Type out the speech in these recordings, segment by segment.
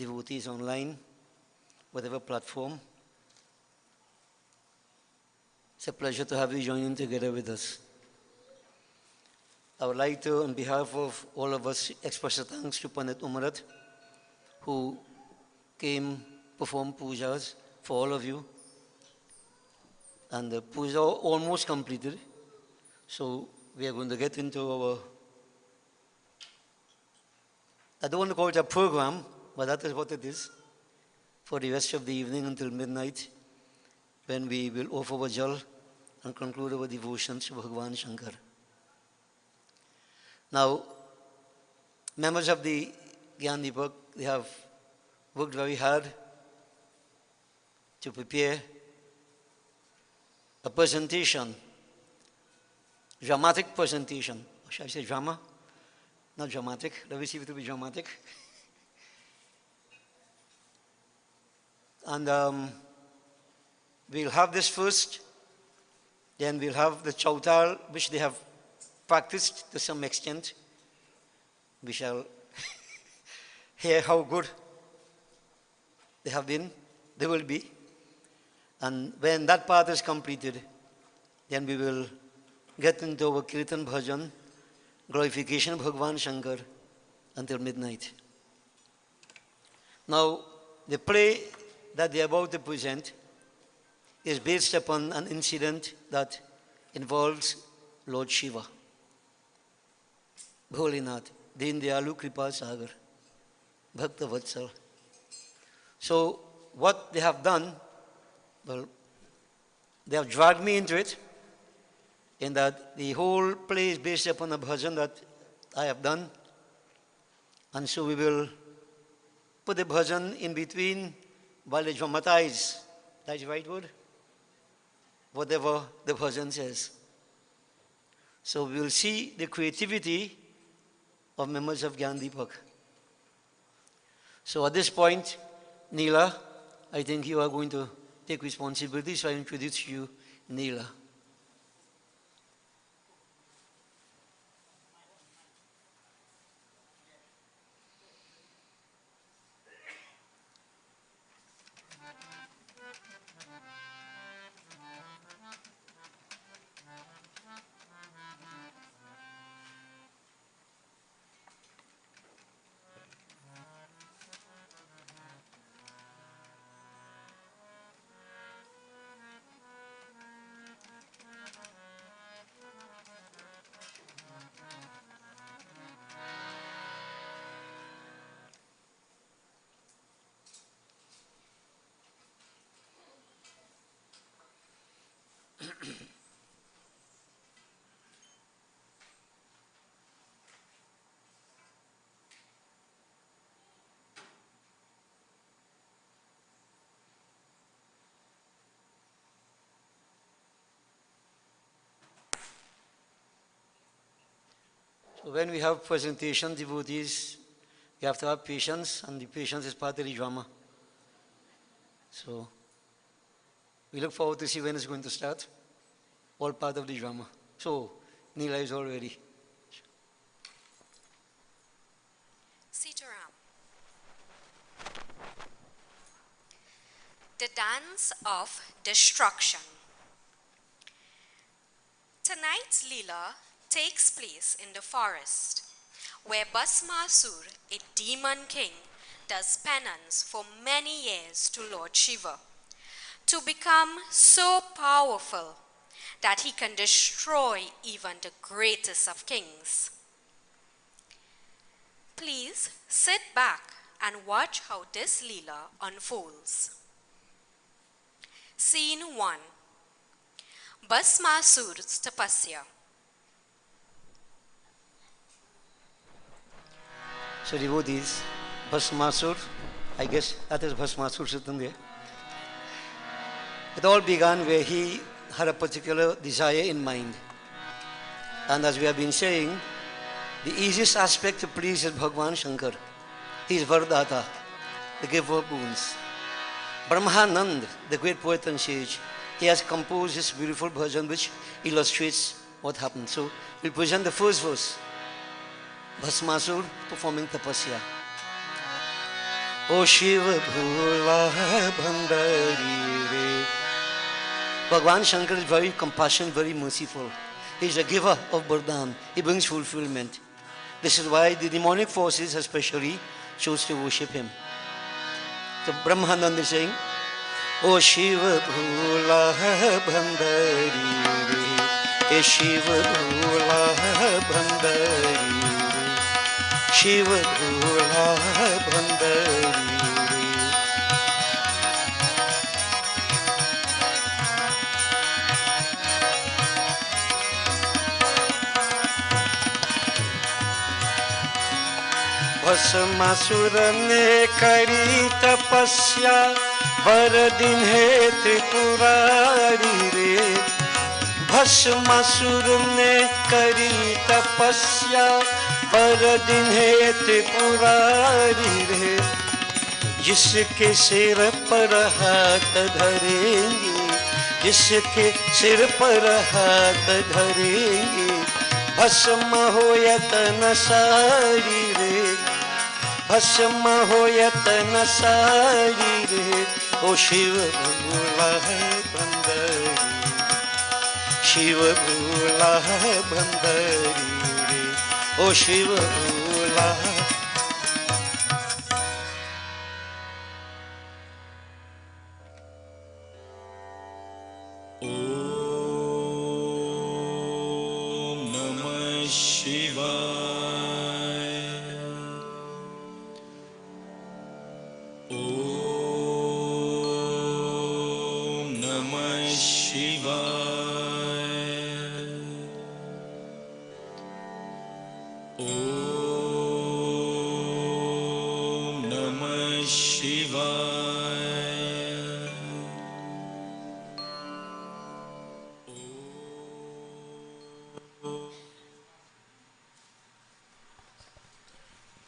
devotees online, whatever platform. It's a pleasure to have you join in together with us. I would like to, on behalf of all of us, express our thanks to Pandit Umarat, who came, performed pujas for all of you. And the puja almost completed. So we are going to get into our, I don't want to call it a program, but that is what it is, for the rest of the evening until midnight, when we will offer our jal and conclude our devotions to Bhagavan Shankar. Now, members of the Gyan Deepak, they have worked very hard to prepare a presentation, dramatic presentation. Shall I say drama? Not dramatic. Let me see if it will be dramatic. And we'll have this first, then we'll have the Chautal, which they have practiced to some extent. We shall hear how good they have been, they will be. And when that part is completed, then we will get into our Kirtan Bhajan, glorification of Bhagavan Shankar, until midnight. Now, the play that they are about to present is based upon an incident that involves Lord Shiva, Bholinath, Deen Dayalu Kripa Sagar, Bhakta Vatsal. So, what they have done, well, they have dragged me into it, in that the whole play is based upon a bhajan that I have done. And so we will put the bhajan in between while they dramatize, that's the right word, whatever the bhajan says. So we will see the creativity of members of Gyan Deepak. So at this point, Leela, I think you are going to take responsibility, so I introduce you, Leela. So when we have presentation, devotees, you have to have patience, and the patience is part of the drama. So we look forward to see when it's going to start. All part of the drama. So Leela is all ready. Sitaram. The Dance of Destruction. Tonight's Leela takes place in the forest, where Bhasmasur, a demon king, does penance for many years to Lord Shiva, to become so powerful that he can destroy even the greatest of kings. Please sit back and watch how this Leela unfolds. Scene 1. Bhasmasur's Tapasya. So devotees, Bhasmasur, I guess that is Bhasmasur sitting there. It all began where he had a particular desire in mind. And as we have been saying, the easiest aspect to please is Bhagavan Shankar. He is Vardata, the giver of boons. Brahmanand, the great poet and sage, he has composed this beautiful bhajan which illustrates what happened. So we'll present the first verse. Bhasmasur performing tapasya. O Shiva Bhola Bhandari Re. Bhagwan Shankar is very compassionate, very merciful. He is a giver of Vardhan. He brings fulfillment. This is why the demonic forces especially choose to worship him. So Brahmananda is saying, O Shiva Bhola Bhandari Re. E Shiva Bhola Bhandari Re. Shiva Bhola Bhandari Re. Bhasmasur ने करी तपस्या बर दिन है त्रिपुरारी रे. भस्मासुर ने करी तपस्या बर दिन है त्रिपुरारी रे. जिसके सिर पर हाथ धरेंगे, जिसके सिर पर हाथ धरेंगे, भस्म हो यतन सारी रे. भस्म हो यतन सारी रे. ओ शिव भोला बंदरी, शिव भोला बंदरी रे. ओ शिव भोला. ओम नमः शिवाय.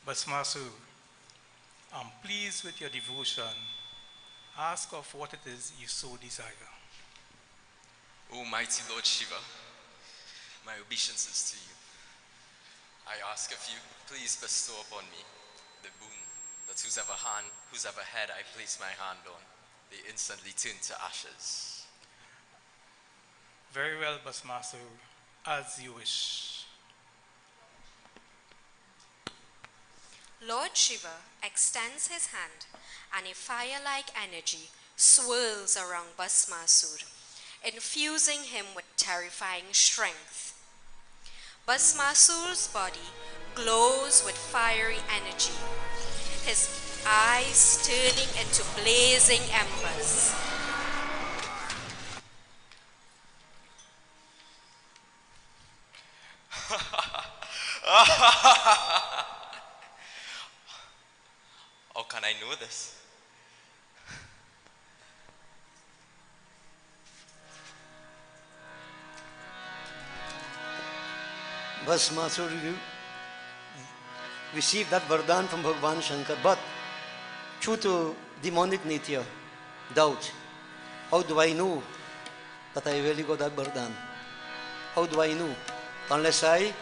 Bhasmasur, I'm pleased with your devotion. Ask of what it is you so desire. Almighty Lord Shiva, my obeisances to you. I ask of you, please bestow upon me the boon that whosever head I place my hand on, they instantly turn to ashes. Very well, Bhasmasur, as you wish. Lord Shiva extends his hand and a fire-like energy swirls around Bhasmasur, infusing him with terrifying strength. Bhasmasur's body glows with fiery energy, his eyes turning into blazing embers. How can I know this? Bhasmasur, you received that Vardhan from Bhagwan Shankar, but due to demonic nature, doubt, how do I know that I really got that Vardhan? How do I know? Unless I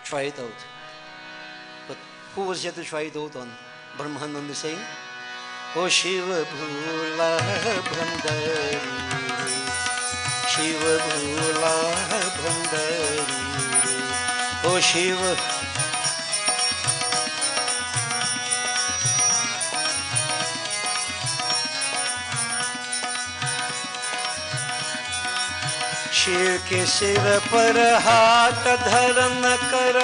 try it out. But who was yet to try it out on? Brahmananda saying, O Shiva Bhola Bhandari, Shiva Bhola Bhandari, O Shiva. Shiv के सिर पर हाथ धरन कर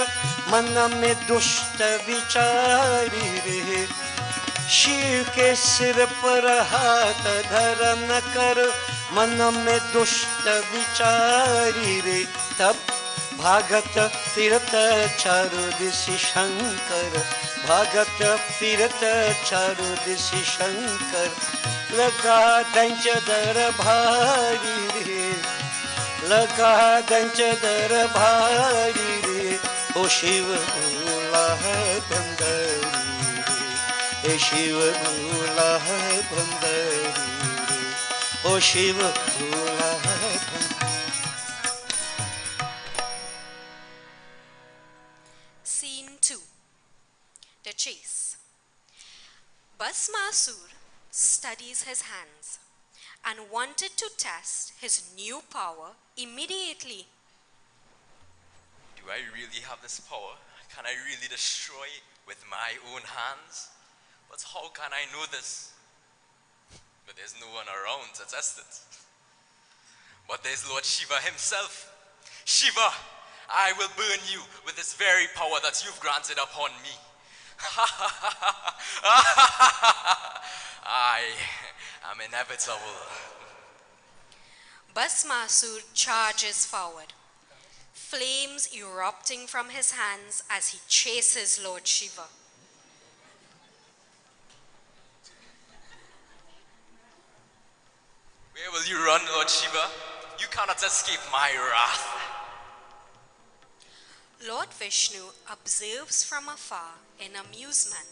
मन में दुष्ट विचारी रे. शिव के सिर पर हाथ धरन कर मन में दुष्ट विचारी रे. तब भागत फिरत चारु दिशि शंकर, भागत फिरत चारु दिशि शंकर. लगा दंच दर भारी रे, लगा दंच दर भारी रे. ओ शिव भोला बंदरी रे, ए शिव भोला बंदरी रे. ओ शिव भोला बंदरी. Scene 2. The chase. Bhasmasur studies his hands and wanted to test his new power immediately. Do I really have this power? Can I really destroy with my own hands? But how can I know this? But there's no one around to test it. But there's Lord Shiva himself. Shiva, I will burn you with this very power that you've granted upon me. I am inevitable. Bhasmasur charges forward, flames erupting from his hands as he chases Lord Shiva. Where will you run, Lord Shiva? You cannot escape my wrath. Lord Vishnu observes from afar in amusement.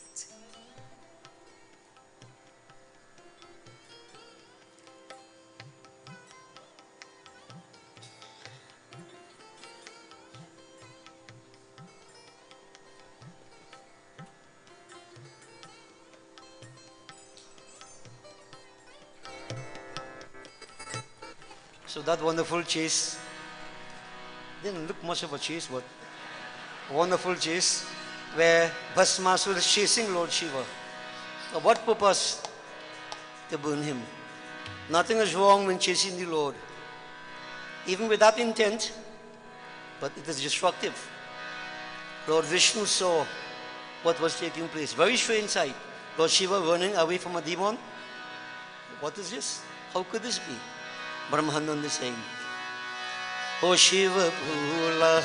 So that wonderful chase didn't look much of a chase, but a wonderful chase where Bhasmasur is chasing Lord Shiva. For what purpose? To burn him. Nothing is wrong when chasing the Lord, even with that intent, but it is destructive. Lord Vishnu saw what was taking place. Very strange sight. Lord Shiva running away from a demon. What is this? How could this be? Brahmanand is saying, O Shiva Bhula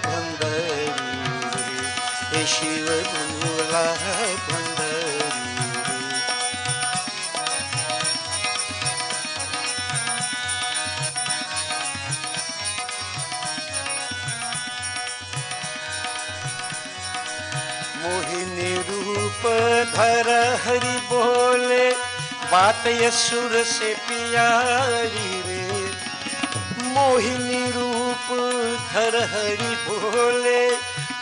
Bandari, He Shiva Bhula Bandari. Mohini रूप धर हरि बोले, बात यसुर से प्यारी रे। मोहिनी रूप धर हरि बोले,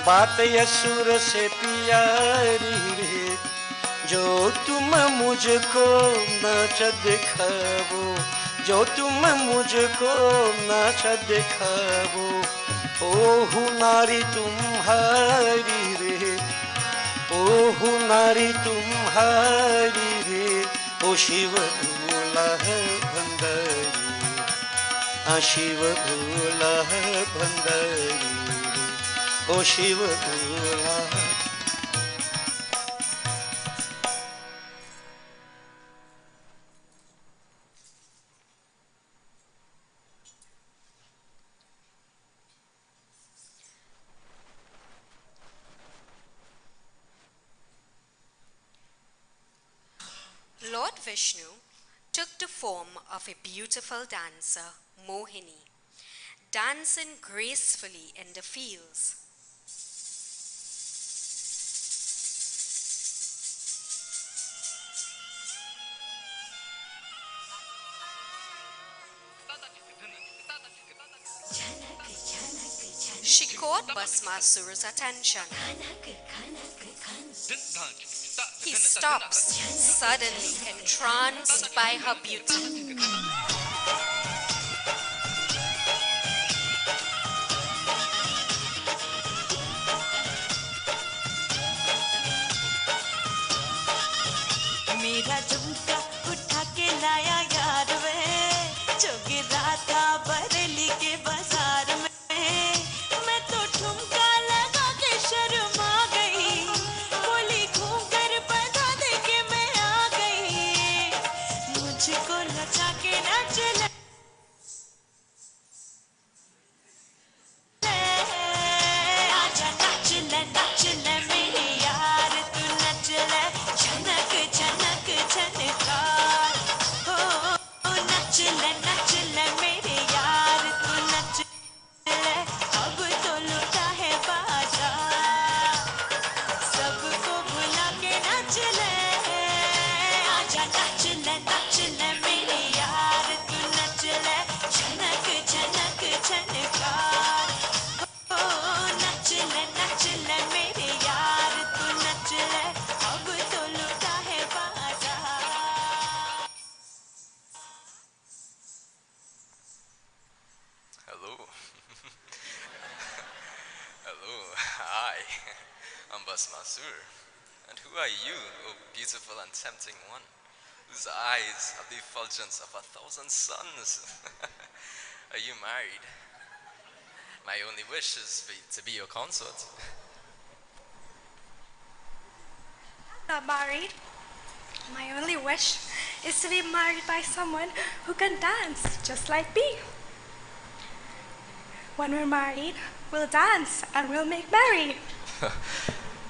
बात यसुर से प्यारी रे। जो तुम मुझको नाच दिखावो, जो तुम मुझको नाच दिखावो, ओहु नारी तुम्हारी रे, ओहु नारी तुम्हारी रे। ओ शिव भोला भंडारी, आ शिव भोला भंडारी, ओ शिव भोला। Lord Vishnu took the form of a beautiful dancer, Mohini, dancing gracefully in the fields. She caught Bhasmasur's attention. He stops, suddenly entranced by her beauty. मेरा झुमका उठा के लाया यार वे, जो गिरा था बरेली के बाजार में। मैं तो ठुमका लगा के शर्मा गई, बोली घूम कर बता दे के मैं आ गई। मुझको नचा के नाच ले, आजा नाच ले मेरी यार, तू नच ले झनक झनक झनकार। हो नच ले मेरे यार, तू नच ले, अब तो लुटा है बाजार। सबको भुला के नाच ले, आजा नाच ले मेरे यार, तू नच ले झनक झनक झनकार। हो नच ले मेरे यार, तू नच ले, अब तो लुटा है बाजार। Bhasmasur. And who are you, O beautiful and tempting one, whose eyes have the effulgence of 1,000 suns? Are you married? My only wish is to be your consort. Not married. My only wish is to be married by someone who can dance just like me. When we're married, we'll dance and we'll make merry.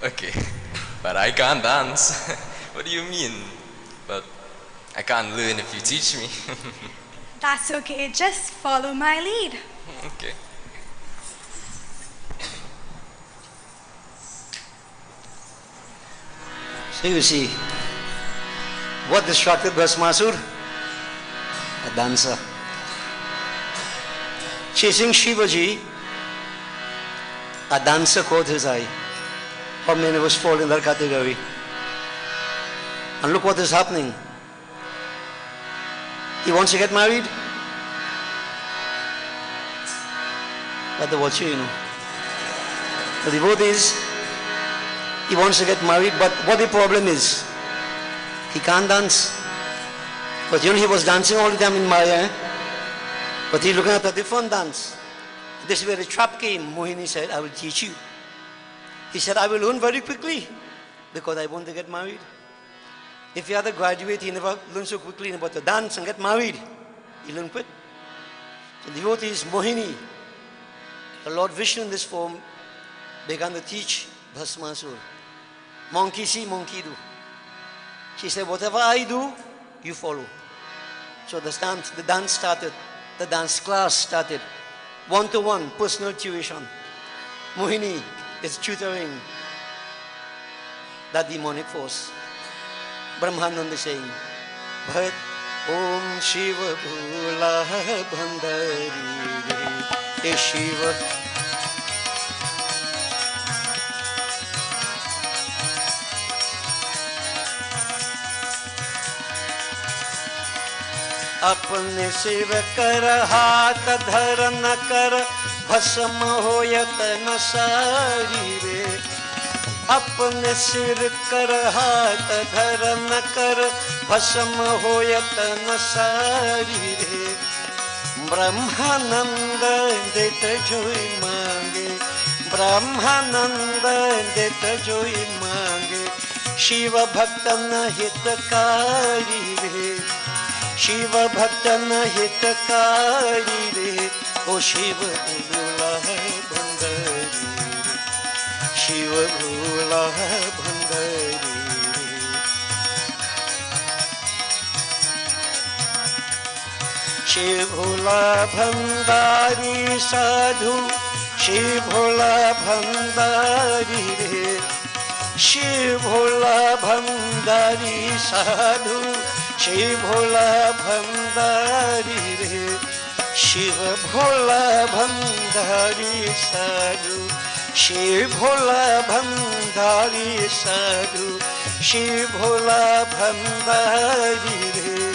Okay, but I can't dance. What do you mean? But I can't learn if you teach me. That's okay, just follow my lead. Okay. So you see, what distracted Bhasmasur? A dancer. Chasing Shivaji, a dancer caught his eye. How many of us fall in that category? And look what is happening. He wants to get married. But the watcher, you know. The devotees, he wants to get married, but what the problem is? He can't dance. But you know, he was dancing all the time in Maya. But he's looking at a different dance. This is where the trap came. Mohini said, I will teach you. He said, I will learn very quickly because I want to get married. If you had a graduate, he never learned so quickly about to dance and get married. He learned quick. So devotees, Mohini, the Lord Vishnu in this form, began to teach Bhasmasur. Monkey see, monkey do. She said, whatever I do, you follow. So the dance started. The dance class started. One-to-one, personal tuition. Mohini is tutoring that demonic force. Brahmananda is saying, Bhat Om Shiva Bhula Bandari Re Shiva. अपने शिव कर हाथ धर न कर भस्म होयत न सारी रे अपने सिर कर हाथ धर न कर भस्म होयत न सारी रे ब्रह्मानंद देत जोई मांगे ब्रह्मानंद देत जोई मांगे शिव भक्तन हितकारी रे शिव भक्तन हितकारी रे ओ शिव भोला भंडारी रे शिव भोला भंडारी रे शिव भोला भंडारी साधु शिव भोला भंडारी रे शिव भोला भंडारी साधु शिव भोला भंडारी रे शिव भोला भंडारी साधु शिव भोला भंडारी साधु शिव भोला भंडारी रे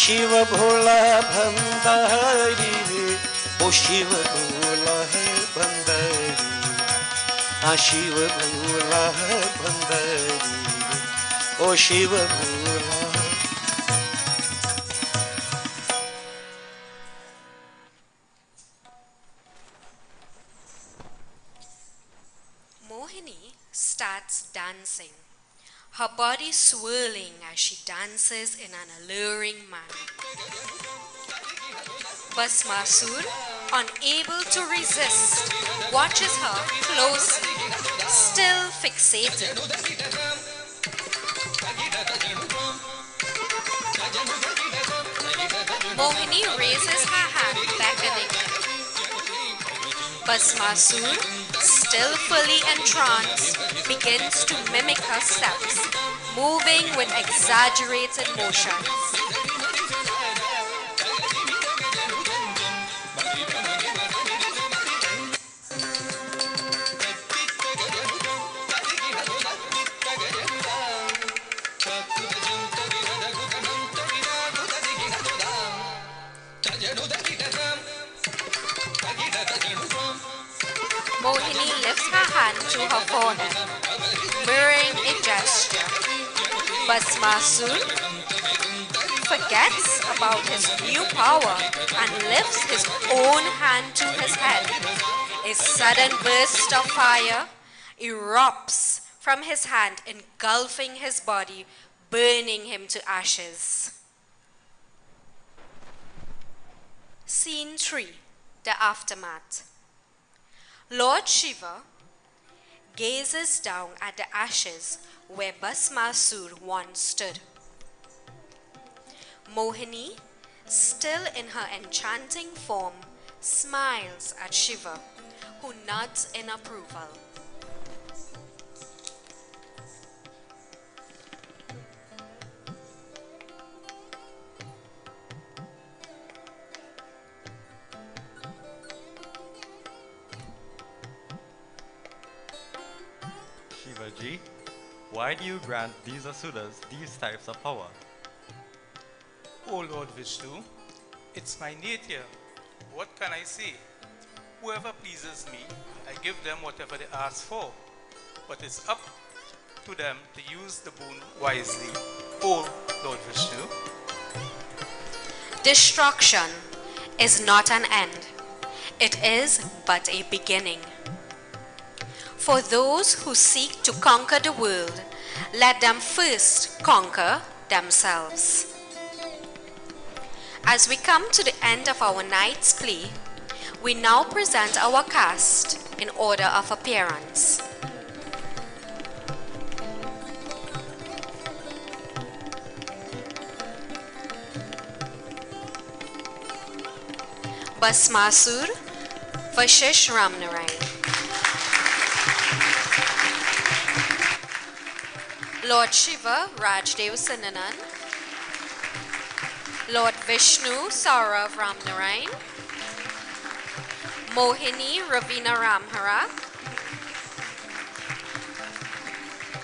शिव भोला भंडारी रे ओ शिव भोला भंडारी आ शिव भोला भंडारी रे ओ शिव भोला. Starts dancing, her body swirling as she dances in an alluring manner. Bhasmasur, unable to resist, watches her closely, still fixated. Mohini raises her hand, beckoning him. Bhasmasur, still fully entranced, begins to mimic her steps, moving with exaggerated motions. Mohini lifts her hand to her forehead, mirroring a gesture. Bhasmasur forgets about his new power and lifts his own hand to his head. A sudden burst of fire erupts from his hand, engulfing his body, burning him to ashes. Scene 3, the aftermath. Lord Shiva gazes down at the ashes where Bhasmasur once stood. Mohini, still in her enchanting form, smiles at Shiva, who nods in approval. Shivaji, why do you grant these asuras these types of power? O Lord Vishnu, it's my nature. What can I say? Whoever pleases me, I give them whatever they ask for. But it's up to them to use the boon wisely. O Lord Vishnu. Destruction is not an end. It is but a beginning. For those who seek to conquer the world, let them first conquer themselves. As we come to the end of our night's play, we now present our cast in order of appearance. Bhasmasur Vashish Ramnarayan. Lord Shiva Rajdev Sinanan. Lord Vishnu Saurav Ramnarayan. Mohini Ravina Ramharak.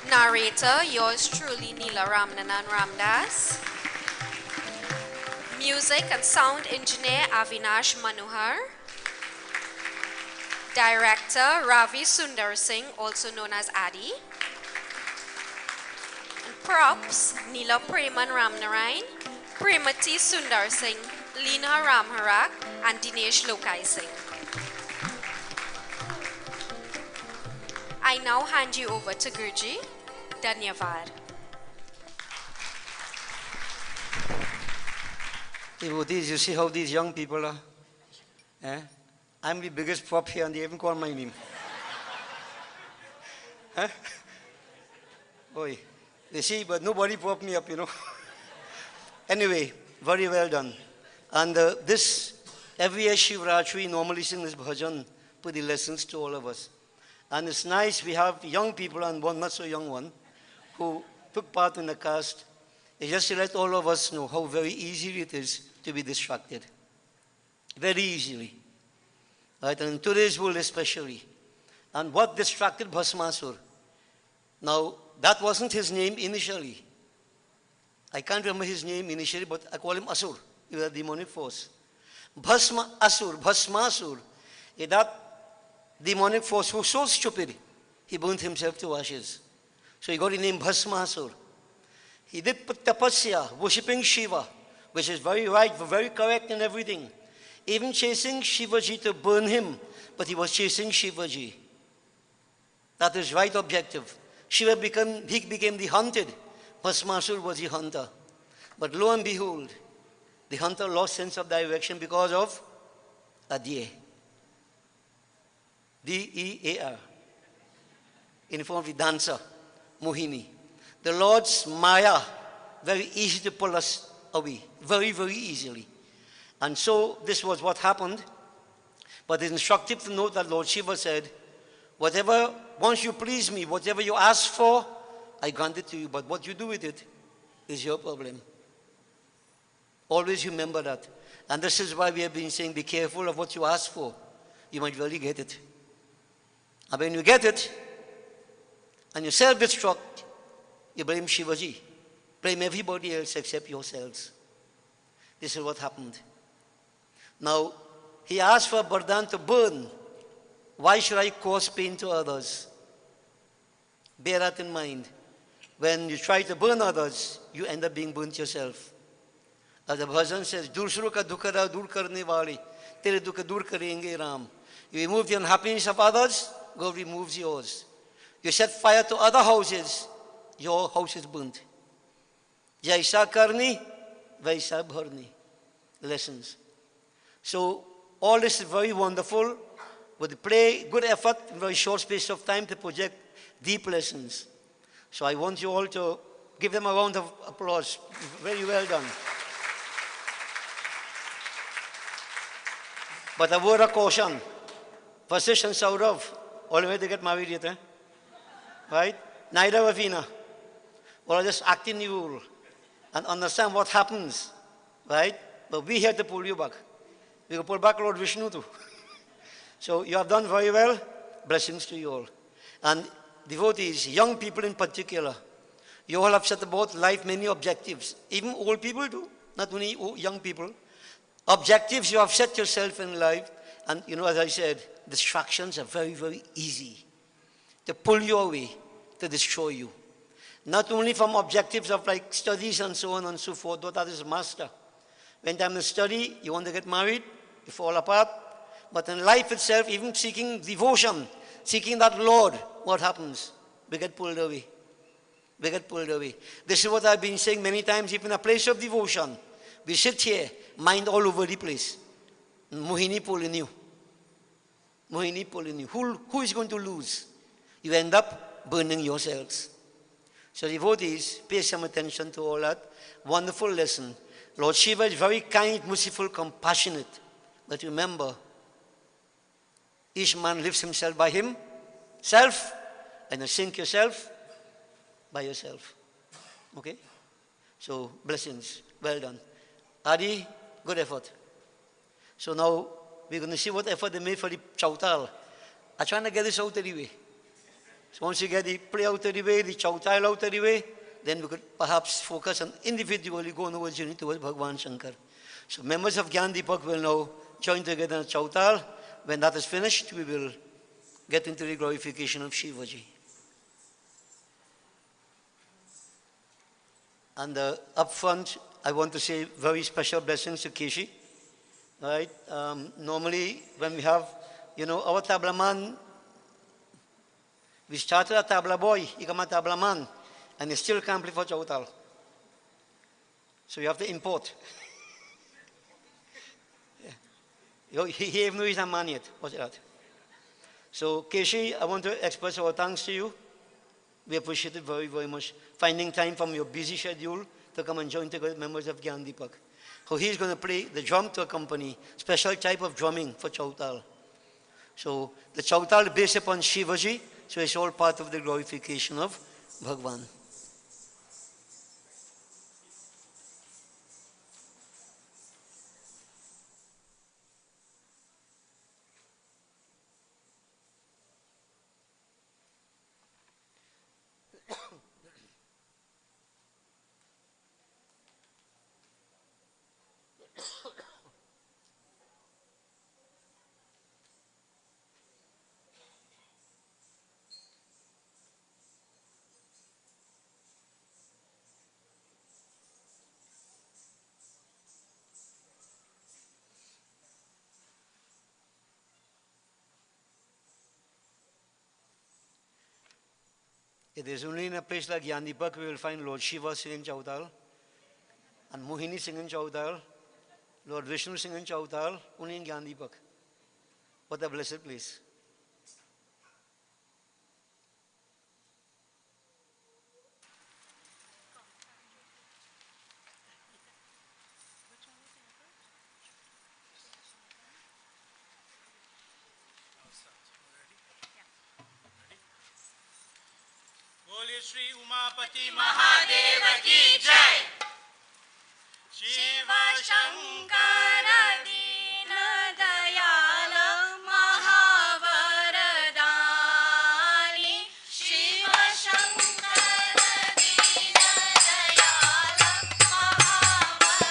Narrator, yours truly, Leela Ramnanan Ramdas. Music and sound engineer, Avinash Manohar. Director, Ravi Sundar Singh, also known as Adi. And props, Neela Preman Ramnarayan, Premati Sundar Singh, Leena Ramharak, and Dinesh Lokai Singh. I now hand you over to Gurji. Dhanyavad. Devotees, you see how these young people are? Eh? I'm the biggest prop here and they haven't called my name. Huh? Boy, they see, but nobody propped me up, you know. Anyway, very well done. And every year Shiva Raatri normally sing this bhajan, put the lessons to all of us. And it's nice we have young people and one not so young one who took part in the cast. It's just to let all of us know how very easy it is to be distracted. Very easily. Right? And in today's world especially. And what distracted Bhasmasur? Now, that wasn't his name initially. I can't remember his name initially, but I call him Asur. He was a demonic force. Bhasmasur, that demonic force who was so stupid, he burnt himself to ashes. So he got the name Bhasmasur. He did tapasya, worshipping Shiva, which is very right, very correct and everything. Even chasing Shivaji to burn him, but he was chasing Shivaji. That is right objective. Shiva became the hunted. Bhasmasur was the hunter. But lo and behold, the hunter lost sense of direction because of a deer. D-E-A-R. In the form of the dancer, Mohini. The Lord's Maya, very easy to pull us away. Very, very easily. And so this was what happened. But it's instructive to note that Lord Shiva said, whatever, once you please me, whatever you ask for, I grant it to you. But what you do with it is your problem. Always remember that. And this is why we have been saying, be careful of what you ask for. You might really get it. And when you get it, and you self-destruct, you blame Shivaji. Blame everybody else except yourselves. This is what happened. Now, he asked for Vardhan to burn. Why should I cause pain to others? Bear that in mind. When you try to burn others, you end up being burnt yourself. As the bhajan says, "Dursro ka dukha dur karne wali, tere dukha dur karenge Ram." You remove the unhappiness of others, God removes yours. You set fire to other houses, your house is burnt. Jaisa karni, vaisa bharni. Lessons. So all this is very wonderful. With play, good effort in a very short space of time to project deep lessons. So I want you all to give them a round of applause. Very well done. But a word of caution. Vasish and Saurav, all the way to get married yet, eh? Right? Neither of Vina. Or just act in the rule and understand what happens. Right? But we here to pull you back. We can pull back Lord Vishnu too. So you have done very well. Blessings to you all. And devotees, young people in particular, you all have set about life many objectives. Even old people do, not only young people. Objectives you have set yourself in life. And you know, as I said, distractions are very, very easy to pull you away, to destroy you. Not only from objectives of like studies and so on and so forth, though that is master. When time to study, you want to get married, you fall apart. But in life itself, even seeking devotion, seeking that Lord, what happens? We get pulled away. We get pulled away. This is what I've been saying many times, even a place of devotion. We sit here, mind all over the place. Mohini pulling you. Mohini pulling you. Who is going to lose? You end up burning yourselves. So devotees, pay some attention to all that. Wonderful lesson. Lord Shiva is very kind, merciful, compassionate. But remember, each man lives himself by himself, and you sink yourself by yourself. Okay? So, blessings. Well done. Adi, good effort. So now, we're going to see what effort they made for the Chautal. I'm trying to get this out of the way. So once you get the play out of the way, the Chautal out of the way, then we could perhaps focus on individually going over journey towards Bhagwan Shankar. So members of Gyan Deepak will now join together in Chautal. When that is finished, we will get into the glorification of Shivaji. And up front, I want to say very special blessings to Keshi. Right? Normally, when we have, you know, our tabla man, we started a tabla boy, he became a tabla man, and he still can't play for Chautal. So you have to import. Yeah. He even though he's a man yet. What's that? So, Keshi, I want to express our thanks to you. We appreciate it very, very much. Finding time from your busy schedule to come and join together members of Gyan Deepak. So he's going to play the drum to accompany special type of drumming for Chautal. So the Chautal is based upon Shivaji, so it's all part of the glorification of Bhagwan. It is only in a place like Gyan Deepak we will find Lord Shiva singing Chautal, and Mohini singing Chautal, Lord Vishnu singing Chautal, only in Gyan Deepak. What a blessed place. बोलिए श्री उमापति महादेव की जय। Shiv Shankar Deen Dayal महावरदानी। Shiv Shankar Deen Dayal महावरदानी।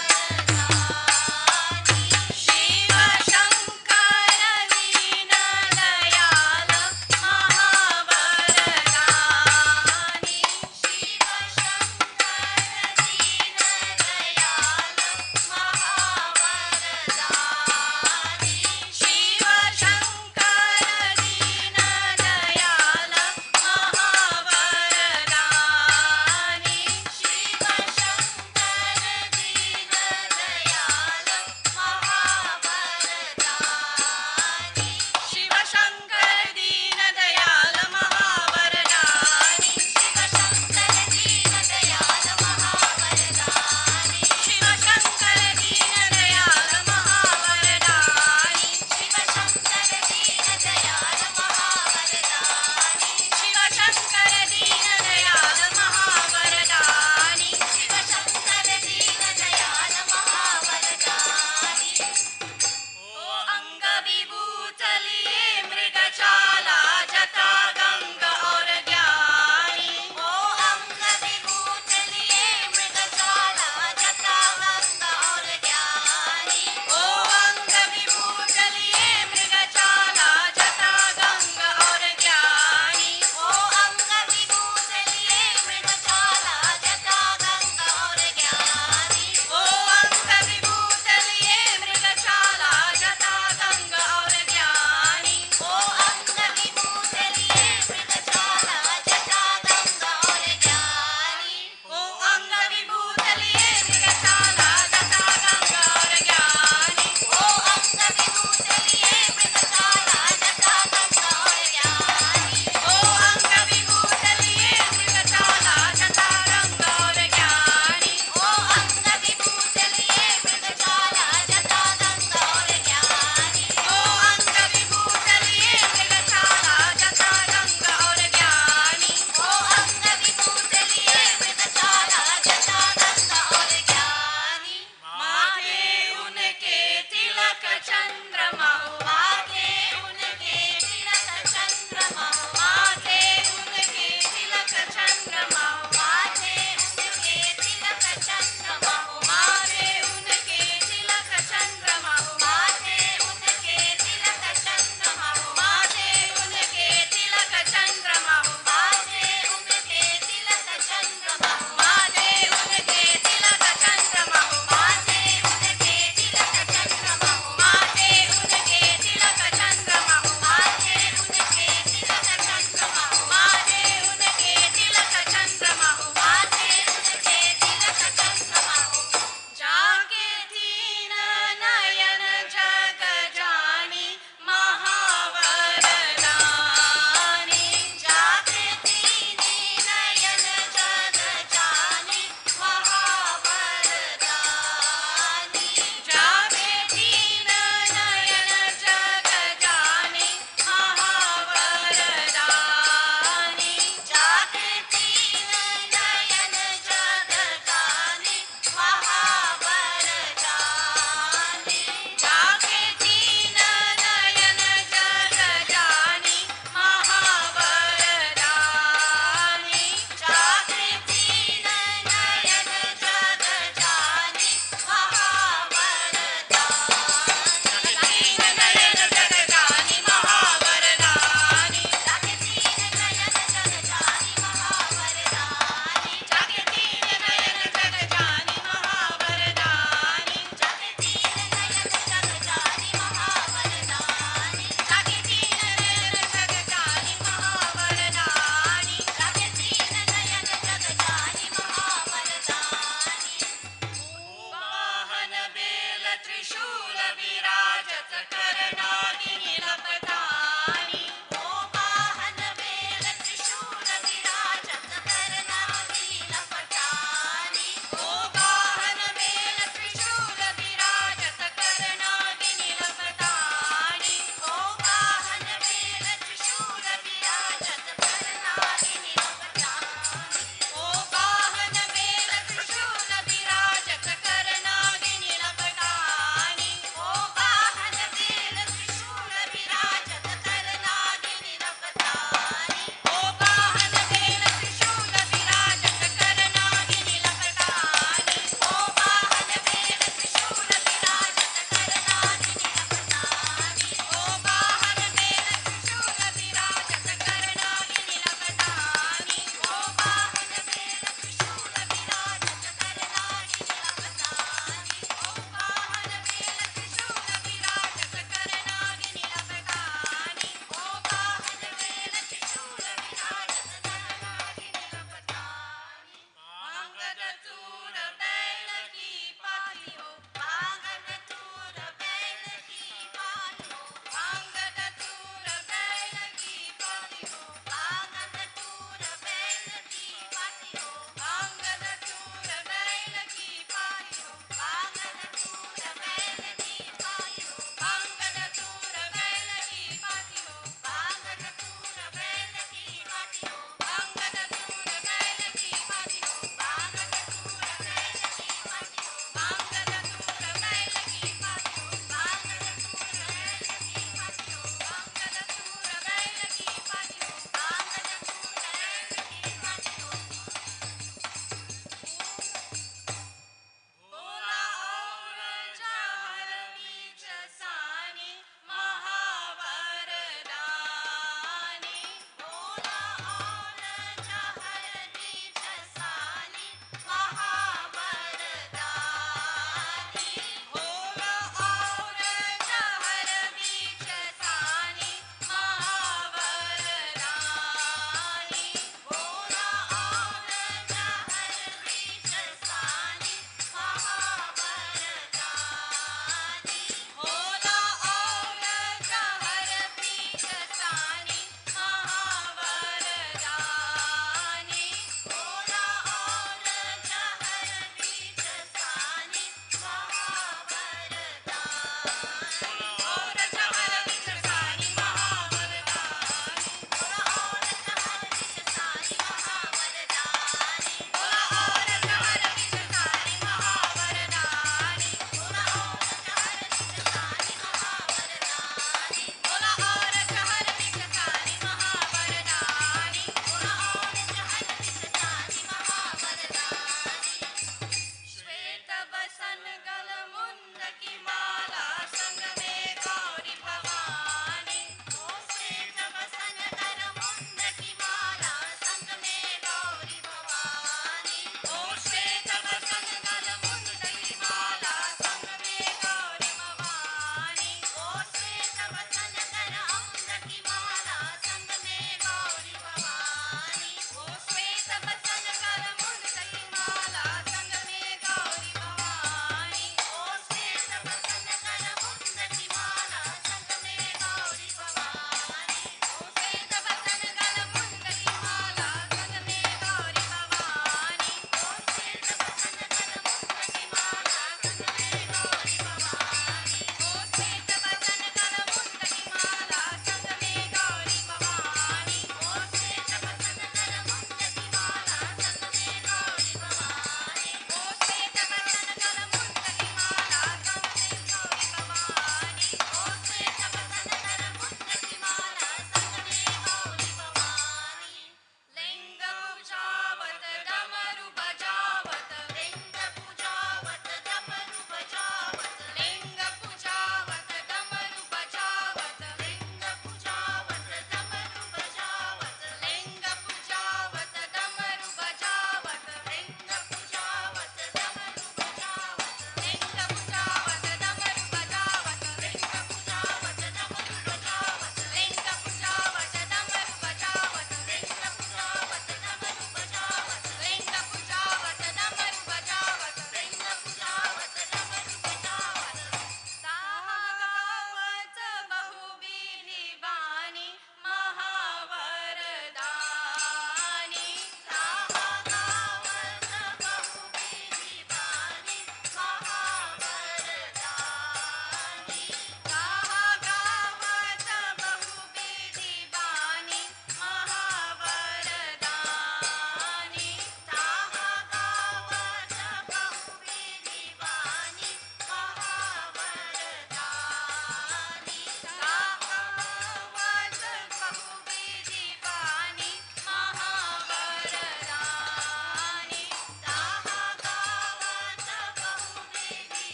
Shiv Shankar Deen Dayal महावरदानी।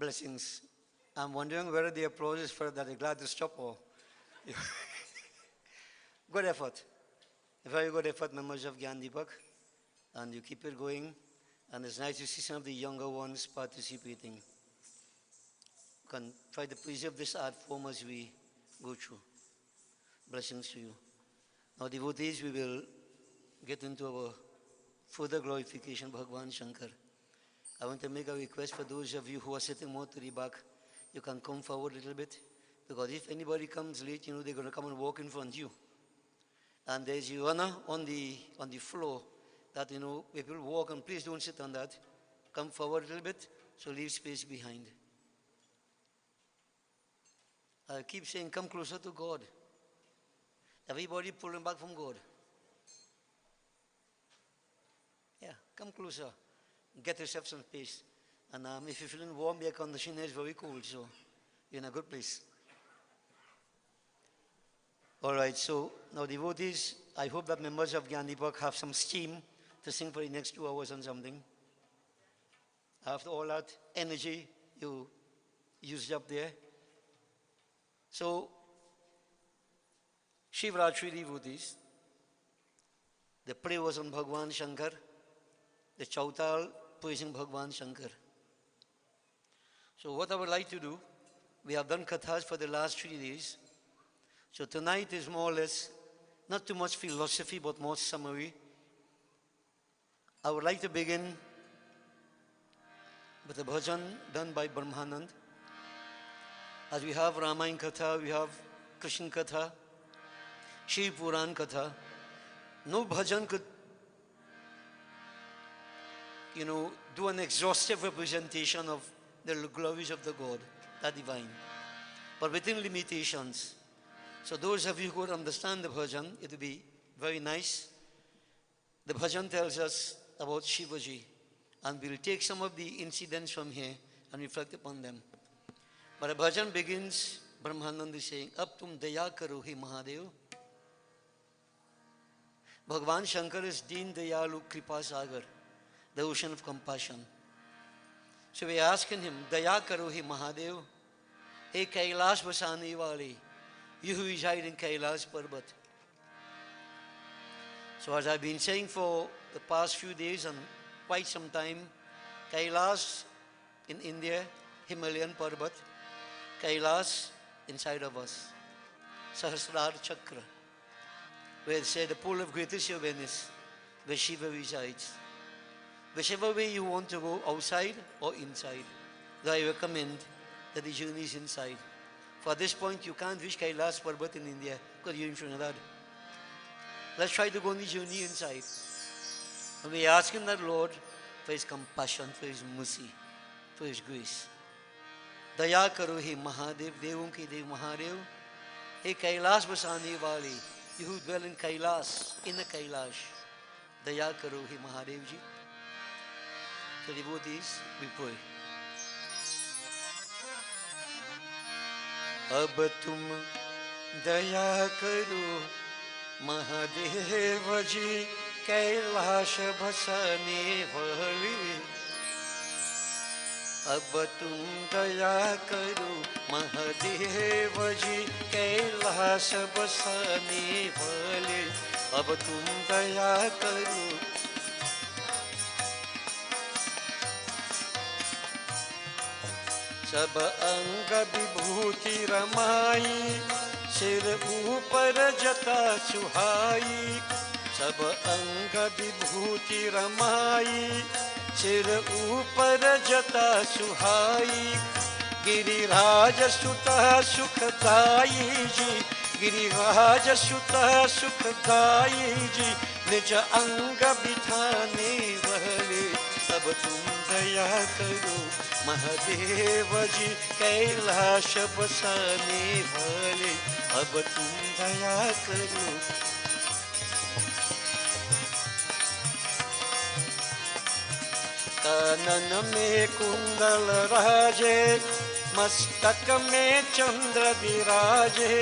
Blessings. I'm wondering whether the applause is for that they're glad to stop or. Good effort. Very good effort, members of Gyan Deepak. And you keep it going. And it's nice to see some of the younger ones participating. Can try to preserve this art form as we go through. Blessings to you. Now, devotees, we will get into our further glorification of Bhagwan Shankar. I want to make a request for those of you who are sitting more to the back. You can come forward a little bit. Because if anybody comes late, you know, they're going to come and walk in front of you. And there's a runner on the floor that, you know, people walk, and please don't sit on that. Come forward a little bit, so leave space behind. I keep saying, come closer to God. Everybody pulling back from God. Yeah, come closer. Get yourself some space. And if you're feeling warm, the air conditioner is very cold, so you're in a good place. All right, so now devotees, I hope that members of Gyan Deepak have some steam to sing for the next 2 hours on something. After all that energy you used up there. So, Shiv Raatri devotees, the play was on Bhagwan Shankar, the Chaal praising Bhagwan Shankar. So what I would like to do, we have done kathas for the last 3 days. So tonight is more or less, not too much philosophy, but more summary. I would like to begin with a bhajan done by Brahmanand. As we have Ramayana Katha, we have Krishna Katha, Shiv Puran Katha. No bhajan could, you know, do an exhaustive representation of the glories of the God, that divine. But within limitations. So those of you who could understand the bhajan, it would be very nice. The bhajan tells us about Shivaji, and we'll take some of the incidents from here and reflect upon them. But the bhajan begins, Brahmanand is saying, Ab tum daya karo hi Mahadev. Bhagwan Shankar is Deen Dayalu Kripa Sagar, the ocean of compassion. So we are asking him, Daya karo hi Mahadev, Hey Kailash vasane wale, you who reside in Kailash Parbat. So as I've been saying for the past few days and quite some time, Kailash in India, Himalayan Parbat, Kailash inside of us, Sahasrar Chakra, where they say the pool of greatest awareness, where Shiva resides. Whichever way you want to go, outside or inside, though I recommend that the journey is inside. For at this point, you can't reach Kailash Parbat in India Let's try to go on the journey inside. And we ask Him that, Lord, for His compassion, for His mercy, for His grace. दया करो हे महादेव, देवों के देव महादेव, हे कैलाश बसाने वाले, you who dwell in Kailas, in the Kailash, दया करो हे महादेव जी. So devotees, we pray. अब तुम दया करो महादेव जी, कैलाश बसाने वाले. अब तुम दया करो महादेव जी, कैलाश बसाने वाले. अब तुम दया करो. सब अंग विभूति रमाई, सिर ऊपर जटा सुहाई. सब अंग विभूति रमाई, सिर ऊपर जटा सुहाई. गिरिराज सुता सुखदाई जी, गिरिराज सुता सुखदाई जी, निज अंग बिठाने वाले. अब तुम दया करो महादेव जी, कैलाश बसाने वाले. अब तुम दया करो. कानन में कुंडल राजे, मस्तक में चंद्र विराजे.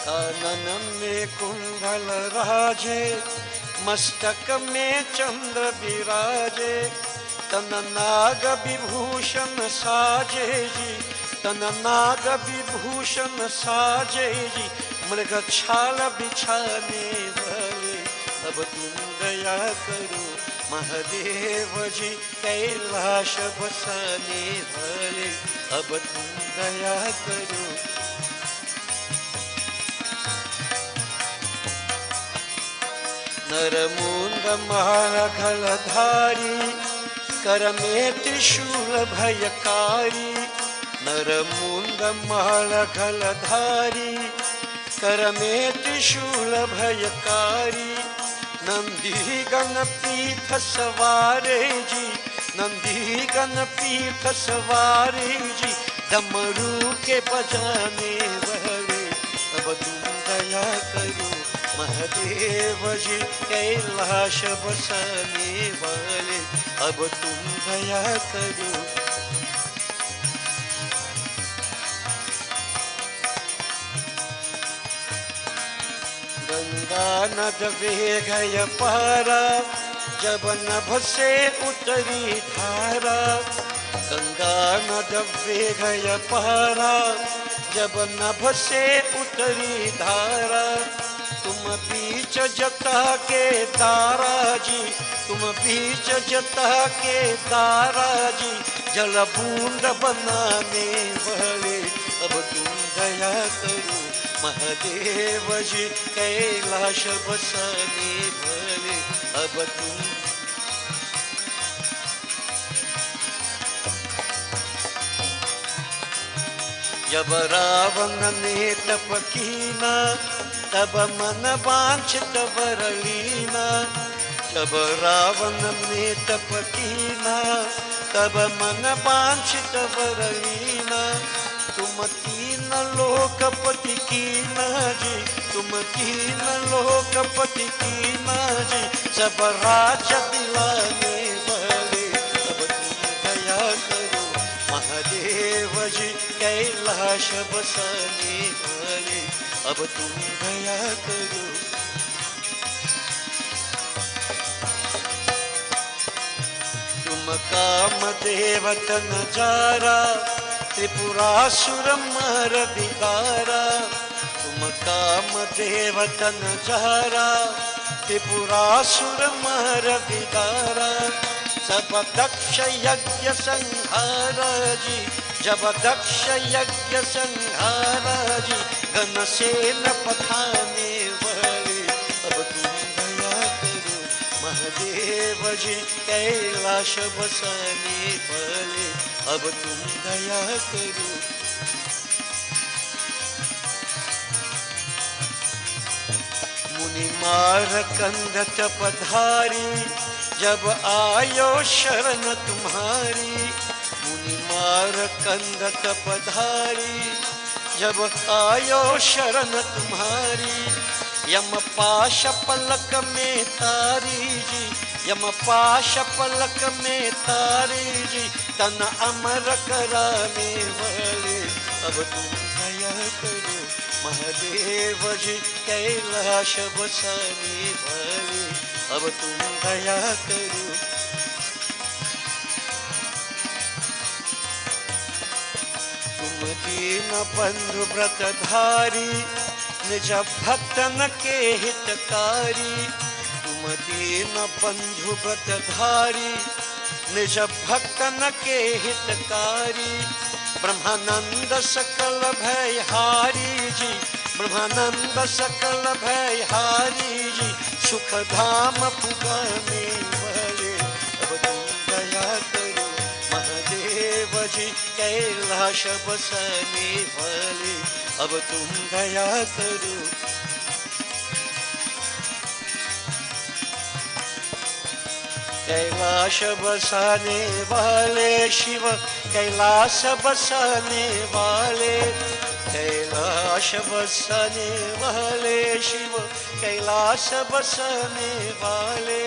कानन में कुंडल राजे, मस्तक में चंद्र विराजे. तन नाग विभूषण साजे जी, तन नाग विभूषण साजे जी, मृग छाल बिछाने वाले. अब तुम दया करो महादेव जी, कैलाश बसाने वाले. अब तुम दया करो. नरमुंड महाखलधारी, कर में त्रिशूल भयकारी. नरमुंड महाखलधारी, कर में त्रिशूल भयकारी. नंदी गण पीठ सवारे जी, नंदी गण पीठ सवारे जी, डमरू के बजाने वाले. अब तुम दया करो महादेव जी, कैलाश बसाने वाले. अब तुम दया करो. गंगा नद वेगय पारा, जब नभ से उतरी धारा. गंगा नद वेगय पारा, जब नभ से उतरी धारा. तुम बीच जटा के दारा जी, तुम बीच जटा के दारा जी, जल बूंद बनाने वाले. अब तुम दया करो महादेव जी, कैलाश बसाने वाले. अब तुम जब रावण ने तप कीना, तब मन वांछित वर लीना. जब रावण ने तप कीना, तब मन वांछित वर लीना. तुम तीन लोकपति कीना जी, तुम तीन लोकपति कीना जी, सब राज दिलाने वाले. अब तुम दया करो महादेव जी, कैलाश बसाने वाले. अब तुम दया करो. तुम कामदेव तन जारा, त्रिपुरासुर मर विकारा. तुम कामदेव तन जारा, त्रिपुरासुर मर विकारा. सब दक्ष यज्ञ संहारा जी, जब दक्ष यज्ञ संहारा जी, घन सेन पठाने वाले. अब तुम दया करो महादेव जी, कैलाश बसाने वाले. अब तुम दया करो. मुनि मार कंदत पधारी, जब आयो शरण तुम्हारी। मुनि मार कंदत पधारी, जब आयो शरण तुम्हारी। यम पाश पलक में तारी जी, यम पाश पलक में तारी जी, तन अमर कराने वाले। अब तुम दया करो महादेव जी, कैलाश बसाने वाले। अब तुम दया करो। तुम दीन बंधु व्रतधारी, निज भक्तन के हितकारी। तुम दीन बंधु व्रतधारी, निज भक्तन के हितकारी। ब्रह्मानंद सकल भयहारी जी, ब्रह्मानंद सकल भयहारी जी, सुख धाम पुगाने वाले। अब तुम दया करो महादेव जी, कैलाश बसाने वाले। अब तुम दया करो। कैलाश बसाने वाले शिव, कैलाश बसाने वाले। कैलाश बसाने वाले शिव, कैलाश बसाने वाले।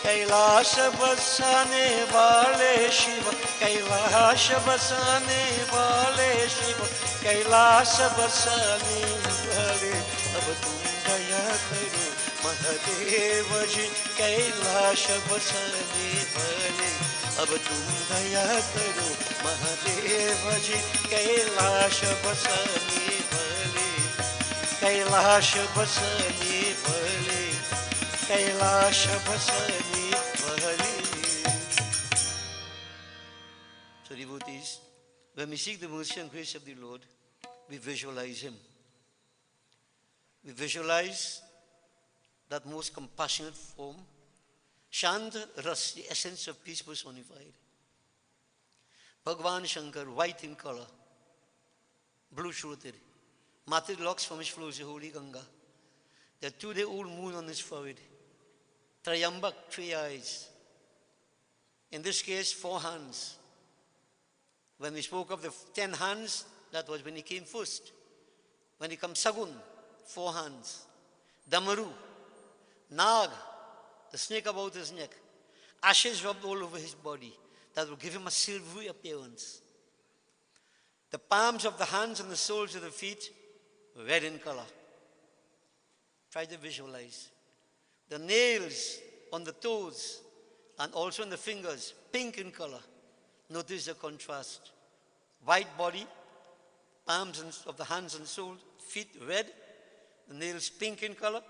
कैलाश बसाने वाले शिव, कैलाश बसाने वाले शिव, कैलाश बसाने वाले। अब तुम दया करो महादेव जी, कैलाश बसाने वाले। अब तुम दया करो महादेव जी, कैलाश बसाने वाले। कैलाश बसाने वाले, कैलाश बसाने वाले। So devotees, when we seek the mercy and grace of the Lord, we visualize Him. We visualize that most compassionate form, Shant Ras, the essence of peace personified. Bhagwan Shankar, white in color, blue-throated, matted locks from his flows the holy Ganga. The 2-day-old moon on his forehead, Trayambak, 3 eyes. In this case, 4 hands. When we spoke of the 10 hands, that was when he came first. When he comes Sagun, 4 hands. Damaru, Nag, the snake about his neck, ashes rubbed all over his body, that will give him a silvery appearance. The palms of the hands and the soles of the feet, red in color. Try to visualize. The nails on the toes and also on the fingers, pink in color. Notice the contrast. White body, palms of the hands and soles, feet red, the nails pink in color.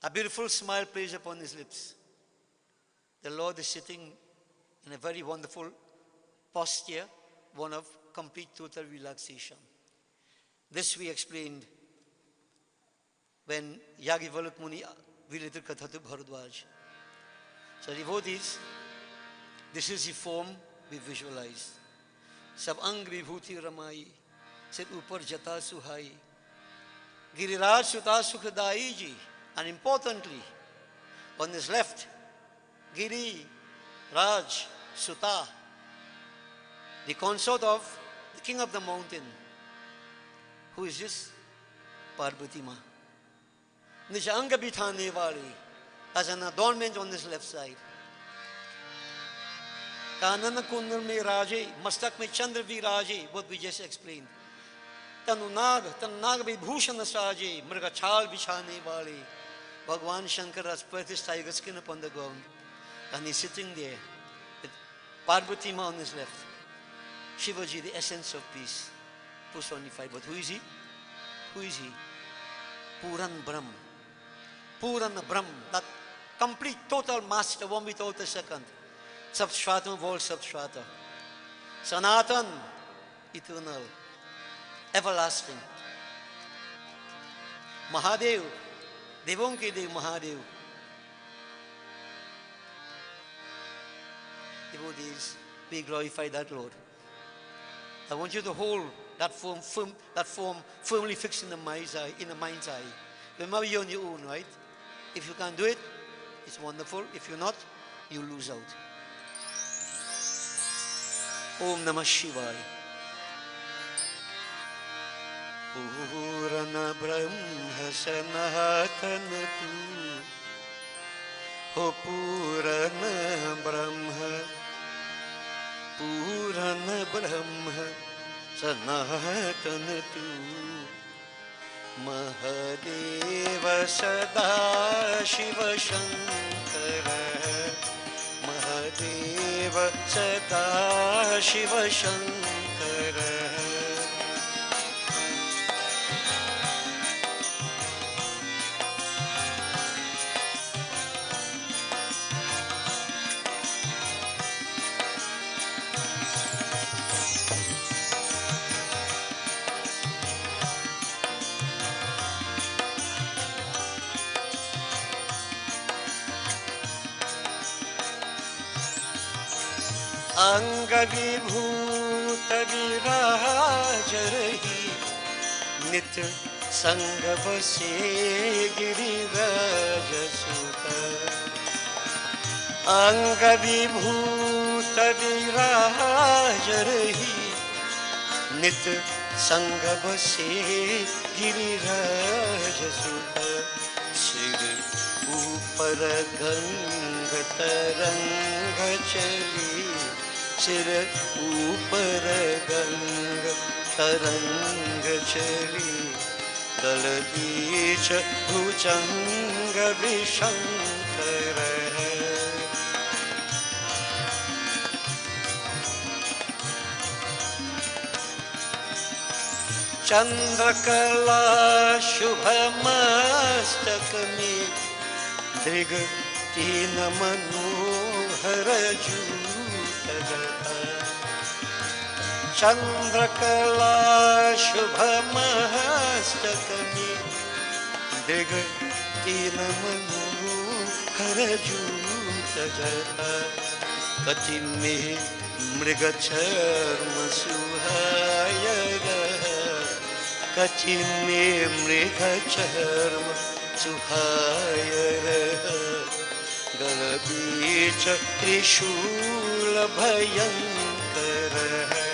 A beautiful smile plays upon his lips. The Lord is sitting in a very wonderful posture, one of complete total relaxation. This we explained when Yagyavalkya Muni related Katha to Bharadwaj. So devotees, this is the form we visualize. Sab ang vibhuti ramai, sir upar jata suhai, giriraj suta sukhadai ji. And importantly, on his left, Giri, Raj, Suta, the consort of the king of the mountain. Who is this? Parvati Ma. Nijanga bithane wali, as an adornment on his left side. Kanana kundal me raje, mastak me chandra viraje, what we just explained. Tanu nag vibhushan saje, mrga chal bichhane wali. Bhagwan Shankar has spread his tiger skin upon the ground, and he's sitting there with Parvati Ma on his left. Shivaji, the essence of peace, personified. But who is he? Who is he? Puran Brahm. Puran Brahm, that complete, total master, one without a second. Substratum of all substrata. Sanatan, eternal, everlasting. Mahadev, Devom ke Dev Mahadev. Devotees, we glorify that Lord. I want you to hold that form firmly fixed in the mind's eye. Remember, you're on your own, right? If you can do it, it's wonderful. If you're not, you lose out. Om Namah Shivaya. Purana Brahma Sanatana Tu. O Purana Brahma, Purana Brahma Sanatana Tu. Mahadeva Sada Shiva Shankara, Mahadeva Sada Shiva Shankara. अंग विभूत विराज रही नित संग बसे गिरिराज सुत अंग विभूत विराज रही नित संग बसे गिरिराज सुत सिर ऊपर गंग तरंग चली सिर ऊपर गंग तरंग चली दल बीच भुजंग विशंकर है चंद्रकला शुभ मस्तक में दृग तीन मनोहर जू चंद्रकला शुभ मस्तक में दिग तीन मनोहर जूत जटा कति में मृग चर्म सुहाय कति में मृग चर्म सुहाय गल बीच त्रिशूल भयंकर है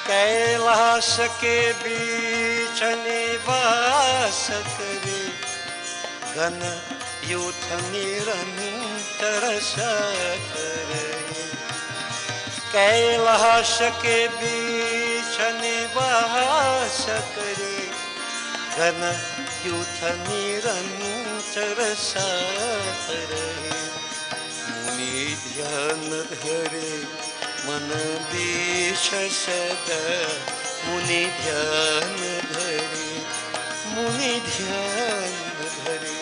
कैलाश के बीच निवास करे घन यूथ निरंतर करे कैलाश के बीच निवास करे घन यूथ निरंतर करे मुनि ध्यान धरे मन बीच सदा मुनि ध्यान धरे मुनि ध्यान धरे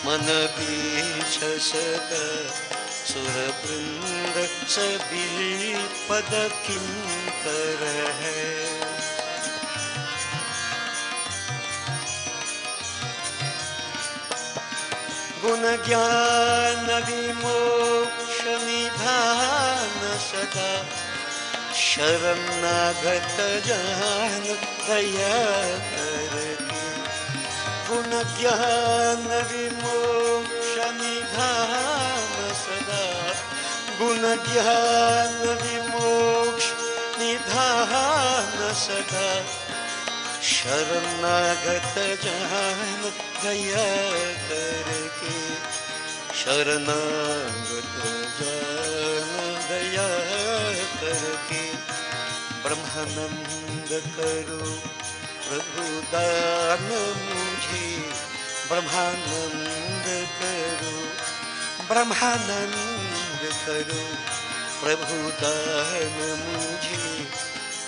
मन बीच सदा सुर वृंद सभी पद किंकर है गुण ज्ञान विमोक्ष निधान सदा शरणागत जान दया करके गुण ज्ञान विमोक्ष निधान सदा गुण ज्ञान विमोक्ष निधान सदा शरणागत जान दया करके शरणागत जान दया करके ब्रह्मानंद करो प्रभु दान मुझे ब्रह्मानंद करो ब्रह्मानंद करो प्रभु दान मुझे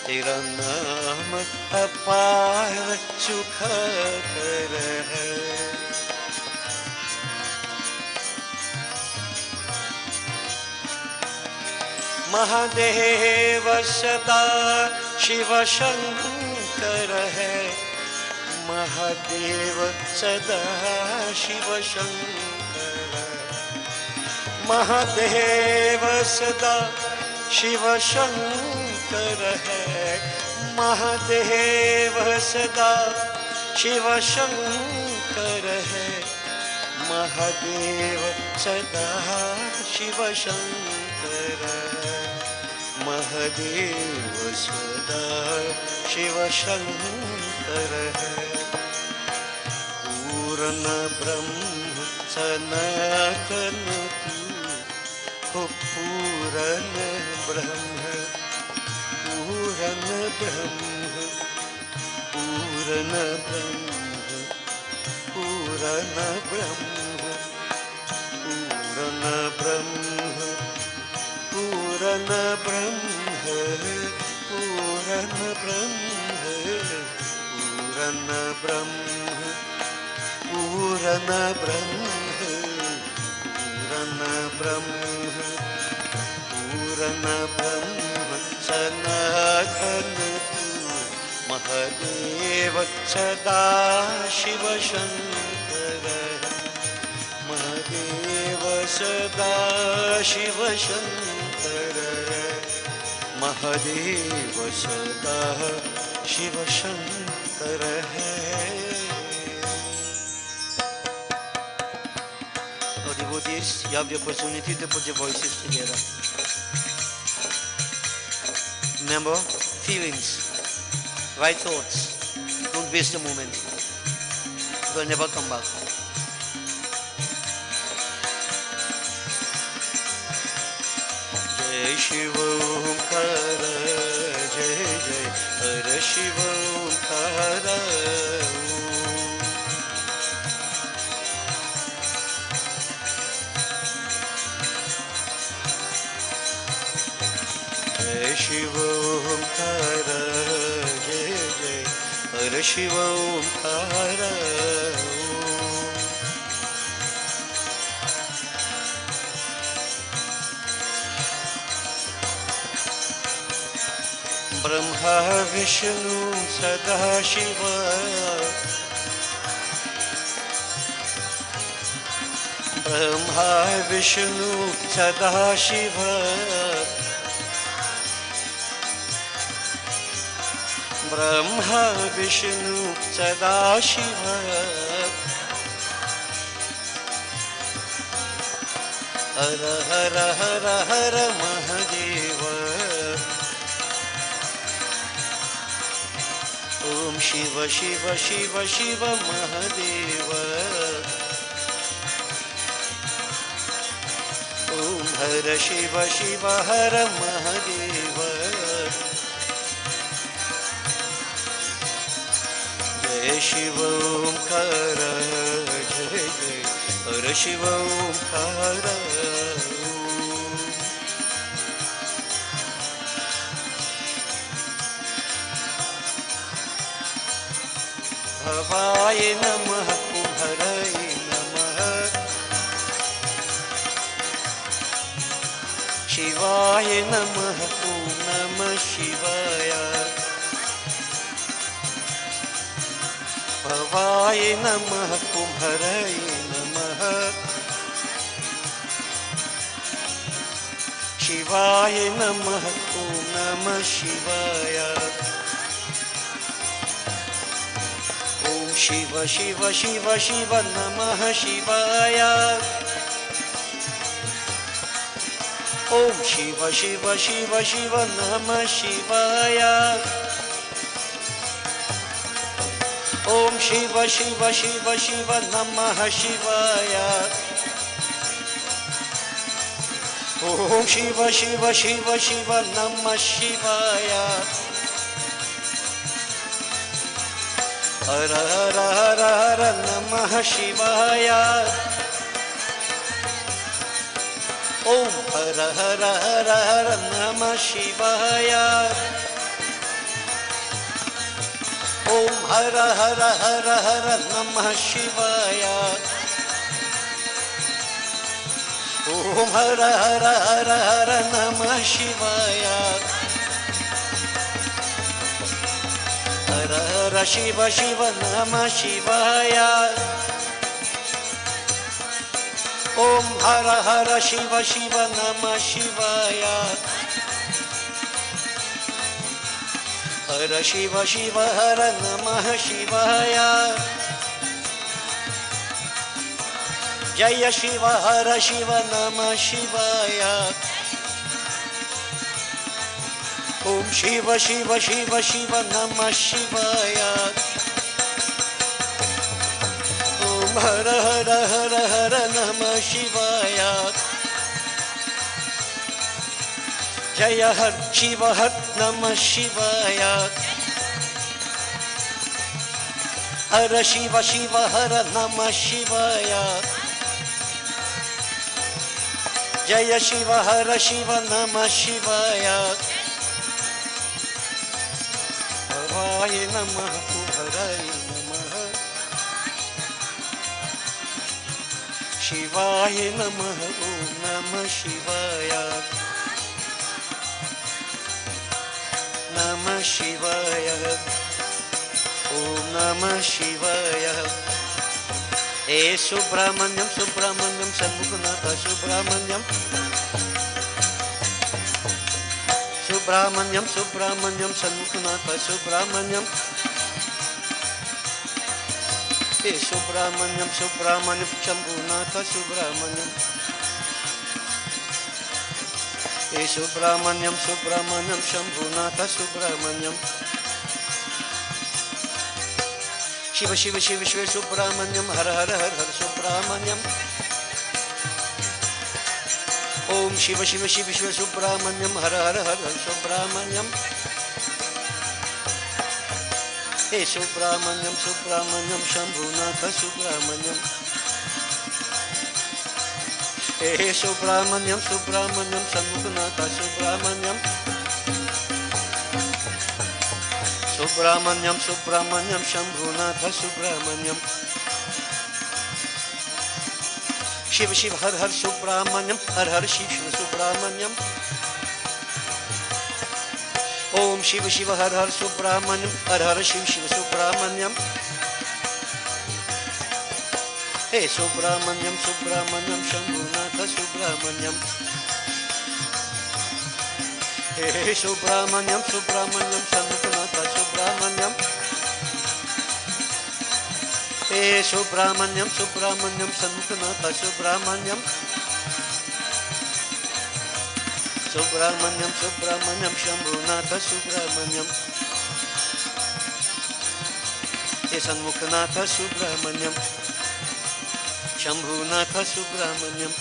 तेरा नाम अपार सुखकर है महादेव सदा शिव शंकर है, महादेव सदा शिव शंकर है, महादेव सदा शिव शंकर है, महादेव सदा शिव शंकर है, महादेव सदा शिव शंकर है, महादेव सदा शिव शंकर है। पूर्ण ब्रह्म सनातन तू हो, पूर्ण ब्रह्म, पूर्ण ब्रह्म, पूर्ण ब्रह्म, पूर्ण ब्रह्म, पूर्ण ब्रह्म, पूर्ण ब्रह्म, पूर्ण ब्रह्म, पूर्ण ब्रह्म, पूर्ण ब्रह्म, पूर्ण ब्रह्म, पूर्ण ब्रह्म सनातन तू, महादेव सदा शिव शंकर, महादेव सदा शिव शंकर, महादेव सदा शिव शंकर है। Now devotees, you have the opportunity to put your voices together. Remember, feelings, right thoughts, don't waste the moment. They'll never come back. जय शिव ओंकार, जय जय हर शिव ओंकार, जय शिव ओंकार, जय जय हर शिव ओंकार, ब्रह्मा विष्णु सदा शिव, ब्रह्मा विष्णु सदा शिव, ब्रह्मा विष्णु सदा शिव, हर हर हर हर महादेव, ओम शिव शिव शिव शिव महादेव, ओम हर शिव शिव हर महादेव, जय शिव ओंकार, जय जय हर शिव ओंकार, भवाय नमः कुम्भराय नमः, शिवाय नमः ओम नमः शिवाय, भवाय नमः कुम्भराय नमः, शिवाय नमः ओम नमः शिवाय, शिव शिव शिव शिव नमः शिवाय, ओम शिव शिव शिव शिव नमः शिवाय, ओम शिव शिव शिव शिव नमः शिवाय, ओम शिव शिव शिव शिव नमः शिवाय, हर हर हर हर नमः शिवाय, ओम हर हर हर हर नमः शिवाय, ओम हर हर हर हर नमः शिवाय, ओम Om Hara Hara Hara Hara Namah Shivaya. Hara Hara Shiva Shiva Namah Shivaya. Om Hara Hara Shiva Shiva Namah Shivaya. Hara Shiva Shiva Hara Namah Shivaya. Jaya Shiva Hara Shiva Namah Shivaya. Om Shiva Shiva Shiva Shiva Namah Shivaya. Om Hara Hara Hara Hara Namah Shivaya. Jaya Har Shiva Har Namah Shivaya. Hara Shiva Shiva Hara Namah Shivaya. Jaya Shiva Hara Shiva Namah Shivaya. Haraye Namah Haraye Namah. Shivaye Namah Om Namah Shivaya. Namah Shivaya. Om Namah Shivaya. E Subramanyam Subramanyam Shanmukhanatha Subramanyam. Subramanyam Subramanyam Shanmukhanatha Subramanyam. E Subramanyam Subramanyam Shambhunatha Subramanyam. E Subramanyam Subramanyam Shambhunatha Subramanyam. Shiva Shiva Shiva Shiva Subramanyam Har Har Har Har Subramanyam. Om Shiva Shiva Shiva Shiva Subramanyam Har Har Har Har Subramanyam. He Subramanyam Subramanyam Shambhunatha Subramanyam. He Subramanyam Subramanyam Shanmukhanatha Subramanyam. Subramanyam Subramanyam Shambhunatha Subramanyam. Shiva Shiva Har Har Subramanyam Har Har Shiv Shiva Subramanyam. Om Shiva Shiva Har Har Subramanyam Har Har Shiv Shiva Subramanyam. Hey Subramanyam Subramanyam Shambhunatha Subramanyam. Hey Subramanyam Subramanyam Shanmukhanatha Subramanyam. Hey Subramanyam Subramanyam Shanmukhanatha Subramanyam. Subramanyam Subramanyam Shambhunatha Subramanyam. Hey Shanmukhanatha Subramanyam. Shambhunatha Subramanyam.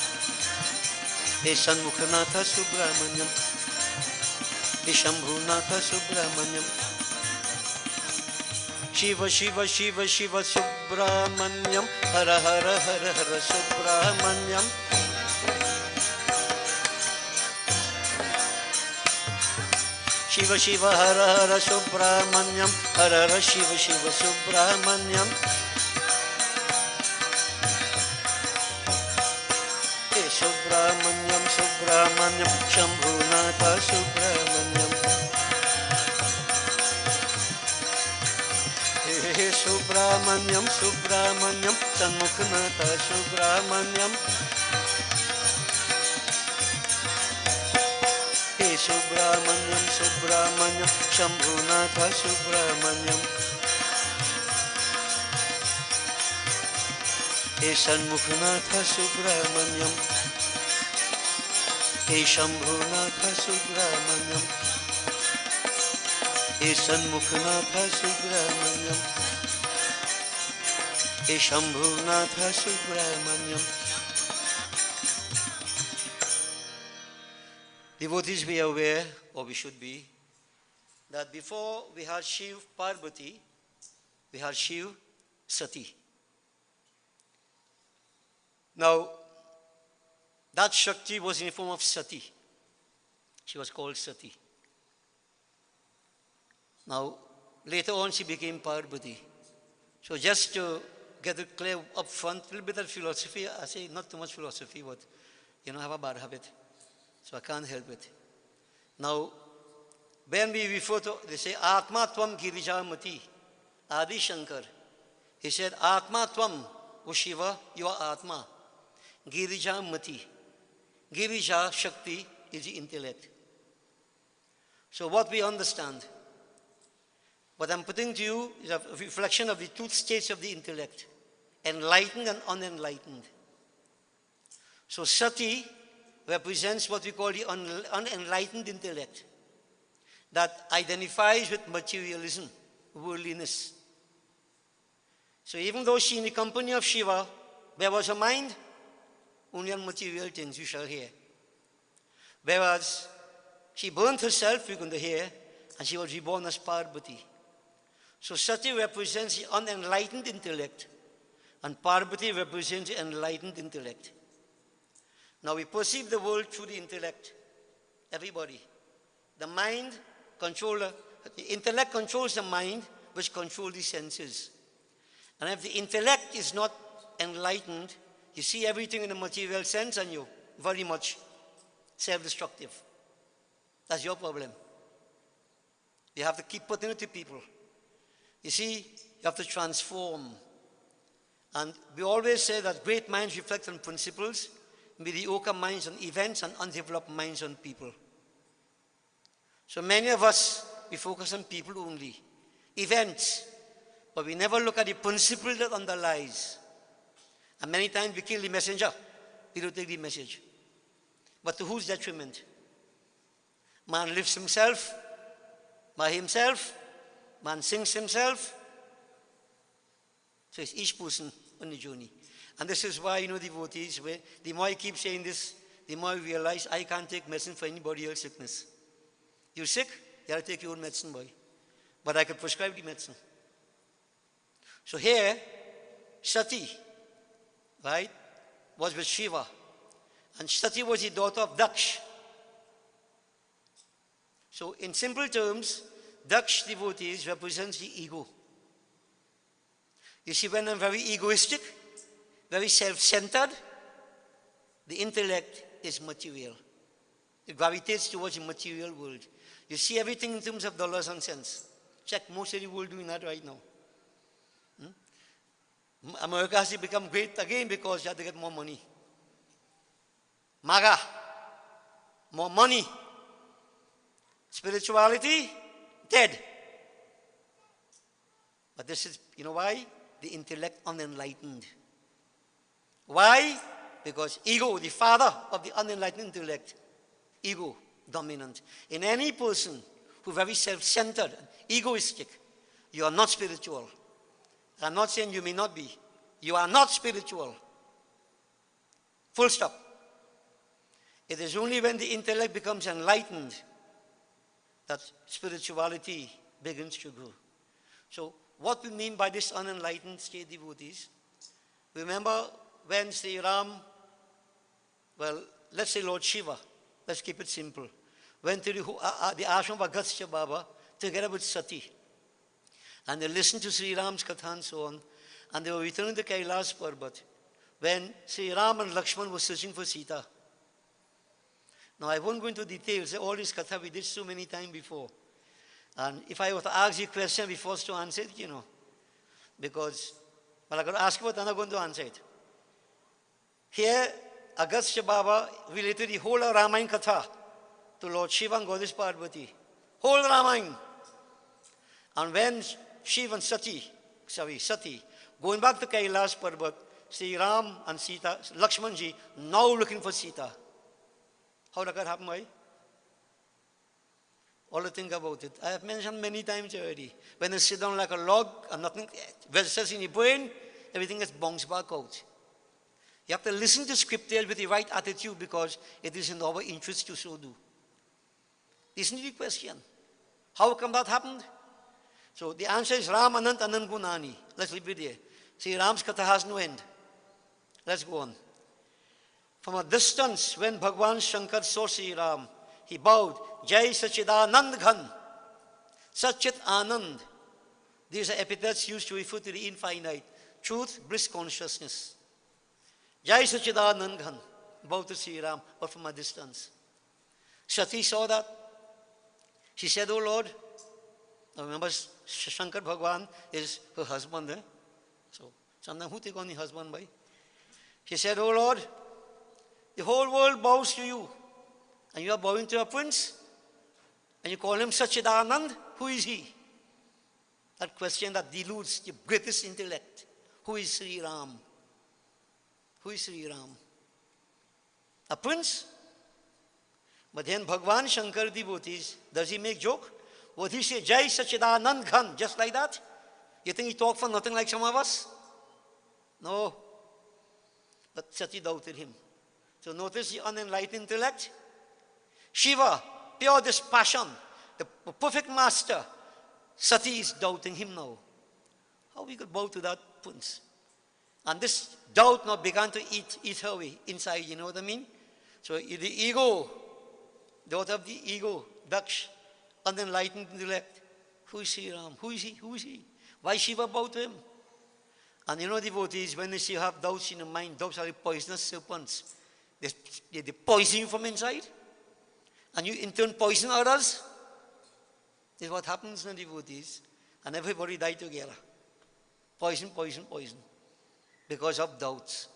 Hey Shanmukhanatha Subramanyam. Shambhunatha Subramanyam. Shiva Shiva Shiva Shiva Subramanyam. Hara Hara Hara Hara Subramanyam. Shiva Shiva Hara Hara Subramanyam. Hara Hara Shiva Shiva Subramanyam. Subramanyam Subramanyam Shambhunatha Subramanyam. Hey Subramanyam Subramanyam Shanmukhanatha Subramanyam. Hey Subramanyam Subramanyam Shambhunatha Subramanyam. Hey Shanmukhanatha Subramanyam. Hey Shambhunatha Subramanyam. Hey Shanmukhanatha Subramanyam. Hey Shambhunatha Subramanyam. Devotees, be aware, or we should be, that before we had Shiv Parvati, we had Shiv Sati. Now, that Shakti was in the form of Sati. She was called Sati. Now, later on she became Parvati. So just to get it clear up front, a little bit of philosophy, I say not too much philosophy, but You know, I have a bad habit, so I can't help it. Now, when we refer to, they say, Atma Tvam Girija Mati, Adi Shankar. He said, Atma Tvam, O Shiva, you are Atma. Girija Mati. Girija Shakti is the intellect. So what we understand, what I'm putting to you is a reflection of the two states of the intellect, enlightened and unenlightened. So Sati represents what we call the unenlightened intellect that identifies with materialism, worldliness. So even though she in the company of Shiva, where was her mind? Only on material things, you shall hear. Whereas she burnt herself, we're going to hear, and she was reborn as Parvati. So Sati represents the unenlightened intellect, and Parvati represents the enlightened intellect. Now we perceive the world through the intellect, everybody. The mind controls, the intellect controls the mind, which controls the senses. And if the intellect is not enlightened, you see everything in a material sense and you're very much self-destructive. That's your problem. You have to keep putting it to people. You see, you have to transform. And we always say that great minds reflect on principles, mediocre minds on events, and undeveloped minds on people. So many of us, we focus on people only, events, but we never look at the principle that underlies. And many times we kill the messenger, we don't take the message. But to whose detriment? Man lives himself, by himself, man sings himself. So it's each person on the journey. And this is why, you know, devotees, the more I keep saying this, the more I realize I can't take medicine for anybody else's sickness. You're sick, you have to take your own medicine, boy. But I could prescribe the medicine. So here, Sati, right, was with Shiva. And Sati was the daughter of Daksh. So in simple terms, Daksh devotees represents the ego. You see, when I'm very egoistic, very self-centered, the intellect is material. It gravitates towards the material world. You see everything in terms of dollars and cents. Check, most of the world doing that right now. America has to become great again because you have to get more money. MAGA, more money. Spirituality, dead. But this is, you know why? The intellect unenlightened. Why? Because ego, the father of the unenlightened intellect, ego, dominant. In any person who is very self-centered, egoistic, you are not spiritual. I'm not saying you may not be. You are not spiritual. Full stop. It is only when the intellect becomes enlightened that spirituality begins to grow. So what we mean by this unenlightened state, devotees? Remember when Sri Ram, well, let's say Lord Shiva, let's keep it simple, went to the ashram of Agastya Baba together with Sati. And they listened to Sri Ram's katha and so on. And they were returning to Kailash Parbat when Sri Ram and Lakshman were searching for Sita. Now I won't go into details. All this katha we did so many times before. And if I were to ask you a question, I'd be forced to answer it, you know. Because, well, I'm going to ask you, but I'm not going to answer it. Here, Agastya Baba related the whole of Ramayana katha to Lord Shiva and Goddess Parvati. Whole Ramayana. And when Shiva and Sati, going back to Kailash Parbat, Sri Ram and Sita, Lakshmanji, now looking for Sita. How did that happen, why? All to think about it. I have mentioned many times already. When they sit down like a log and nothing registers in your brain, everything gets bounced back out. You have to listen to scripture with the right attitude because it is in our interest to so do. Listen to the question. How come that happened? So the answer is Ram Anant Anand Gunani. Let's leave it there. See, Ram's katha has no end. Let's go on. From a distance, when Bhagwan Shankar saw Sri Ram, he bowed, Jai Sachidanand Ghan. Sachit Anand. These are epithets used to refer to the infinite. Truth, bliss, consciousness. Jai Sachidanand Ghan. bow to Sri Ram, but from a distance. Sati saw that. She said, "Oh Lord," now remember Shankar Bhagwan is her husband. So sometimes who take on the husband by? She said, "Oh Lord, the whole world bows to you, and you are bowing to a prince, and you call him Sachidanand. Who is he?" That question that deludes the greatest intellect. Who is Sri Ram? Who is Sri Ram? A prince? But then Bhagwan Shankar devotees, does he make joke? Would he say, "Jai Sachidanand Ghan," just like that? You think he talked for nothing like some of us? No. But Sati doubted him. So notice the unenlightened intellect. Shiva, pure dispassion, the perfect master. Sati is doubting him now. How we could bow to that prince? And this doubt now began to eat her way inside, you know what I mean? So the ego, daughter of the ego, Daksh, unenlightened intellect. Who is Sri Ram? Who is he? Who is he? Why Shiva bow to him? And you know, devotees, when you have doubts in the mind, doubts are like poisonous serpents. They poison you from inside, and you in turn poison others. This is what happens in devotees, and everybody die together. Poison, poison, poison, because of doubts.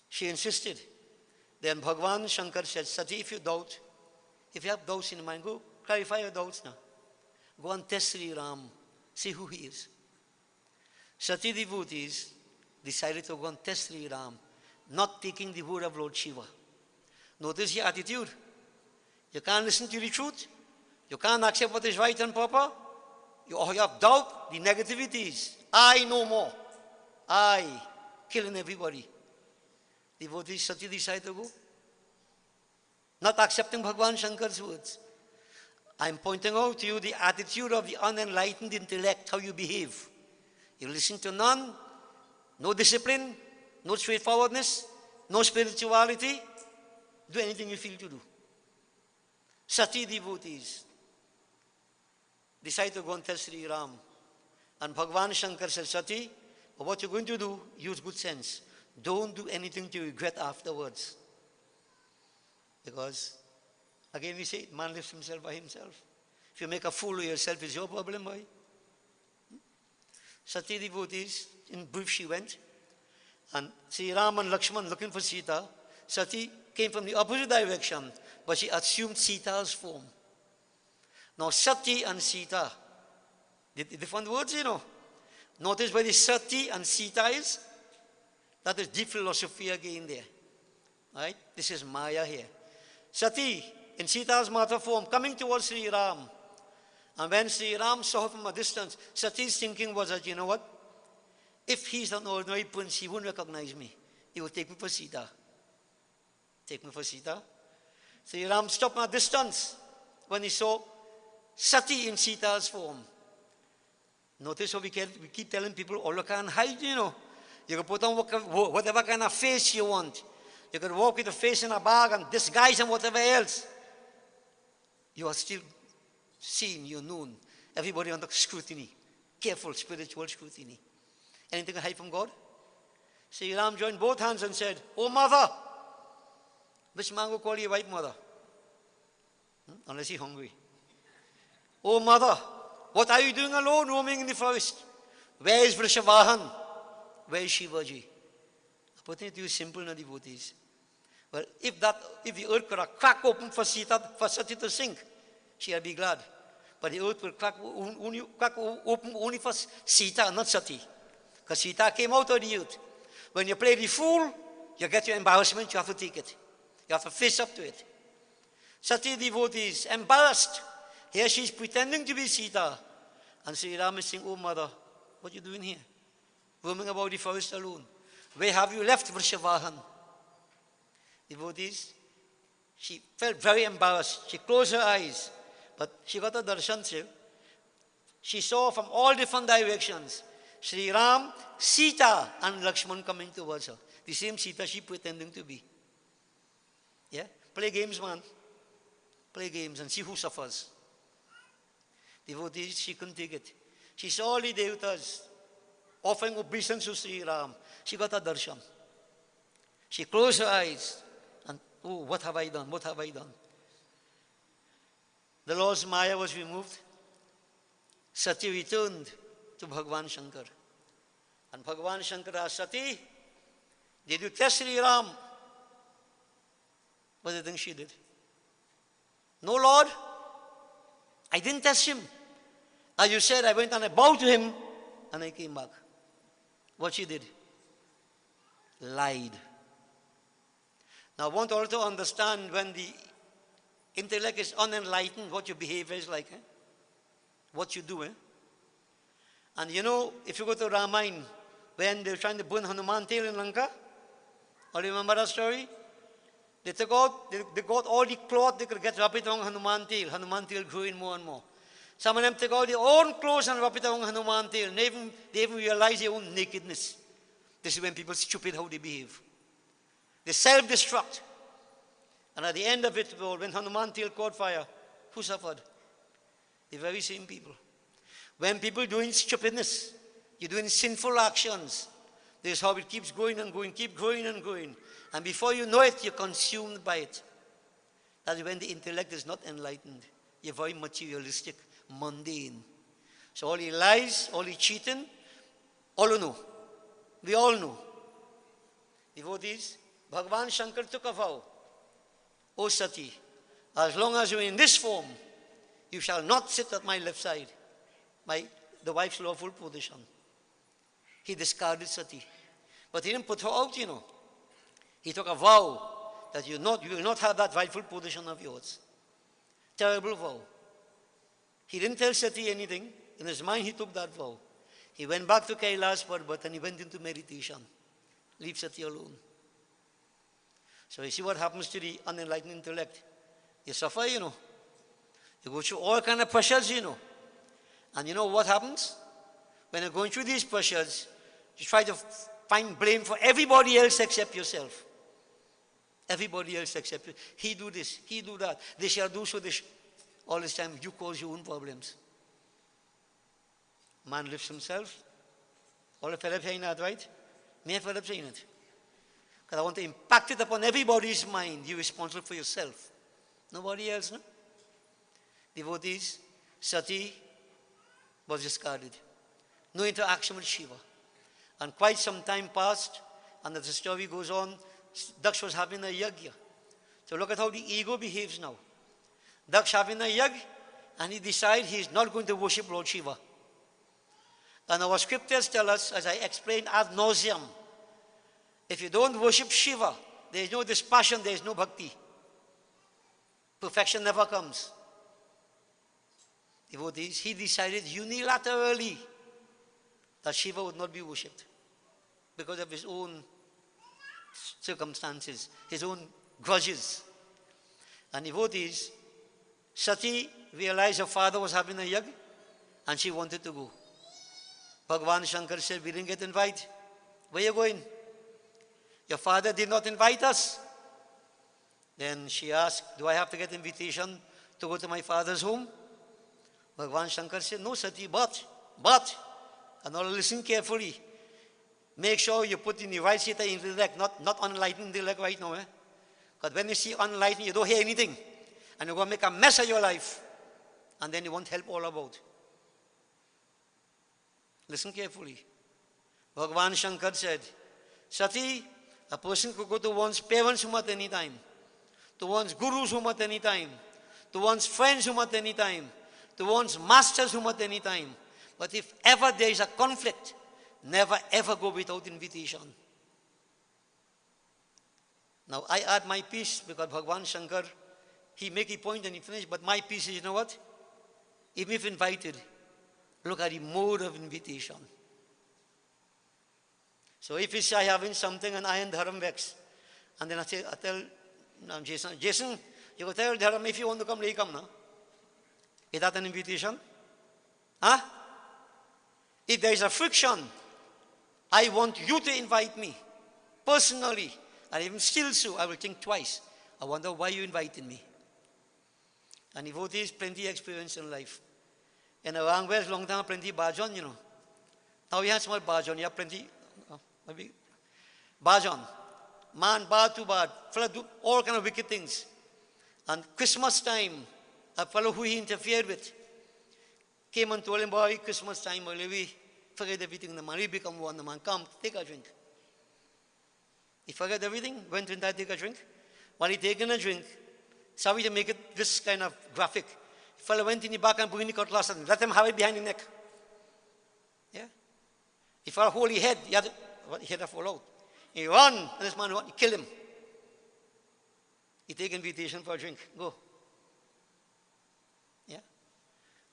She insisted. Then Bhagwan Shankar said, "Sati, if you doubt, if you have doubts in your mind, go clarify your doubts now. Go and test Sri Ram, see who he is." Sati devotees decided to go and test Sri Ram, not taking the word of Lord Shiva. Notice your attitude. You can't listen to the truth. You can't accept what is right and proper. You have doubt, the negativities. I know more. I, killing everybody. Devotees, Sati decided to go. Not accepting Bhagwan Shankar's words. I'm pointing out to you the attitude of the unenlightened intellect, how you behave. You listen to none, no discipline, no straightforwardness, no spirituality. Do anything you feel to do. Sati devotees decide to go and tell Sri Ram. And Bhagwan Shankar says, "Sati, what you're going to do, use good sense. Don't do anything to regret afterwards." Because, again we say, man lives himself by himself. If you make a fool of yourself, it's your problem, boy. Sati devotees, in brief, she went. And Sri Ram and Lakshman looking for Sita. Sati came from the opposite direction, but she assumed Sita's form. Now Sati and Sita, different words, you know. Notice where the Sati and Sita is. That is deep philosophy again there. Right? This is Maya here. Sati, in Sita's matter form, coming towards Sri Ram. And when Sri Ram saw her from a distance, Sati's thinking was that, you know what? If he's an ordinary prince, he wouldn't recognize me. He would take me for Sita. Take me for Sita. Sri Ram stopped at a distance when he saw Sati in Sita's form. Notice how we keep telling people, all you can hide, you know. You can put on whatever kind of face you want. You can walk with a face in a bag and disguise and whatever else. You are still seen, you're known. Everybody under scrutiny. Careful spiritual scrutiny. Anything to hide from God? Sri Ram joined both hands and said, "Oh mother." Which man will call you wife mother? Unless he's hungry. "Oh mother, what are you doing alone roaming in the forest? Where is Vrishabhajan? Where is Shivaji?" I'm putting it to you simple, no devotees. Well, if the earth could have cracked open for Sati to sink, she'll be glad. But the earth will crack open only for Sita, not Sati. Because Sita came out of the earth. When you play the fool, you get your embarrassment, you have to take it. You have to face up to it. Sati devotees, embarrassed. Here she's pretending to be Sita. And Sri Ram is saying, "Oh mother, what are you doing here? Roaming about the forest alone. Where have you left Vrishabhajan?" Devotees, she felt very embarrassed. She closed her eyes. But she got a darshan. She saw from all different directions Sri Ram, Sita, and Lakshman coming towards her. The same Sita she pretending to be. Yeah? Play games, man. Play games and see who suffers. Devotees, she couldn't take it. She saw all the devatas offering obeisance to Sri Ram. She got a darshan. She closed her eyes and, oh, what have I done? What have I done? The Lord's Maya was removed. Sati returned to Bhagavan Shankar. And Bhagavan Shankar asked Sati, did you test Sri Ram? What do you think she did? No, Lord, I didn't test him. As you said, I went and I bowed to him and I came back. What she did? Lied. Now, I want all to understand when the intellect is unenlightened, what your behavior is like. What you do. And you know, if you go to Ramayana, when they're trying to burn Hanuman tail in Lanka, or remember that story? They got all the cloth they could get, wrap it on Hanuman tail. Hanuman tail growing more and more. Some of them take out their own clothes and wrap it on Hanuman tail. They even realize their own nakedness. This is when people are stupid how they behave. They self-destruct. And at the end of it, when Hanuman tail caught fire, who suffered? The very same people. When people doing stupidness, you're doing sinful actions, this is how it keeps going and going, keep growing and growing. And before you know it, you're consumed by it. That's when the intellect is not enlightened. You're very materialistic, mundane. So all the lies, all the cheating, all you know. We all know. Devotees, Bhagavan Shankar took a vow. O Sati, as long as you're in this form, you shall not sit at my left side, the wife's lawful position. He discarded Sati. But he didn't put her out, you know. He took a vow that you will not have that rightful position of yours. Terrible vow. He didn't tell Sati anything. In his mind, he took that vow. He went back to Kailash Parbat and he went into meditation. Leave Sati alone. So you see what happens to the unenlightened intellect. You suffer, you know. You go through all kind of pressures, you know. And you know what happens? When you're going through these pressures, you try to find blame for everybody else except yourself. Everybody else except you. He do this, he do that. They shall do so this. All this time, you cause your own problems. Man lifts himself. All of Philip saying that, right? Me and Philip saying it. Because I want to impact it upon everybody's mind. You're responsible for yourself. Nobody else, no? Devotees, Sati was discarded. No interaction with Shiva. And quite some time passed, and as the story goes on, Daksh was having a yagya. So look at how the ego behaves now. Daksh having a yag, and he decides he's not going to worship Lord Shiva. And our scriptures tell us, as I explained ad nauseam, if you don't worship Shiva, there is no dispassion, there is no bhakti. Perfection never comes. Devotees, he decided unilaterally that Shiva would not be worshipped because of his own circumstances, his own grudges. And devotees, Sati realized her father was having a yag and she wanted to go. Bhagavan Shankar said, we didn't get invited. Where are you going? Your father did not invite us. Then she asked, do I have to get invitation to go to my father's home? Bhagavan Shankar said, no Sati, but, and now listen carefully. Make sure you put in the right state of intellect, not unenlightened intellect right now. Because when you see unenlightened, you don't hear anything. And you're going to make a mess of your life. And then you won't help all about. Listen carefully. Bhagavan Shankar said, Sati, a person could go to one's parents' home at any time, to one's guru's home at any time, to one's friend's home at any time, to one's master's home at any time. But if ever there is a conflict, never ever go without invitation. Now I add my piece because Bhagavan Shankar, he make a point and he finished, but my piece is, you know what? Even if invited, look at the mode of invitation. So if you say I having something and I am Dharam Vex, and then I tell Jason, you go tell Dharam if you want to come, let come now. Is that an invitation? Huh? If there is a friction, I want you to invite me personally, and even still so, I will think twice. I wonder why you invited me. And devotees, plenty experience in life. In Around West, long time, plenty Bhajan, you know. Now we have small Bhajan, you have plenty, maybe Bhajan. man bad to bad, fellow do all kind of wicked things. And Christmas time, a fellow who he interfered with came and told him, boy, Christmas time, we forget everything, the man, we become one, the man, come, take a drink. He forgot everything, went in there, take a drink. While he taking a drink, sorry to make it this kind of graphic, the fellow went in the back and put in the cutlass and let him have it behind the neck. Yeah? If I hold his head, he had to fall out. He run, and this man, he killed him. He take invitation for a drink. Go. Yeah?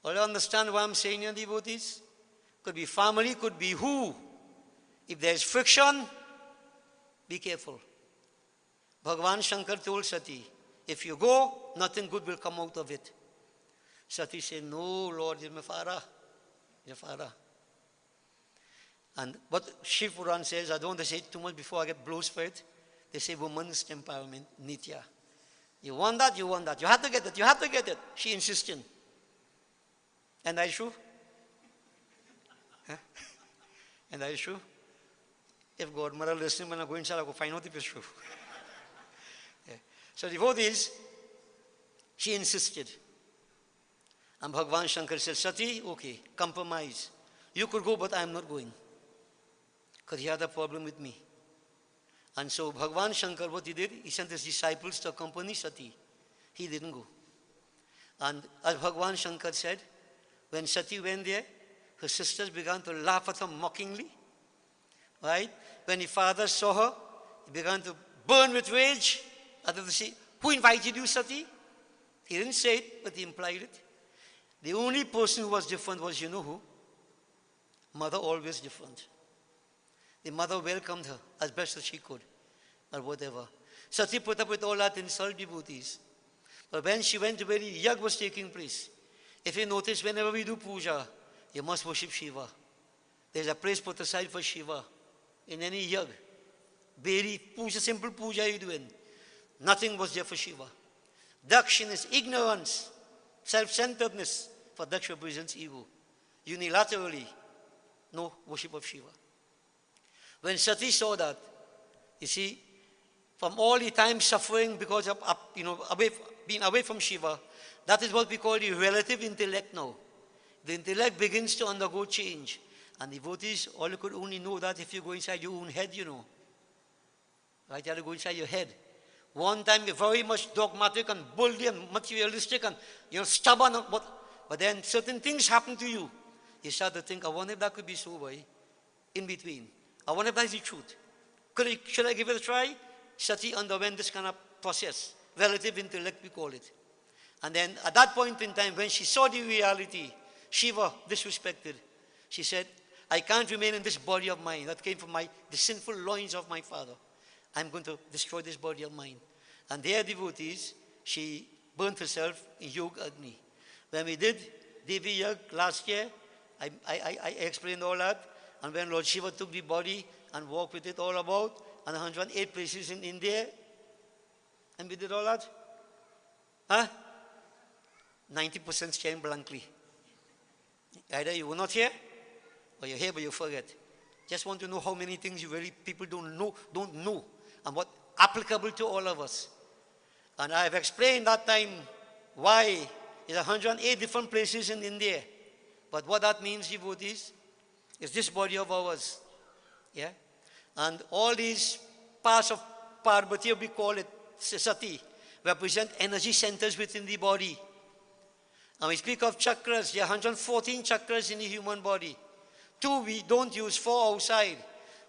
All you understand what I'm saying here, devotees? Could be family, could be who. If there's friction, be careful. Bhagavan Shankar told Sati, if you go, nothing good will come out of it. Sati said, no, Lord, he's my father. He's your father. And what Shiv Puran says, I don't want to say it too much before I get blows for it. They say woman's temperament, nitya. You want that, you want that. You have to get it, you have to get it. She insisted. And that is true. Huh? And that is true. If God mother listening, when I go inside, I go find out if it's true. Yeah. So devotees, she insisted. And Bhagavan Shankar said, Sati, okay, compromise. You could go, but I am not going. Because he had a problem with me. And so Bhagavan Shankar, what he did, he sent his disciples to accompany Sati. He didn't go. And as Bhagavan Shankar said, when Sati went there, her sisters began to laugh at her mockingly. Right? When the father saw her, he began to burn with rage. As if to say, who invited you, Sati? He didn't say it, but he implied it. The only person who was different was, you know who? Mother always different. The mother welcomed her as best as she could, or whatever. Sati put up with all that insult, devotees. But when she went to where the yag was taking place, if you notice, whenever we do puja, you must worship Shiva. There's a place put aside for Shiva in any yag. Very puja, simple puja you're doing. Nothing was there for Shiva. Dakshin is ignorance, self-centeredness. For Daksha represents ego. Unilaterally, no worship of Shiva. When Sati saw that, you see, from all the time suffering because of being away from Shiva, that is what we call the relative intellect now. The intellect begins to undergo change. And devotees, all you could only know that if you go inside your own head, you know. Right? You have to go inside your head. One time you're very much dogmatic and bully and materialistic and stubborn, but then certain things happen to you. You start to think, I wonder if that could be so, boy, in between. I wonder if that's the truth. Should I give it a try? Sati underwent this kind of process. Relative intellect, we call it. And then at that point in time, when she saw the reality, Shiva disrespected. She said, I can't remain in this body of mine that came from the sinful loins of my father. I'm going to destroy this body of mine. And there, devotees, she burnt herself in Yoga Agni. When we did Devi Yag last year, I explained all that. And when Lord Shiva took the body and walked with it all about, and 108 places in India, and we did all that, 90% stand blankly. Either you were not here, or you're here but you forget. Just want to know how many things people don't know, and what applicable to all of us. And I have explained that time why there's 108 different places in India. But what that means, devotees, is this body of ours. Yeah? And all these parts of Parvati, we call it Sati, represent energy centers within the body. And we speak of chakras. There are 114 chakras in the human body. 2 we don't use, 4 outside,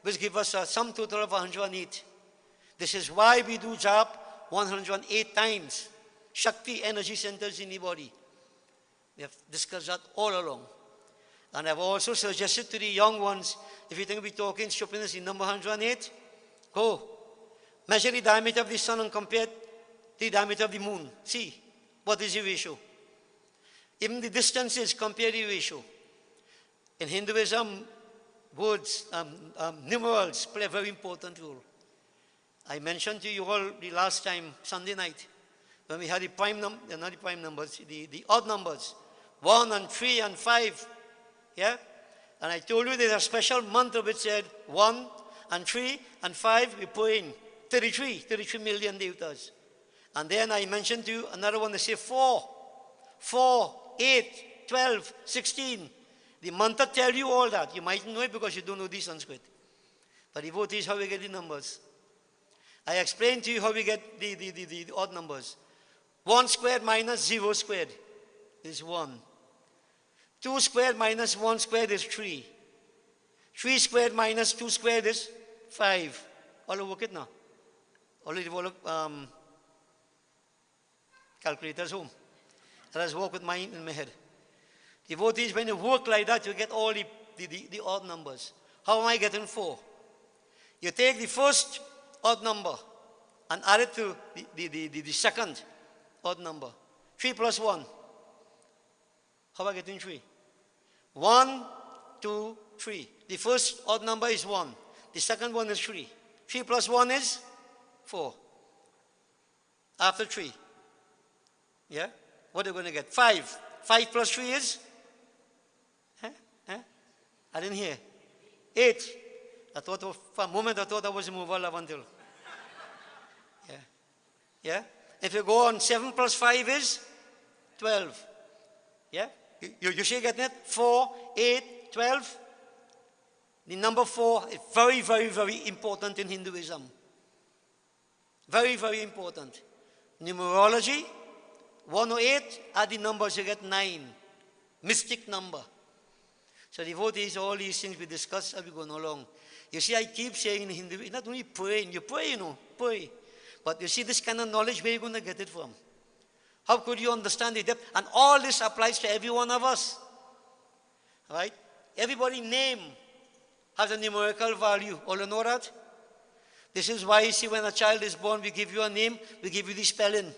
which give us a sum total of 108. This is why we do jap 108 times. Shakti energy centers in the body. We have discussed that all along. And I've also suggested to the young ones, if you think we're talking stupidness in number 108, go. Measure the diameter of the sun and compare the diameter of the moon. See, what is the ratio? Even the distances, compare the ratio. In Hinduism, words, numerals play a very important role. I mentioned to you all the last time, Sunday night, when we had the prime number, not the prime numbers, the odd numbers, 1 and 3 and 5. Yeah? And I told you there's a special mantra which said 1 and 3 and 5, we put in 33 million devatas. And then I mentioned to you another one, they say 4, 8, 12, 16. The mantra tell you all that. You might know it because you don't know the Sanskrit. But devotees, how we get the numbers. I explained to you how we get the odd numbers. 1 squared minus 0 squared is 1. 2 squared minus 1 squared is 3. 3 squared minus 2 squared is 5. All work it now. All develop calculators home. Let us work with mine in my head. Devotees, when you work like that, you get all the odd numbers. How am I getting 4? You take the first odd number and add it to the second odd number. 3 plus 1. How am I getting 3? 1, 2, 3. The first odd number is 1. The second one is 3. 3 plus 1 is 4. After 3. Yeah? What are you going to get? 5. 5 plus 3 is? I didn't hear. 8. I thought for a moment I thought I was a mover until. Yeah. Yeah? If you go on, 7 plus 5 is 12. Yeah? You see getting it? 4, 8, 12. The number 4 is very, very, very important in Hinduism. Very, very important. Numerology, 108 are the numbers, you get 9. Mystic number. So devotees, all these things we discuss as we go along. You see, I keep saying in Hindu, not only praying, you pray, pray. But you see this kind of knowledge, where are you going to get it from? How could you understand the depth? And all this applies to every one of us. Right? Everybody's name has a numerical value. All you know that? This is why you see when a child is born, we give you a name, we give you the spelling.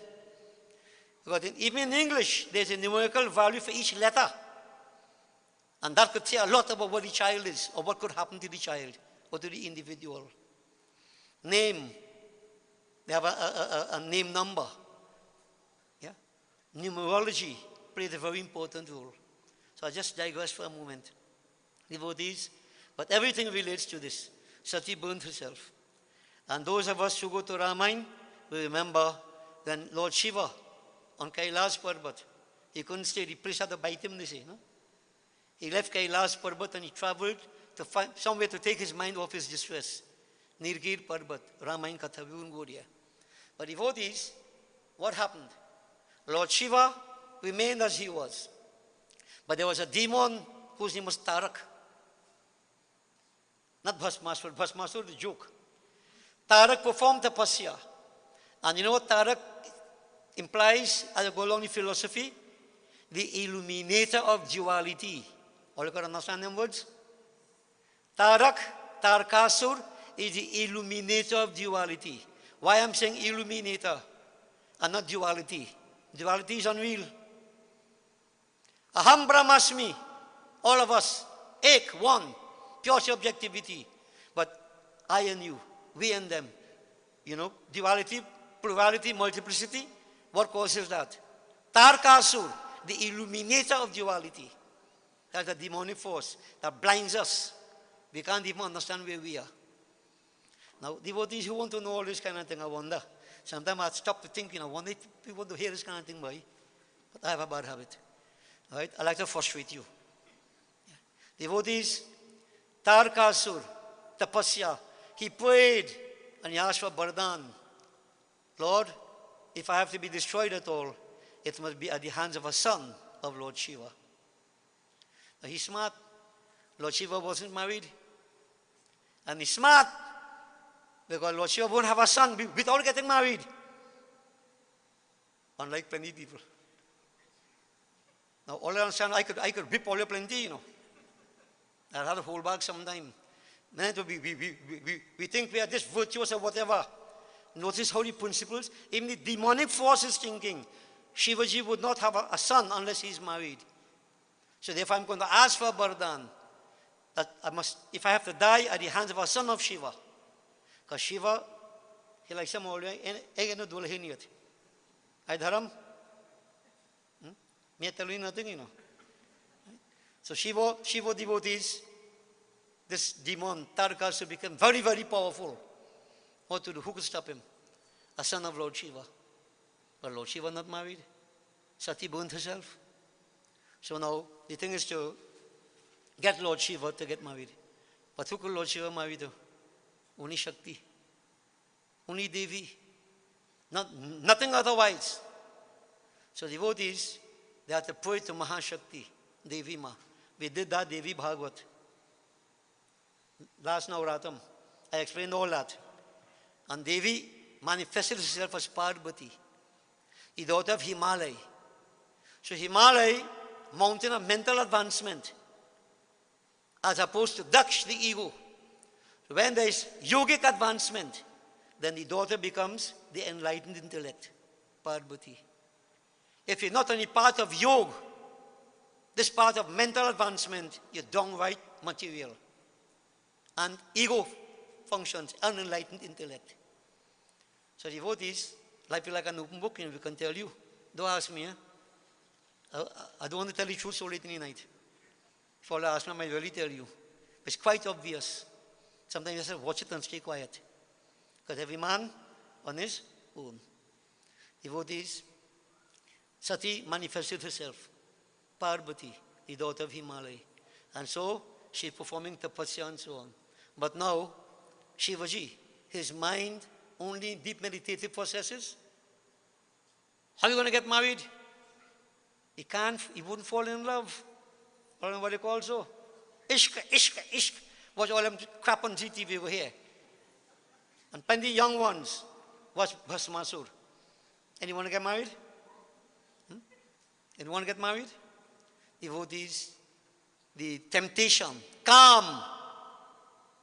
Because even in English, there's a numerical value for each letter. And that could say a lot about what the child is, or what could happen to the child, or to the individual. Name. They have a name number. Yeah? Numerology plays a very important role. So I just digress for a moment. Devotees, but everything relates to this. Sati burned herself. And those of us who go to Ramayana, we remember when Lord Shiva on Kailash Parbat, he couldn't stay, the priest had to bite him, they say, no? He left Kailash Parbat and he traveled to find somewhere to take his mind off his distress. Nirgir Parbat, Ramayana Katha, we won't go there. But devotees, what happened? Lord Shiva remained as he was. But there was a demon whose name was Tarak. Not Bhasmasur. Bhasmasur, the joke. Tarak performed tapasya. And you know what Tarak implies as I go along the philosophy? The illuminator of duality. All you can understand them words? Tarak, Tarakasur is the illuminator of duality. Why I'm saying illuminator and not duality? Duality is unreal. Aham Brahmasmi, all of us, ek, one, pure subjectivity. But I and you, we and them, you know, duality, plurality, multiplicity, what causes that? Tarakasur, the illuminator of duality. That's a demonic force that blinds us. We can't even understand where we are. Now, devotees who want to know all this kind of thing, I wonder. Sometimes I stop to think, I wonder if people want to hear this kind of thing, boy. But I have a bad habit. All right? I like to frustrate you. Yeah. Devotees, Tarakasur, tapasya, he prayed and he asked for Bardhan. Lord, if I have to be destroyed at all, it must be at the hands of a son of Lord Shiva. Now he's smart. Lord Shiva wasn't married. And he's smart because Lord Shiva won't have a son without getting married. Unlike plenty people. Now all I understand, I could whip all your plenty, I had to hold back sometime. Then we think we are just virtuous or whatever. Notice how the principles, even the demonic force is thinking, Shivaji would not have a son unless he's married. So therefore I'm going to ask for a Bardhan, that I must, if I have to die at the hands of a son of Shiva. Because Shiva, he likes some older, I don't do it. I dharam. Me tell you nothing, So Shiva devotees, this demon, Tarakasur, became very, very powerful. What to do? Who could stop him? A son of Lord Shiva. But Lord Shiva not married. Sati burned herself. So now the thing is to get Lord Shiva to get married. But who could Lord Shiva marry to? Only Shakti. Only Devi. Nothing otherwise. So devotees, they have to pray to Maha Shakti, Devi Ma. We did that Devi Bhagavat. Last Navratam, I explained all that. And Devi manifested herself as Parvati, the daughter of Himalaya. So Himalaya, mountain of mental advancement, as opposed to Daksh, the ego. So when there is yogic advancement, then the daughter becomes the enlightened intellect, Parvati. If you're not only part of yoga, this part of mental advancement, you're downright material. And ego functions, unenlightened intellect. So devotees, life is like an open book, and we can tell you. Don't ask me, I don't want to tell you truth so late in the night. If all I ask me, I might really tell you. It's quite obvious. Sometimes you say, watch it and stay quiet. Because every man on his own. Devotees, Sati manifested herself, Parvati, the daughter of Himalaya. And so, she's performing tapasya and so on. But now, Shivaji, his mind only deep meditative processes. How are you going to get married? He wouldn't fall in love. I don't know what they call so. Ishq. Watch all them crap on GTV over here. And plenty young ones watch Bhasmasur. Anyone want to get married? Anyone want to get married? Devotees, the temptation, calm,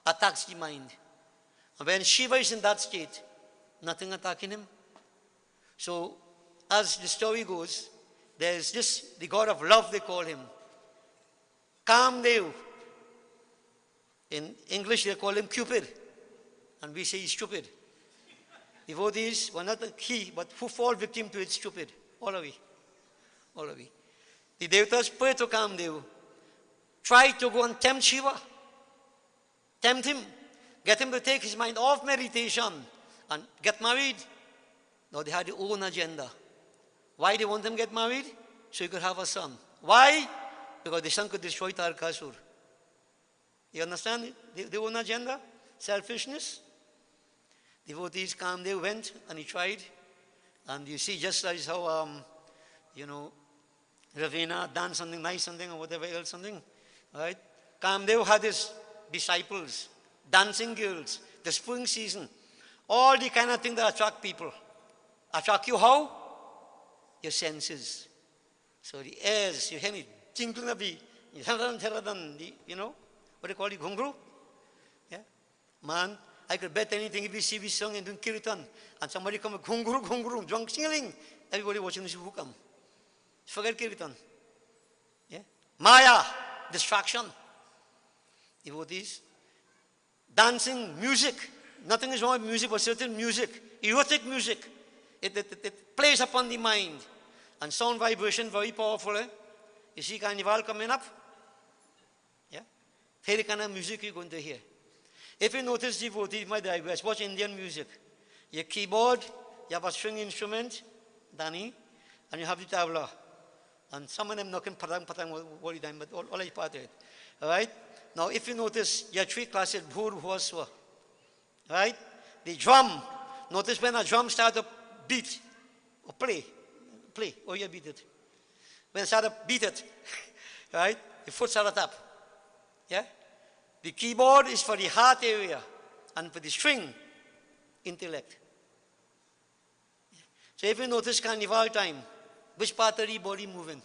attacks the mind. And when Shiva is in that state, nothing attacking him. So, as the story goes, there is this, the god of love they call him, Kamdev. In English they call him Cupid, and we say he's stupid. Devotees were not he, but who fall victim to it stupid. All of we. All of we. The devatas pray to Kamdev, try to go and tempt Shiva. Tempt him. Get him to take his mind off meditation and get married. Now they had their own agenda. Why they want him to get married? So he could have a son. Why? Because the son could destroy Tarakasur. You understand their own agenda? Selfishness. Devotees, Kamdev went and he tried. And you see, just as how, Ravina done something nice, something or whatever else, something. Right? Kamdev had his disciples, dancing girls, the spring season, all the kind of things that attract people. Attract you how? Your senses. So the ears, you hear the tinkling of the, what do you call it, ghungru? Yeah? Man, I could bet anything if we see we sung and doing kirtan, and somebody come with ghungru, drunk singing, everybody watching this who come. Forget kirtan. Yeah? Maya, distraction. Devotees, dancing, music. Nothing is wrong with music, but certain music, erotic music. It plays upon the mind. And sound vibration, very powerful. Eh? You see carnival coming up? Yeah? Hear the kind of music you're going to hear. If you notice, devotees, my digress, watch Indian music. Your keyboard, you have a string instrument, Dani, and you have the tabla. And some of them knocking patang, what you done, but all is part of it. All right? Now, if you notice, you have three classes, bhur, hua, swa. Right? The drum. Notice when a drum starts to beat or play, or you beat it. When it starts to beat it, right? The foot starts up. Yeah? The keyboard is for the heart area, and for the string, intellect. So if you notice carnival time, which part of the body moving?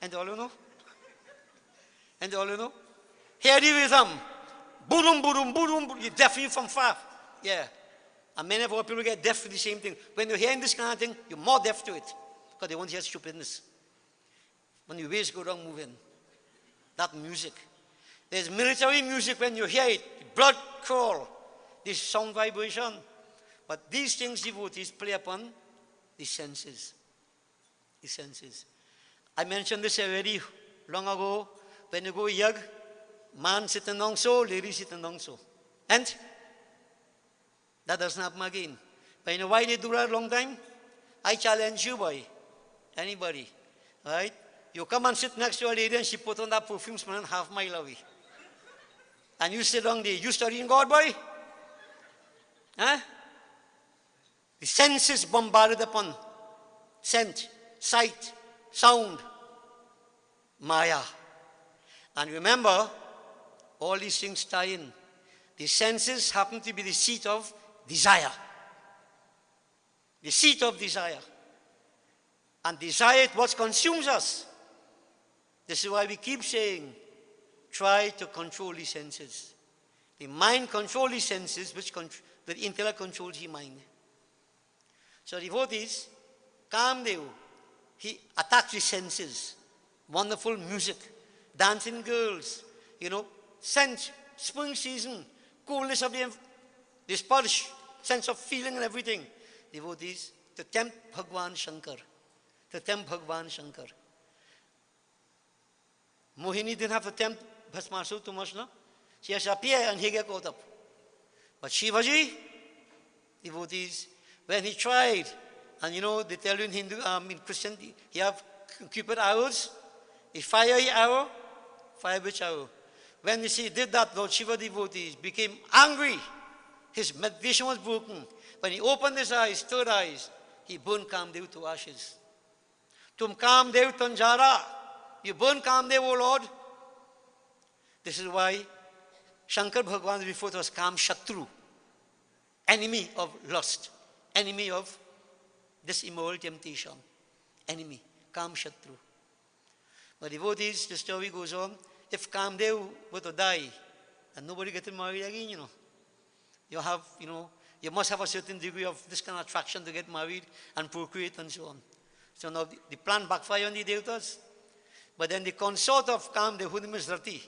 And all you know? And all you know? Hear the rhythm. Boom, boom, boom, boom. You deaf you from far. Yeah. And many of our people get deaf to the same thing. When you're hearing this kind of thing, you're more deaf to it. Because they won't hear stupidness. When your waist go down moving. That music. There's military music when you hear it. The blood crawl. This sound vibration. But these things devotees play upon the senses. The senses. I mentioned this already long ago. When you go yag, man sitting down so, lady sitting down so. And That doesn't happen again. But you know why they do that a long time? I challenge you, boy. Anybody. Right? You come and sit next to a lady and she put on that perfume smelling half mile away. And you sit down there. You studying God, boy? Huh? The senses bombarded upon. Scent, sight, sound, Maya. And remember, all these things tie in. The senses happen to be the seat of desire. The seat of desire. And desire is what consumes us. This is why we keep saying, try to control the senses. The mind controls the senses, the intellect controls the mind. So devotees, Kamdev, he attacks the senses. Wonderful music, dancing girls, scent, spring season, coolness of the sparsh, sense of feeling and everything. Devotees, to tempt Bhagwan Shankar. To tempt Bhagwan Shankar. Mohini didn't have to tempt Bhasmasur too much, no? She has to appear and he get caught up. But Shivaji, devotees, when he tried, and they tell you in Hindu, in Christianity, he have Cupid arrows, a fiery arrow, fire which arrow. When he did that, Lord Shiva devotees became angry. His meditation was broken. When he opened his eyes, third eyes, he burned Kamdev to ashes. Tum Kamdev Tanjara, you burn Kamdev, O Lord. This is why Shankar Bhagwan is referred to as Kam Shatru, enemy of lust, enemy of this immoral temptation, enemy, Kam Shatru. But devotees, the story goes on, if Kamdev were to die, and nobody getting married again, you have, you must have a certain degree of this kind of attraction to get married and procreate and so on. So now the plan backfire on the devatas. But then the consort of Kamdev, whose name is Rati,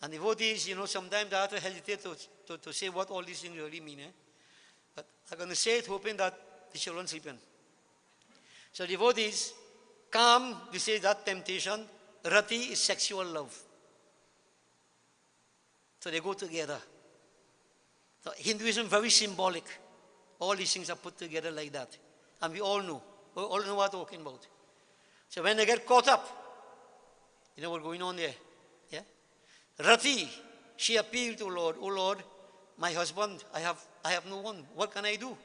and devotees, sometimes they have to hesitate to say what all these things really mean. But I'm going to say it hoping that the children sleep in. So devotees, Kam, we say that temptation, Rati is sexual love. So they go together. So Hinduism very symbolic. All these things are put together like that. And we all know. We all know what I'm talking about. So when they get caught up, you know what's going on there. Yeah? Rati, she appealed to Lord, oh Lord, my husband, I have no one. What can I do?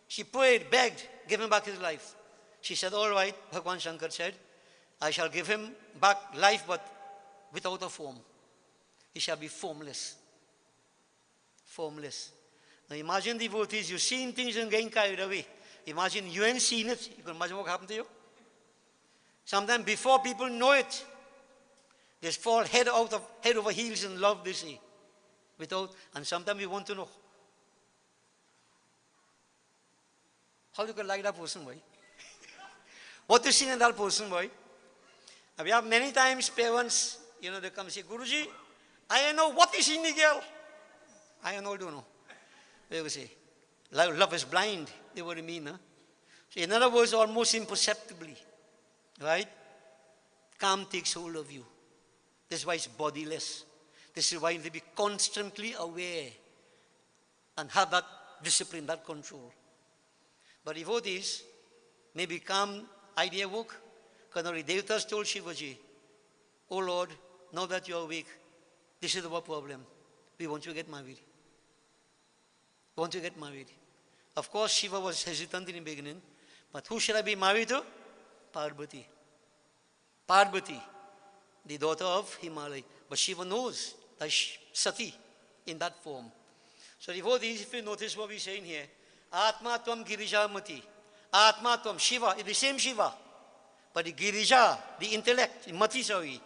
She prayed, begged, give him back his life. She said, all right, Bhagwan Shankar said, I shall give him back life, but without a form. He shall be formless. Formless. Now imagine devotees, you've seen things and getting carried away. Imagine you ain't seen it. You can imagine what happened to you. Sometimes before people know it, they fall head over heels in love, they say. And sometimes we want to know. How you can like that person, boy? What you see in that person, boy? And we have many times parents, they come and say, Guruji, I don't know what is in the girl. I don't know. They will say, love is blind. They would mean, huh? So in other words, almost imperceptibly, right? Calm takes hold of you. This is why it's bodiless. This is why you need to be constantly aware and have that discipline, that control. But devotees may become idea work. Because the Devatas told Shivaji, oh Lord, now that you are awake, this is our problem. We want you to get married. We want you to get married. Of course, Shiva was hesitant in the beginning. But who should I be married to? Parvati. Parvati, the daughter of Himalaya. But Shiva knows that Sati in that form. So devotees, if you notice what we're saying here, Atma Tvam Girija Mati. Atma Tvam Shiva is the same Shiva. But the Girija, the intellect, Mati, sorry,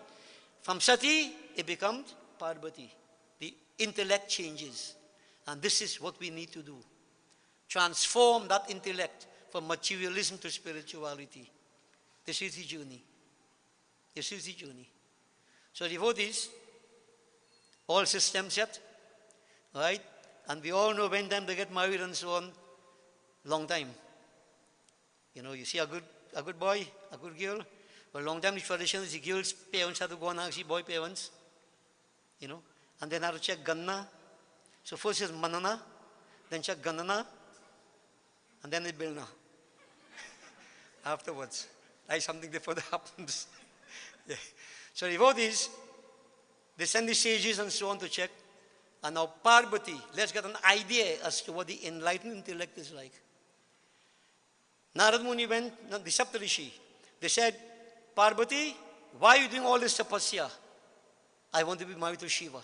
from Sati, it becomes Parvati. The intellect changes. And this is what we need to do. Transform that intellect from materialism to spirituality. This is the journey. This is the journey. So devotees, all systems set, right? And we all know when time they get married and so on, long time. You see a good boy, a good girl. For a long time, the tradition is the girl's parents have to go and ask the boy parents, and then have to check Ganna. So first is Manana, त्यांच्या गणना, and then they bilna. Afterwards, like something different happens. Yeah. So devotees, they send the sages and so on to check. And now Parvati, let's get an idea as to what the enlightened intellect is like. Narad Muni went, the Saptarishi, they said, Parvati, why are you doing all this tapasya? I want to be married to Shiva.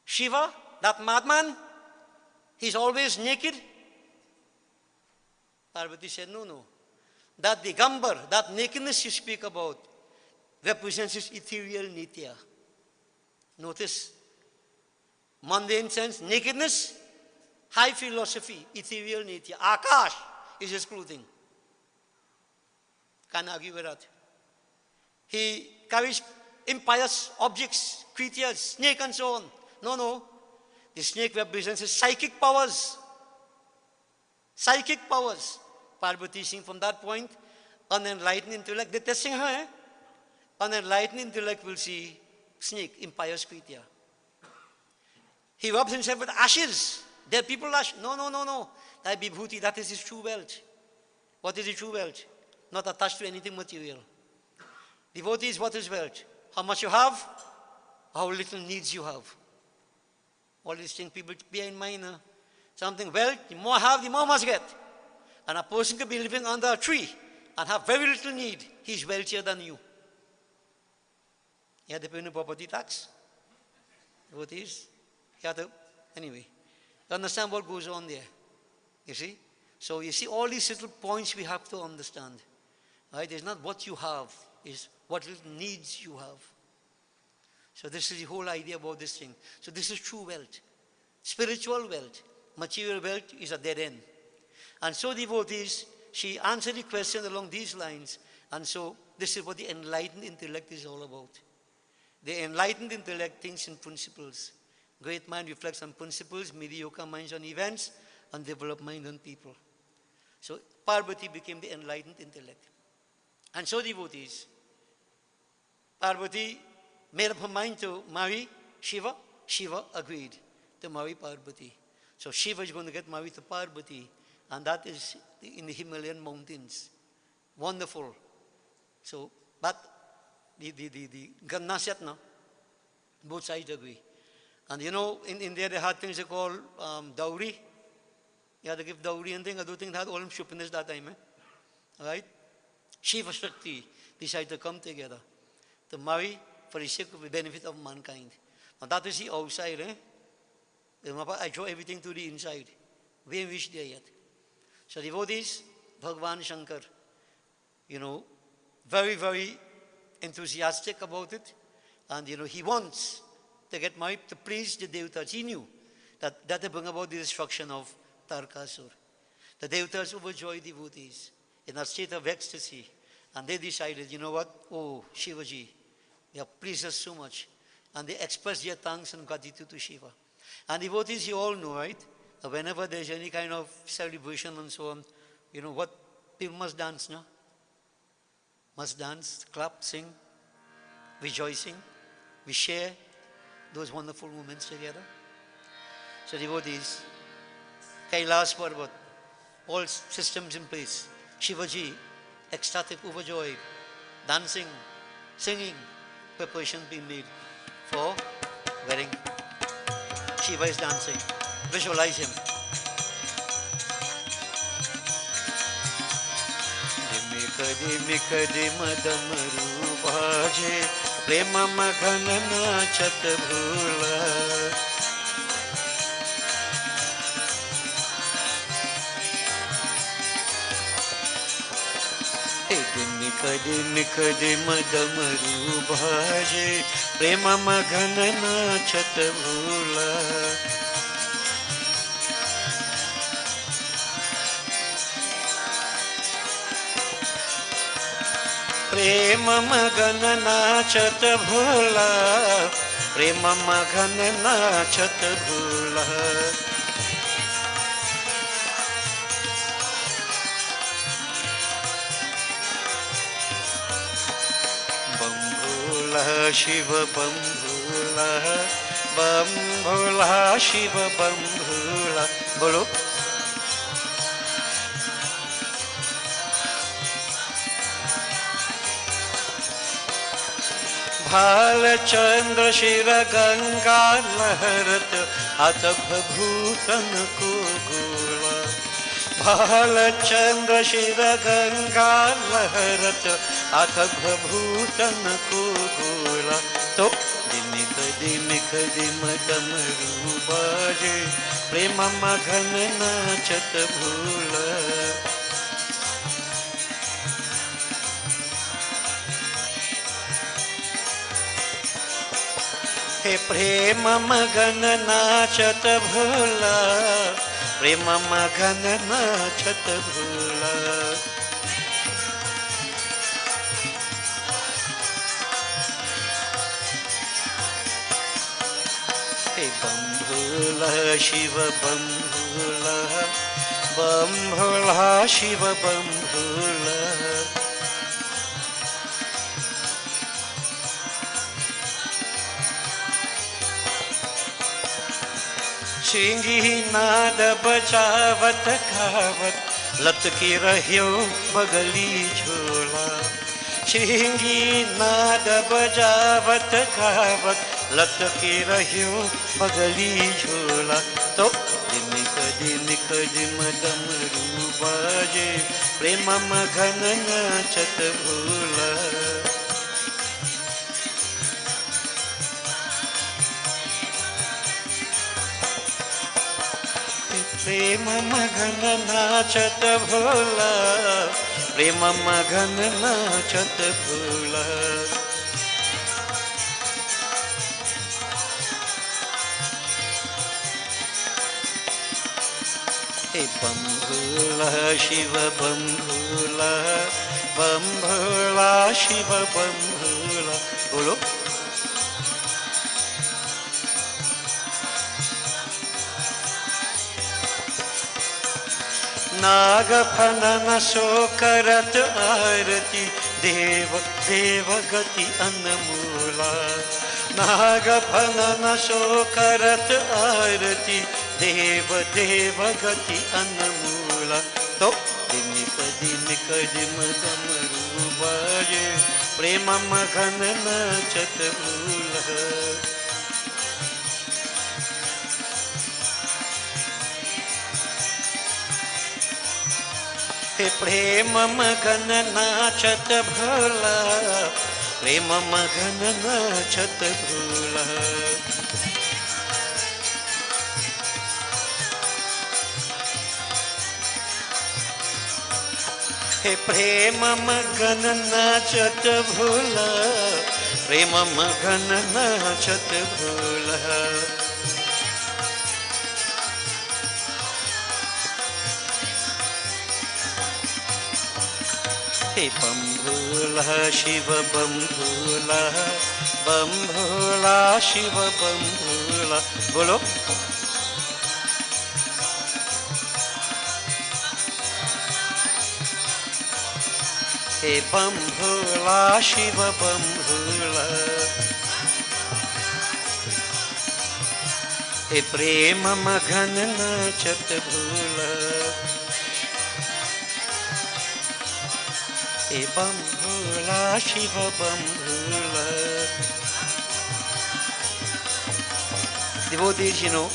Shiva, that madman, he's always naked. Parvati said, no, no. That Digambar, that nakedness you speak about, represents his ethereal nitya. Notice, mundane sense, nakedness, high philosophy, ethereal nitya. Akash is his clothing. Can't argue with that. He carries impious objects, creatures, snake and so on. No, no. The snake represents his psychic powers. Psychic powers. Parvati seeing from that point, unenlightened intellect, they're testing her. Eh? Unenlightened intellect will see snake, impious creature. He rubs himself with ashes. There are people ash. No, no, no, no. That vibhuti, that is his true wealth. What is his true wealth? Not attached to anything material. Devotee is what is wealth? How much you have, how little needs you have. All these things people bear in mind. Something wealth, the more I have, the more I must get. And a person could be living under a tree and have very little need. He's wealthier than you. You have to pay the property tax. Devotees. You have to, anyway. You understand what goes on there. You see? So you see all these little points we have to understand. Right? It's not what you have, it's what little needs you have. So this is the whole idea about this thing. So this is true wealth. Spiritual wealth. Material wealth is a dead end. And so devotees, she answered the question along these lines. And so this is what the enlightened intellect is all about. The enlightened intellect thinks in principles. Great mind reflects on principles, mediocre minds on events, and developed mind on people. So Parvati became the enlightened intellect. And so devotees, Parvati made up her mind to marry Shiva. Shiva agreed to marry Parvati. So Shiva is going to get married to Parvati. And that is in the Himalayan mountains. Wonderful. So, but the Gannaset, no? Both sides agree. And you know, in India they had things they call dowry. You had to give dowry and things. I do think they had all them shuppinis that time. Eh? Alright? Shiva Shakti decided to come together to marry for the sake of the benefit of mankind. Now that is the outside. Eh? I draw everything to the inside. We ain't reached there yet. So devotees, Bhagavan Shankar, you know, very, very enthusiastic about it. And, you know, he wants to get married to please the Devatas. He knew that that would bring about the destruction of Tarakasur. The Devatas overjoyed devotees in a state of ecstasy. And they decided, you know what? Oh, Shivaji, you have pleased us so much. And they expressed their thanks and gratitude to Shiva. And devotees, you all know, right? Whenever there's any kind of celebration and so on, you know what? People must dance, no? Must dance, clap, sing, rejoicing. We share those wonderful moments together. So devotees, Kailas Parvat, all systems in place. Shivaji, ecstatic, overjoyed, dancing, singing, preparation being made for wedding. Shiva is dancing. Visualize him. Dimika madamaru bhaje prema maghanana chat bhula. Dimika madamaru bhaje prema maghanana chat bhula. प्रेम मगन नाचत भोला प्रेम मगन नाचत भोला बम भोला शिव बम भोला बम भोला शिव बम भोला। बोलो। भाल चंद्र शिर गंगा लहरत अतभ भूतन को गोला। भाल चंद्र शिर गंगा लहरत अतभ भूतन को गोला। तो दिमिक दिमिक दिम डमरू बाजे प्रेम मगन नाचत भूला। हे प्रेम मगन नाचत भोला, प्रेम मगन नाचत भोला। हे बम भोला शिव बम भोला, बम भोला शिव बम भोला। सिंगी नाद बजावत गावत लटकी रहियो बगली झोला। सिंगी नाद बजावत गावत लटकी रहियो बगली झोला। तो दिमिक दिमिक दिम डमरू बाजे प्रेम मगन नाचत भोला। प्रेम मगन नाचत भोला, प्रेम मगन नाचत भोला। हे बम भोला शिव बम भोला, बम भोला शिव बम भोला। बोलो। नाग फनन सो करत आरती देव देव गति अनमोला। नाग फनन सो करत आरती देव देव गति अनमोला। तो दिमिक दिमिक दिम डमरू बाजे प्रेम मगन नाचत भोला। हे प्रेम मगन नाचत भोला, प्रेम मगन नाचत भोला। हे प्रेम मगन नाचत भोला, प्रेम मगन नाचत भोला। हे बम भोला शिव बम भोला, बम भोला शिव बम भोला। बोलो। हे बम भोला शिव बम भोला। हे प्रेम मगन नाचत भोला। हे बम भोला शिव बम भोला। Devotees, you know,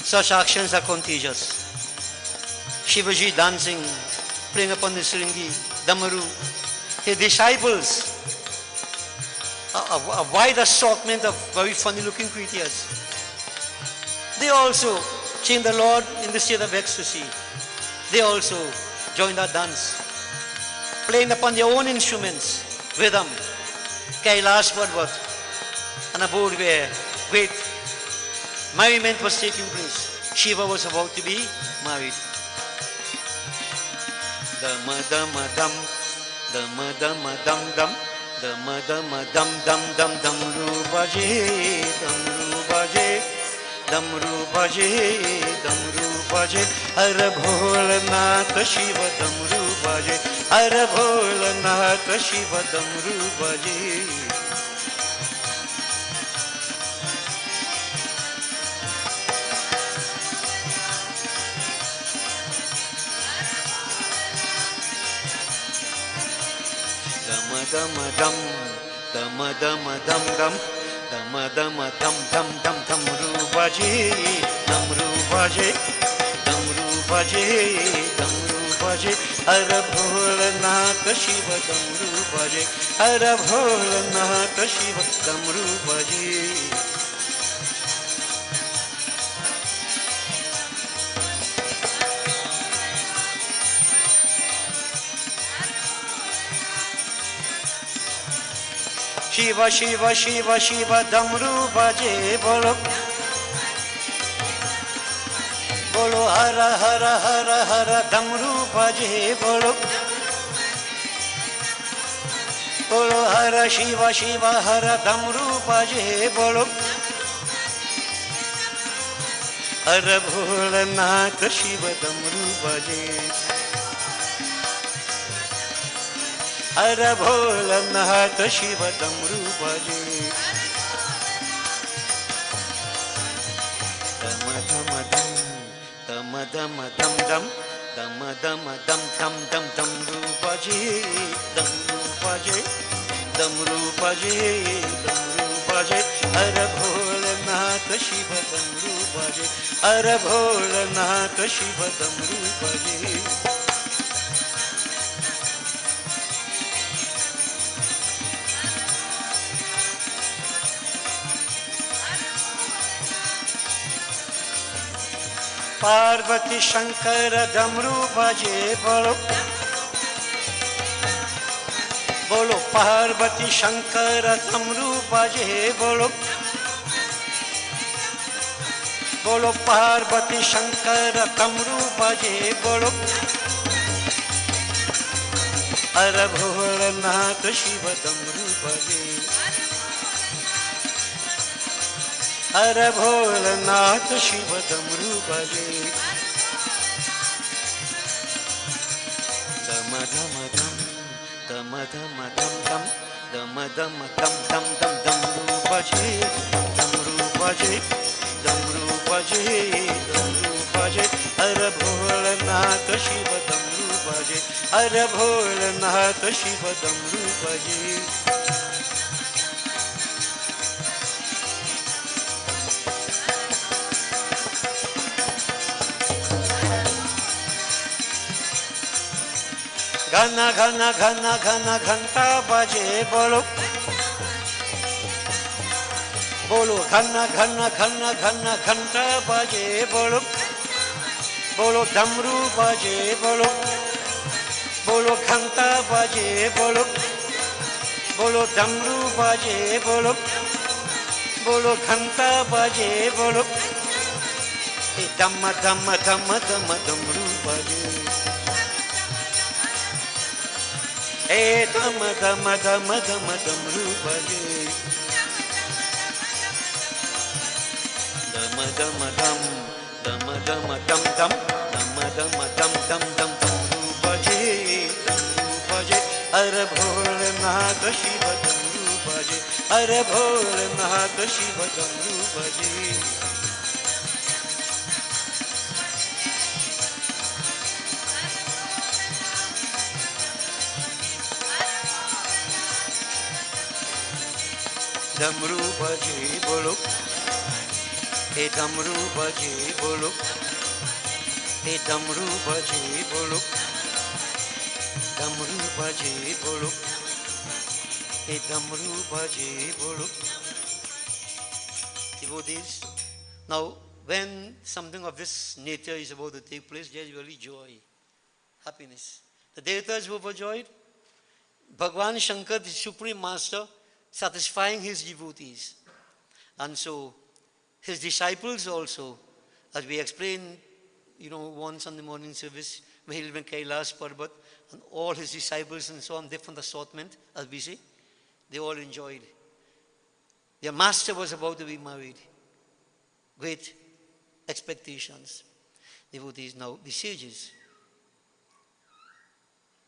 such actions are contagious. Shivaji dancing, playing upon the Sringi, Damaru. His disciples, a wide assortment of very funny looking creatures. They also sing the Lord in the state of ecstasy. They also join that dance, playing upon their own instruments, rhythm, Kailash Parvat, on a board where great merriment was taking place. Shiva was about to be married. Dama dama dam, dama dama dam dam, dama dama dam dam dam, damru baje, damru baje, damru baje, damru baje. Har bholnath Shiva damru baje, har bholnath Shiva damru baje. dama dam, dama dama dam dam, dama dama dam dam dam, damru baje, damru baje, damru baje, damru baje, har bholnath Shiva damru baje, har bholnath Shiva damru baje. Shiva Shiva Shiva Shiva damru baje, bolo bolo hara hara hara hara damru baje, bolo bolo hara Shiva Shiva hara damru baje, bolo har bholnath Shiva damru baje, har bholnath Shiva damru baje. Dama dama dam, dama dama dam dam, dama dama dam dam dam, damru baje, damru baje, damru baje, damru baje, har bholnath Shiva damru baje, har bholnath Shiva damru baje. Parvati Shankara damru baje, bolo bolo Parvati Shankara damru baje, bolo bolo Parvati Shankara damru baje, bolo har bholnath Shiva damru baje, har bholnath Shiva damru baje. Dama dama dam, dama dama dam dam, dama dama dam dam dam, damru baje, damru baje, damru baje, damru baje, har bholnath Shiva damru baje, har bholnath Shiva damru baje. Ghana ghana ghana ghana ghanta baje, bolo bolo ghana ghana ghana ghana ghanta baje, bolo bolo damru baje, bolo bolo ghanta baje, bolo bolo damru baje, bolo bolo ghanta baje, bolo dama dama dama dama damru baje. Dama dama dama dama damru baje, dama dama dam, dama dama dam dam, dama dama dam dam dam, damru baje, damru baje, har bholnath Shiva damru baje, har bholnath Shiva damru baje. Damru baje, bolo damru baje, bolo damru baje, bolo damru baje, bolo damru baje, bolo. Devotees, now when something of this nature is about to take place, there is really joy, happiness. The devatas were overjoyed. Bhagwan Shankar, the Supreme Master, satisfying his devotees. And so his disciples also, as we explained, once on the morning service, when he went Kailash Parbat, and all his disciples and so on, different assortment, as we say, they all enjoyed. Their master was about to be married. Great expectations. Devotees now, the sages,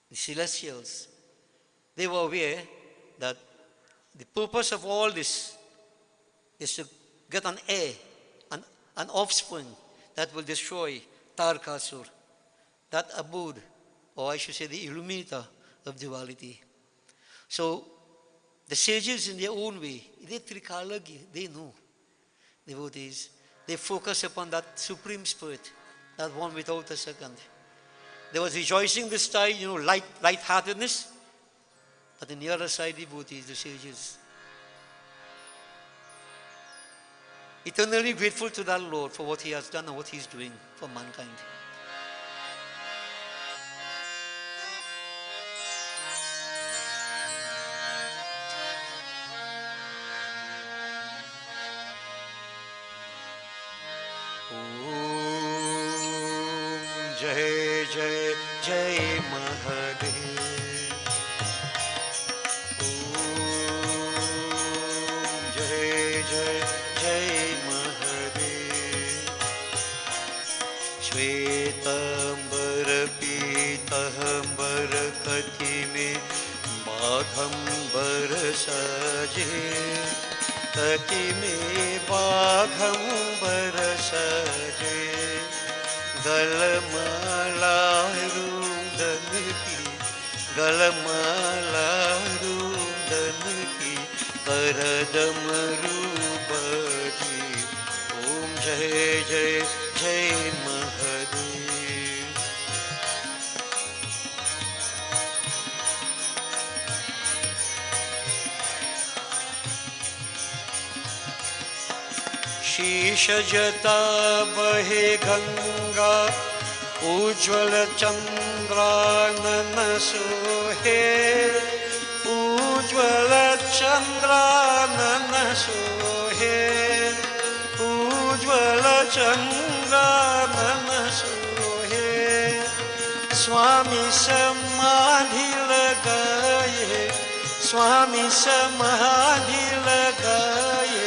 the celestials, they were aware that the purpose of all this is to get an heir, an offspring that will destroy Tarakasur, that abode, or I should say the illuminator of duality. So the sages in their own way, they know devotees. They focus upon that supreme spirit, that one without a second. There was rejoicing this side, light-heartedness, but on the other side, devotees, the sages. Eternally grateful to that Lord for what He has done and what He is doing for mankind. Jai Jai Jai Mahadev. Om Jai Jai Jai Mahadev. Shvetambar Pitahambar Katime Bhaghambar Saje. Katime Bhaghambar Saje. गलमाला रुदन की करदम रूपजी. ओम जय जय जय महादेव. शीश जटा बहे गंगा उज्ज्वल चंद्रानन सोहे. उज्ज्वल चंद्रानन सोहे. उज्ज्वल चंद्रानन सोहे. स्वामी समाधि लगाए. स्वामी समाधि लगाए.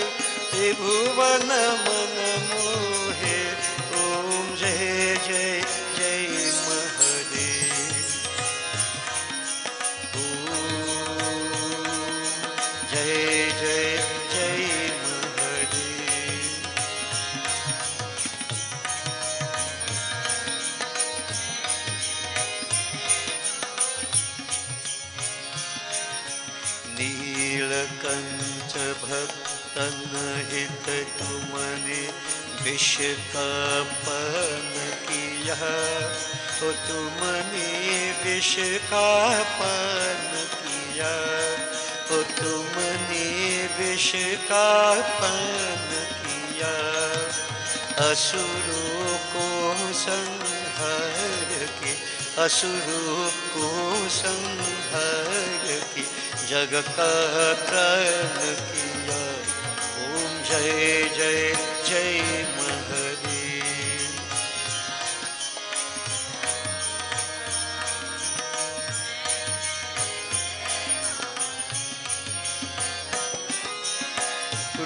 त्रिभुवन मन मोहे. ओम जय जय जय महादेव. ओम जय जय जय महादेव. नीलकंठ भक्त तन हित तुमने विष का पान किया. तो तुमने विष का पान किया. तो तुमने विष का पान किया. असुरों को संहार के. असुरों को संहार के. जग का त्राण किया. जय जय जय महादेव.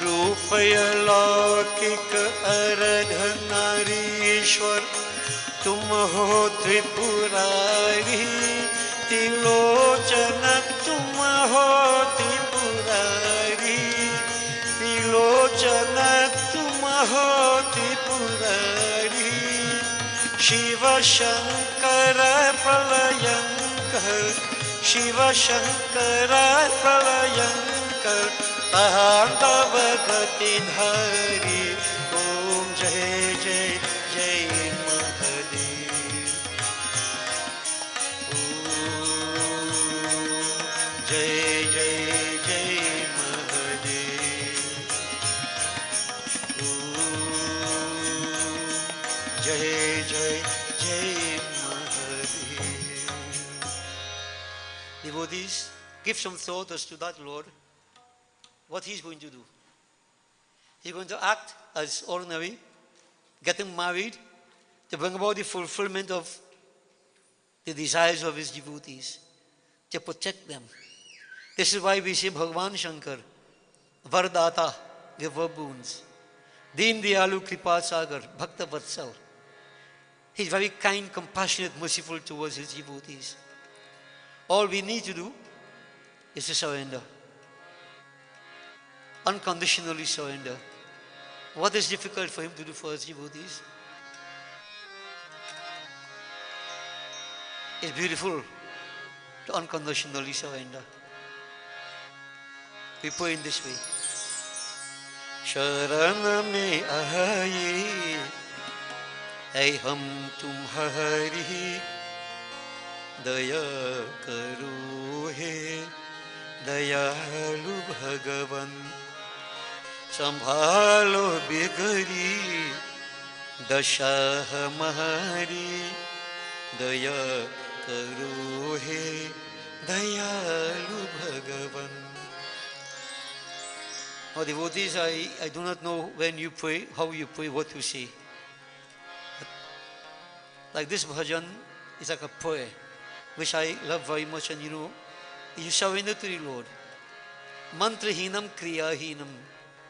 रूपय लौकिक अर्ध नारीश्वर तुम हो त्रिपुरारी. त्रिलोचन तुम हो त्रिपुरारी. त्रिलोचन तुम हो त्रिपुरारी. शिव शंकर प्रलयंकर. शिव शंकर प्रलयंकर. तांडव गतिधारी. ओम जय जय जय महादेव. ओम जय जय जय महादेव. जय जय जय Mahadev. Devotees, give some thought as to that Lord, what He's going to do. He's going to act as ordinary, getting married, to bring about the fulfillment of the desires of His devotees, to protect them. This is why we say Bhagavan Shankar, Vardata, giver boons. Deen Diyalu Kripa Sagar, Bhakta Vatsal. He's very kind, compassionate, merciful towards His devotees. All we need to do is to surrender. Unconditionally surrender. What is difficult for Him to do for His devotees? It's beautiful to unconditionally surrender. We pray in this way. शरण में आए ऐ हम तुम्हारी, दया करो हे दयालु भगवन, संभालो बिगड़ी दशा हमारी, दया करो हे दयालु भगवन. Now devotees, I do not know when you pray, how you pray, what you say. But like this bhajan is like a prayer, which I love very much, and you surrender to the Lord. Mantrahinam kriyahinam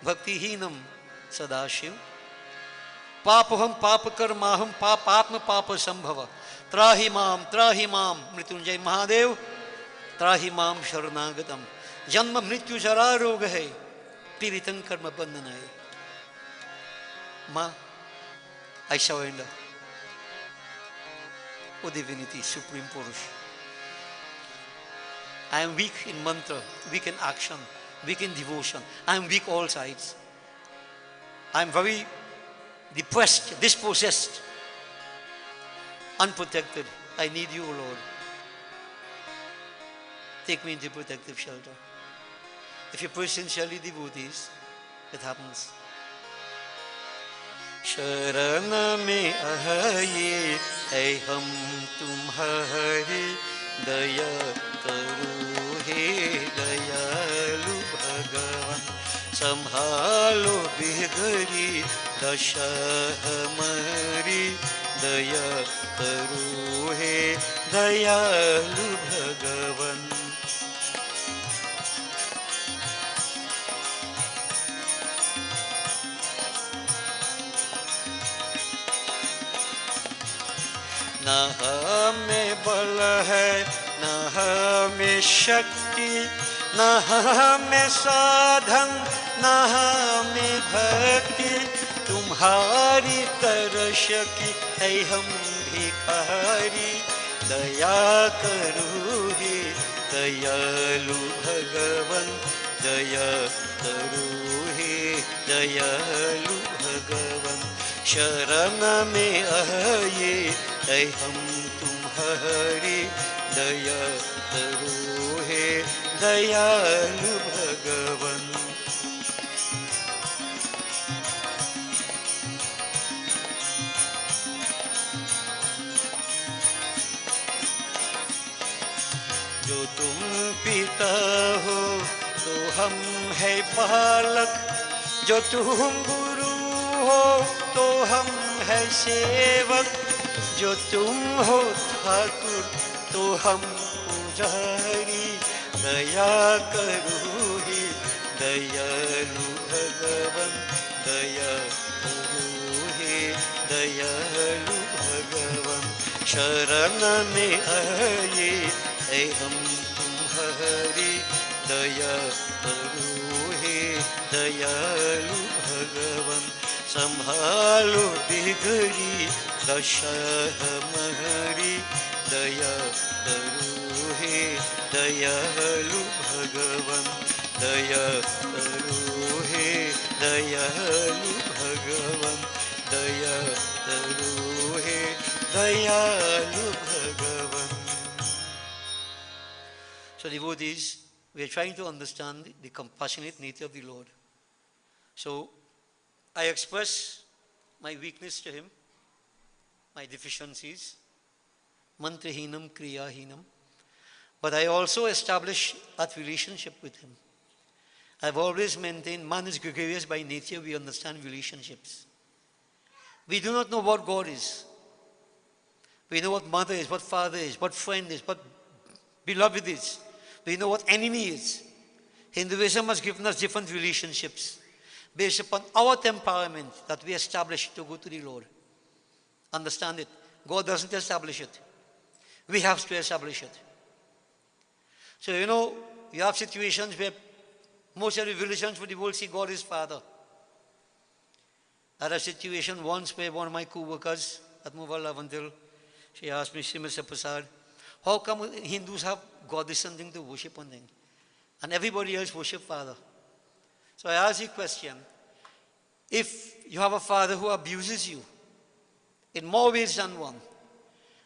bhaktihinam sadashiv papaham papakarmaham papatma papa sambhava trahimam mrityunjay Mahadev trahimam sharanagatam janma mrityu jara roga hai piritan karma bandhanai. Ma, I surrender. O Divinity, Supreme Purush, I am weak in mantra, weak in action, weak in devotion. I am weak all sides. I am very depressed, dispossessed, unprotected. I need you, O Lord. Take me into protective shelter. If you pray sincerely, devotees, it happens. शरण में आइए ऐ हम तुम्हारे, दया करो हे दयालु भगवान, संभालो बिगड़ी दशा हमारी, दया करो हे दयालु भगवान. न हमें बल है, न हमें शक्ति, न हमें साधन, न हमें भक्ति, तुम्हारी तरस की है हम भिखारी, दया करो हे दयालु भगवन, दया करो हे दयालु भगवन. शरण में आइए ऐ हम तुम्हारी, दया करो हे दयालु भगवन. जो तुम पिता हो तो हम है बालक, जो तुम गुरु हो तो हम है सेवक, जो तुम हो ठाकुर तो हम पुजारी, दया करो हे दयालु भगवन, दया करो हे दयालु भगवन. शरण में आइए ऐ हम तुम्हारी, दया करो हे दयालु भगवन, संभालो बिगड़ी दशा हमारी, दया करो हे दयालु भगवन, दया करो हे दयालु भगवन, दया करो हे दयालु भगवन. So devotees, we are trying to understand the compassionate nature of the Lord. So I express my weakness to him, my deficiencies, mantrahinam kriyahinam, but I also establish that relationship with him. I've always maintained man is gregarious by nature. We understand relationships. We do not know what God is. We know what mother is, what father is, what friend is, what beloved is. We know what enemy is. Hinduism has given us different relationships based upon our temperament that we establish to go to the Lord. Understand it. God doesn't establish it. We have to establish it. So, you have situations where most of the religions would will see God is Father. I had a situation once where one of my co-workers at Mobile Lavantil, she asked me, Mr. Prasad, how come Hindus have God is something to worship on them? and everybody else worship Father. So I ask you a question. If you have a father who abuses you in more ways than one,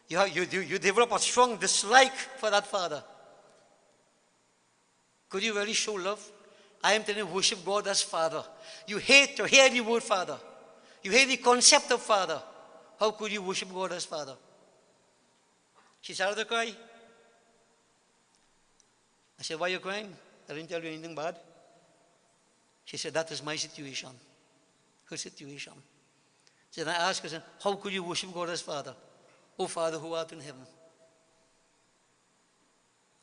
you develop a strong dislike for that father. Could you really show love? I am telling you, worship God as Father. You hate to hear the word Father. You hate the concept of Father. How could you worship God as Father? She started to cry. I said, why are you crying? I didn't tell you anything bad. She said, that is my situation. Her situation. So then I asked her, how could you worship God as Father? Oh Father who art in heaven.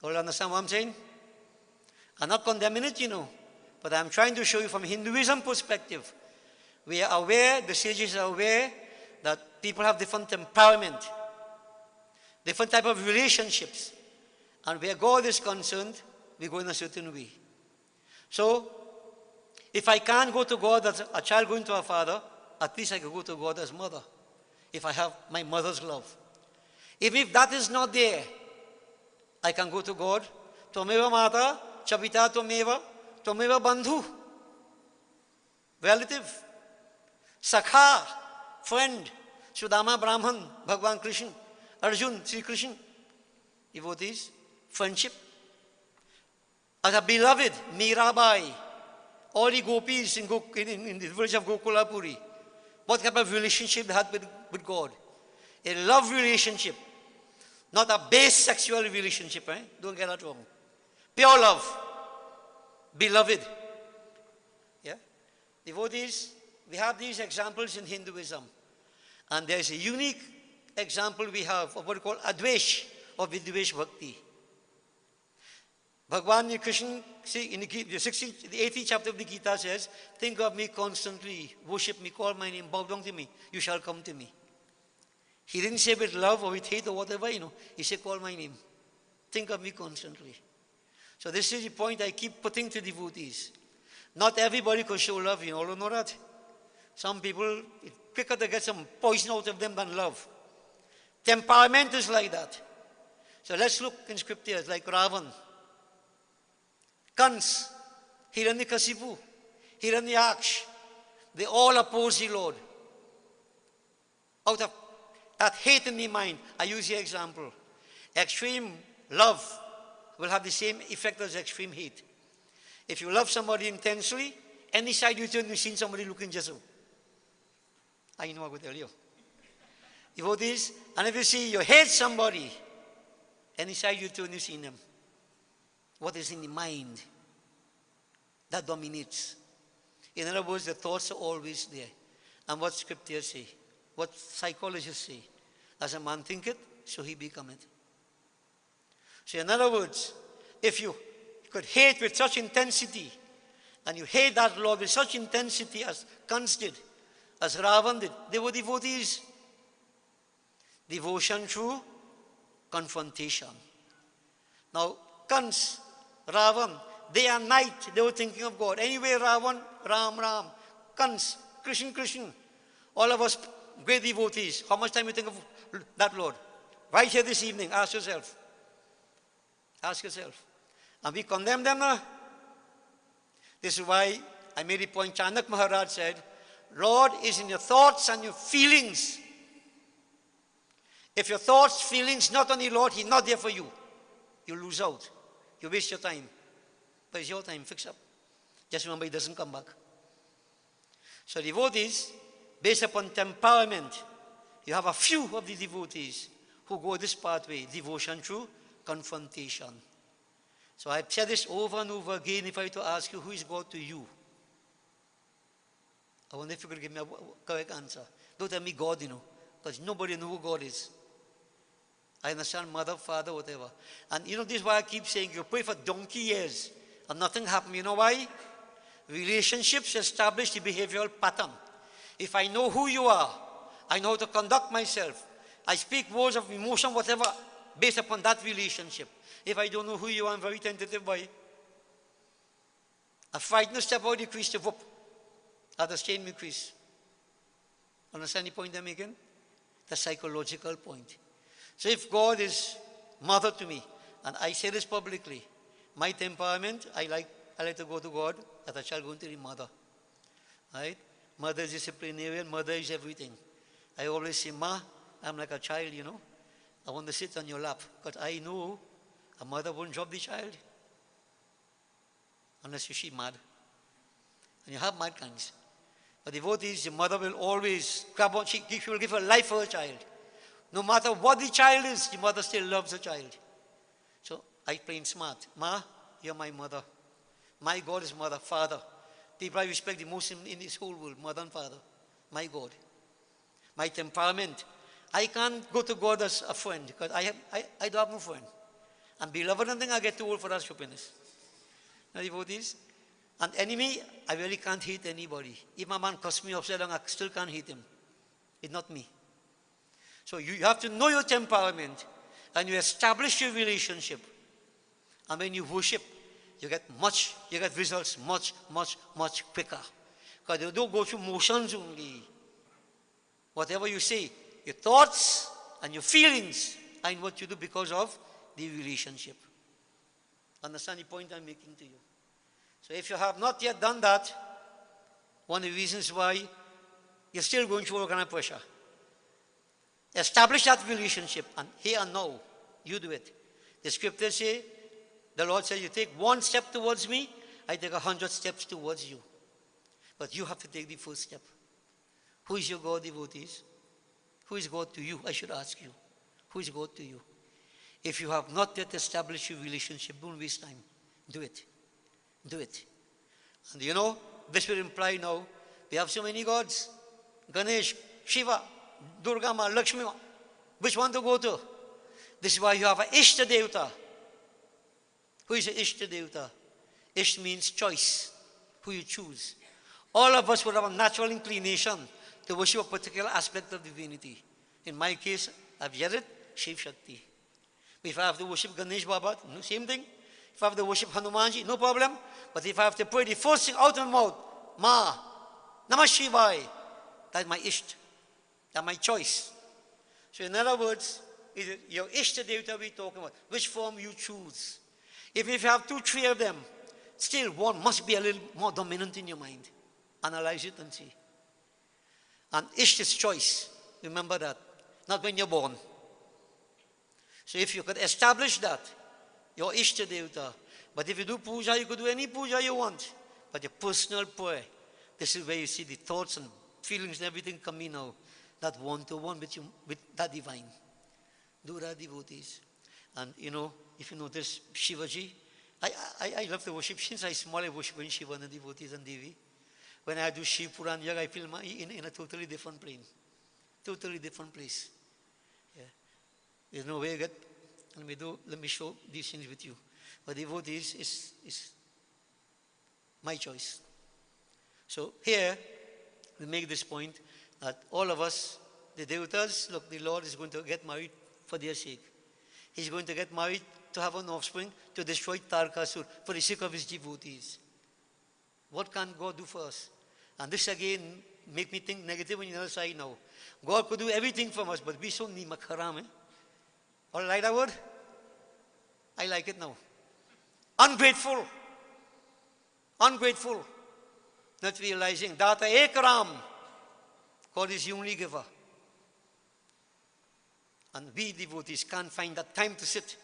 All understand what I'm saying? I'm not condemning it, but I'm trying to show you from Hinduism perspective. We are aware, the sages are aware, that people have different temperament, different type of relationships. And where God is concerned, we go in a certain way. So, if I can't go to God as a child going to a father, at least I can go to God as mother, if I have my mother's love. If that is not there, I can go to God. Tvameva mata, chabita tvameva bandhu. Relative. Sakha, friend. Sudama Brahman, Bhagwan Krishna. Arjun, Sri Krishna. Devotees, friendship. As a beloved, Mirabai. All the gopis in the village of Gokulapuri. What type of relationship they had with God? A love relationship. Not a base sexual relationship. Don't get that wrong. Pure love. Beloved. Yeah? Devotees, we have these examples in Hinduism. And there's a unique example we have of what we call Advesh or Vidvesh Bhakti. Bhagwan Krishna, see, in the 18th chapter of the Gita says, think of me constantly, worship me, call my name, bow down to me, you shall come to me. He didn't say with love or with hate or whatever, He said, call my name. Think of me constantly. So this is the point I keep putting to devotees. Not everybody can show love, you all know that. Some people, it's quicker to get some poison out of them than love. Temperament is like that. So let's look in scriptures like Ravan, Kans, Hiranyakasipu, Hiranyaksh. They all oppose the Lord. Out of that hate in the mind, I use the example. Extreme love will have the same effect as extreme hate. If you love somebody intensely, any side you turn, you've seen somebody looking just so. I know I could tell you. Devotees, and if you see you hate somebody, any side you turn, you've seen them. What is in the mind? That dominates. In other words, the thoughts are always there. And what scriptures say, what psychologists say, as a man thinketh, so he becometh. So in other words, if you could hate with such intensity, and you hate that Lord with such intensity as Kans did, as Ravan did, they were devotees. Devotion through confrontation. Now, Kans, Ravan, day and night they were thinking of God. Anyway, Ravan, Ram, Ram. Kans, Krishna, Krishna. All of us great devotees. How much time you think of that Lord? Right here this evening, ask yourself. Ask yourself. And we condemn them now. This is why I made a point. Chanak Maharaj said, Lord is in your thoughts and your feelings. If your thoughts, feelings, not on the Lord, He's not there for you. You lose out. You waste your time. But it's your time, fix up. Just remember, He doesn't come back. So devotees, based upon temperament, you have a few of the devotees who go this pathway, devotion through confrontation. So I've said this over and over again. If I were to ask you, who is God to you? I wonder if you could give me a correct answer. Don't tell me God, because nobody knows who God is. I understand mother, father, whatever. And this is why I keep saying, you pray for donkey years and nothing happened. You know why? Relationships establish the behavioral pattern. If I know who you are, I know how to conduct myself. I speak words of emotion, whatever, based upon that relationship. If I don't know who you are, I'm very tentative by. A frightened step out the crease to whoop. Others chain me crease. Understand the point I'm making? The psychological point. So if God is mother to me, and I say this publicly, My temperament, I like to go to God as a child going to the mother. Right? Mother is disciplinarian, mother is everything. I always say, Ma, I'm like a child, you know. I want to sit on your lap. Because I know a mother won't drop the child. Unless she's mad. And you have mad kinds. But devotees, the mother will always grab on, she will give her life for her child. No matter what the child is, the mother still loves her child. So I play smart. Ma, you're my mother. My God is mother, father. People I respect the most in this whole world, mother and father. My God. My temperament. I can't go to God as a friend because I don't have no friend. And beloved, I think I get too old for that stupidness. Now, devotees, an enemy, I really can't hate anybody. If my man cuts me upside down, I still can't hate him. It's not me. So you have to know your temperament and you establish your relationship. And when you worship, you get results much quicker. Because you don't go through motions only. Whatever you say, your thoughts and your feelings are in what you do because of the relationship. Understand the point I'm making to you? So if you have not yet done that, one of the reasons why you're still going through all kind of pressure. Establish that relationship, and here and now, you do it. The scriptures say, the Lord says, you take one step towards me, I take 100 steps towards you. But you have to take the first step. Who is your God, devotees? Who is God to you? I should ask you. Who is God to you? If you have not yet established your relationship, don't waste time. Do it. Do it. And you know, this will imply now, we have so many gods. Ganesh, Shiva, Durga Ma, Lakshmi Ma. Which one to go to? This is why you have an Ishta Devata. Who is an Ishta Devata? Ish means choice. Who you choose. All of us would have a natural inclination to worship a particular aspect of divinity. In my case, I've yet it, Shiv Shakti. If I have to worship Ganesh Baba, no, same thing. If I have to worship Hanumanji, no problem. But if I have to pray the first thing out of my mouth, Ma, Namah Shivaya, that's my Isht. That's my choice. So in other words, your Ishta Devata we're talking about, which form you choose. If you have 2, 3 of them, still one must be a little more dominant in your mind. Analyze it and see. And Ishta is choice. Remember that. Not when you're born. So if you could establish that, your Ishta Devata. But if you do puja, you could do any puja you want. But your personal prayer, this is where you see the thoughts and feelings and everything coming now. That one-to-one with that divine. Do that, devotees. And you know, if you notice Shivaji, I love to worship. Since I small, I worship in Shiva and the devotees and Devi. When I do Shiv Puran, I feel in a totally different plane. Totally different place. Yeah. There's no way I get. Let me show these things with you. But devotees is my choice. So here, we make this point that all of us, the devatas, look, the Lord is going to get married for their sake. He's going to get married to have an offspring to destroy Tarakasur for the sake of his devotees. What can God do for us? And this again make me think negative on the other side now. God could do everything from us, but we so nimakharam. All like that word? I like it now. Ungrateful. Ungrateful. Not realizing Data Ekram. God is the only giver. And we devotees can't find that time to sit.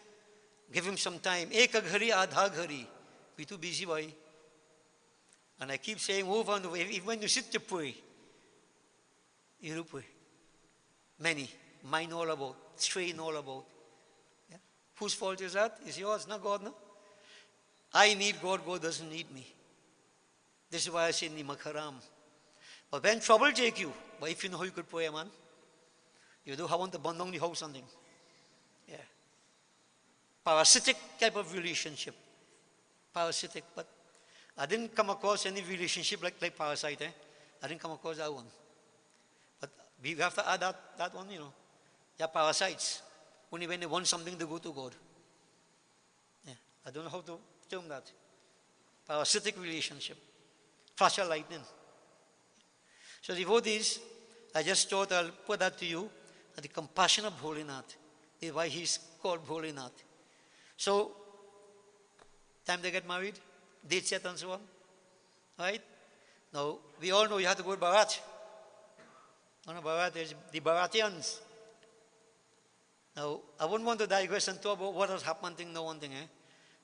Give him some time. Eka ghari, adha ghari. We're too busy, boy. And I keep saying over and over, even when you sit to pray, you pray. Many. Mine all about. Strain all about. Yeah? Whose fault is that? Is yours, not God, no? I need God, God doesn't need me. This is why I say Nimakharam. But when trouble take you, but if you know how you could pray, man, you do want to burn down the house something. Yeah. Parasitic type of relationship. Parasitic, but I didn't come across any relationship like parasite. I didn't come across that one. But we have to add that one, you know. They are parasites. Only when they want something to go to God. Yeah. I don't know how to term that. Parasitic relationship. Flash of lightning. So devotees, I just thought I'll put that to you. The compassion of Bholinath is why he's called Bholinath. So, time they get married, date set and so on. Right? Now, we all know you have to go to Barat. No, Barat is the Baratians. Now, I wouldn't want to digress and talk about what has happened thing, no one thing,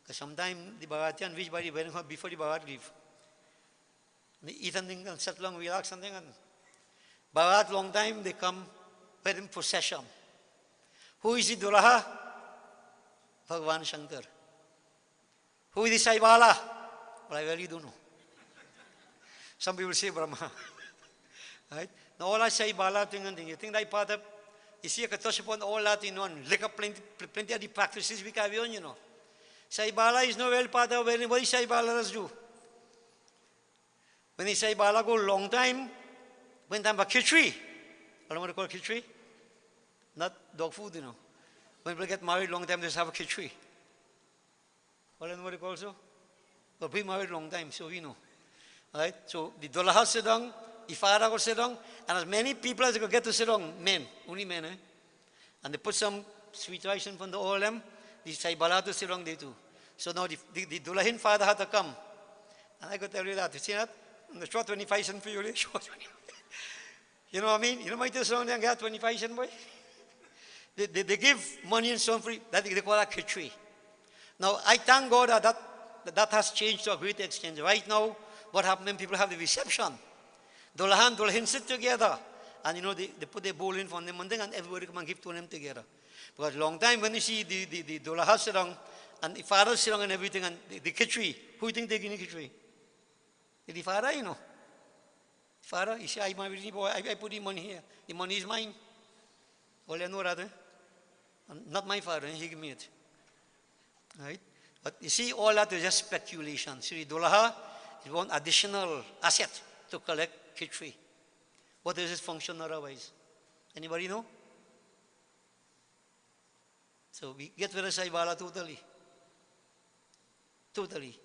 because sometimes the Baratian reach by the wedding hall before the Barat leave. They eat something and settle and relax something. And Barat, long time, they come wedding procession. Who is the Dulaha? Bhagwan Shankar. Who is the Saibala? Well, I really don't know. Some people say Brahma. Right? Now all I say Bala thing and thing. You think that part of, you see, I can touch upon all that, lick up plenty of the practices we carry on, Sai Bala is no real part of what is Sai Bala does do. When he Sai Bala go long time, when time about khichdi. I don't want to call it khichdi. Not dog food, When people get married long time, they just have a khichdi. All I know what they call so? But we married long time, so we know. Right? So the Dulaha sit down, the father go sit down, and as many people as they could get to sit down, men, only men, And they put some sweet rice in front of all of them, the Saibala to sit down there too. So now the Dulahin father had to come. And I could tell you that. You see that? The short 25 cents for you, short 25. You know what I mean? You know my tell someone and get 25 cents, boy? They give money and so on free. That they call that khichdi. Now I thank God that has changed to a great extent. Right now, what happens when people have the reception? Dulahan, Dulahin sit together. And they put their bowl in front of them and everybody come and give to them together. Because long time when you see the Dulaha sit down and the father sit down and everything and the khichdi, who do you think they're giving khichdi? The father, Father, you see, I put the money here. The money is mine. All I know rather. Not my father, he gave me it. Right? But you see, all that is just speculation. See, Dulaha is one additional asset to collect khichdi. What is its function otherwise? Anybody know? So we get rid of Saibala totally. Totally.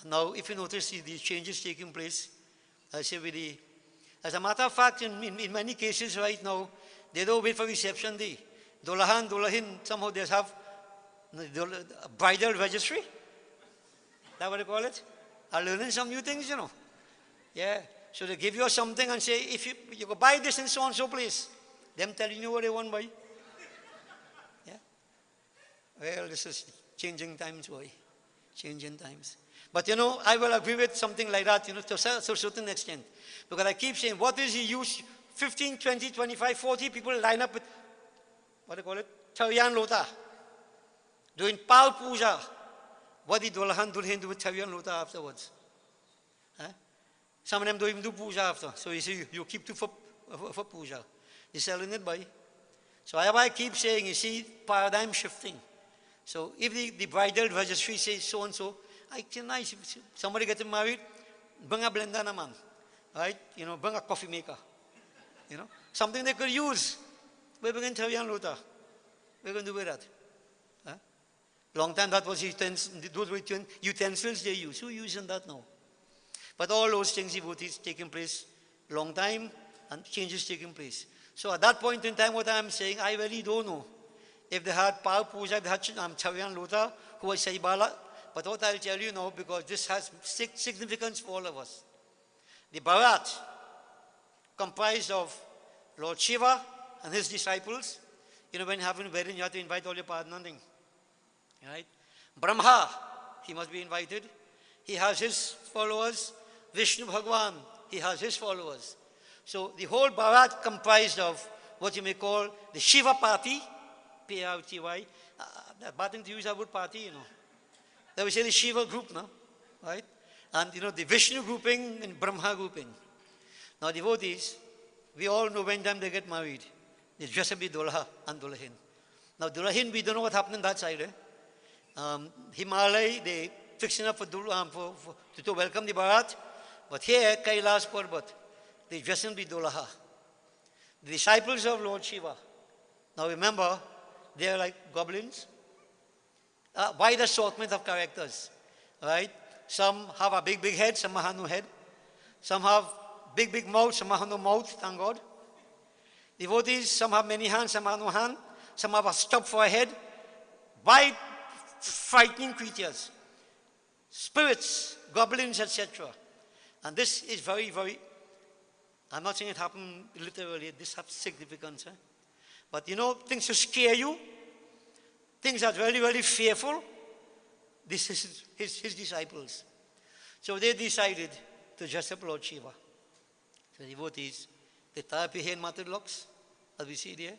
And now, if you notice the changes taking place, I say as a matter of fact, in many cases right now, they don't wait for reception day. Dulahan, Dulahin, somehow they have a bridal registry. That's what they call it. I'm learning some new things, Yeah. So they give you something and say, if you go buy this in so and so place, them telling you what they want to buy. Yeah. Well, this is changing times, boy. Changing times. But I will agree with something like that, to a certain extent. Because I keep saying, what is the use? 15, 20, 25, 40 people line up with, what do you call it? Tariyan Lota. Doing Pal Puja. What did Dulahan Dulhin do with Tariyan Lota afterwards? Huh? Some of them don't even do puja after. So you see, you keep to for puja. You're selling it by. So I keep saying, you see, paradigm shifting. So if the bridal registry says so and so, nice. If somebody getting married, bring a blender naman. Right? Bring a coffee maker. Something they could use. We're going to Tariyan Lota. We're going to do with that. Huh? Long time that was those were utensils they use. Who using that now? But all those things, devotees taking place long time and changes taking place. So at that point in time, what I'm saying, I really don't know. If they had Pal Puja, they had Tariyan Lota, who was Saibala. But what I'll tell you now, because this has significance for all of us. The Barat, comprised of Lord Shiva and his disciples. When you have a wedding, you have to invite all your partners. Right? Brahma, he must be invited. He has his followers. Vishnu Bhagwan, he has his followers. So the whole Barat comprised of what you may call the Shiva party, P-A-R-T-Y. Bhatin to use our word party, That we say the Shiva group, right? And the Vishnu grouping and Brahma grouping. Now devotees, we all know when time they get married, they dress up the Dulaha and Dulahin. Now Dulahin, we don't know what happened on that side. Himalaya, they fixing up to welcome the Barat. But here, Kailash Parbat, they dress in the Dulaha. The disciples of Lord Shiva. Now remember, they are like goblins. Wide assortment of characters, right? Some have a big head, some have no head. Some have big mouth, some have no mouth, thank God. Devotees, some have many hands, some have no hand. Some have a stub for a head. Wide, frightening creatures. spirits, goblins, etc. And this is very, very, I'm not saying it happened literally, this has significance. But you know, things to scare you, things that are very, very fearful, this is his disciples. So they decided to dress up Lord Shiva. So the devotees, they tie up your hair in matted locks, as we see there,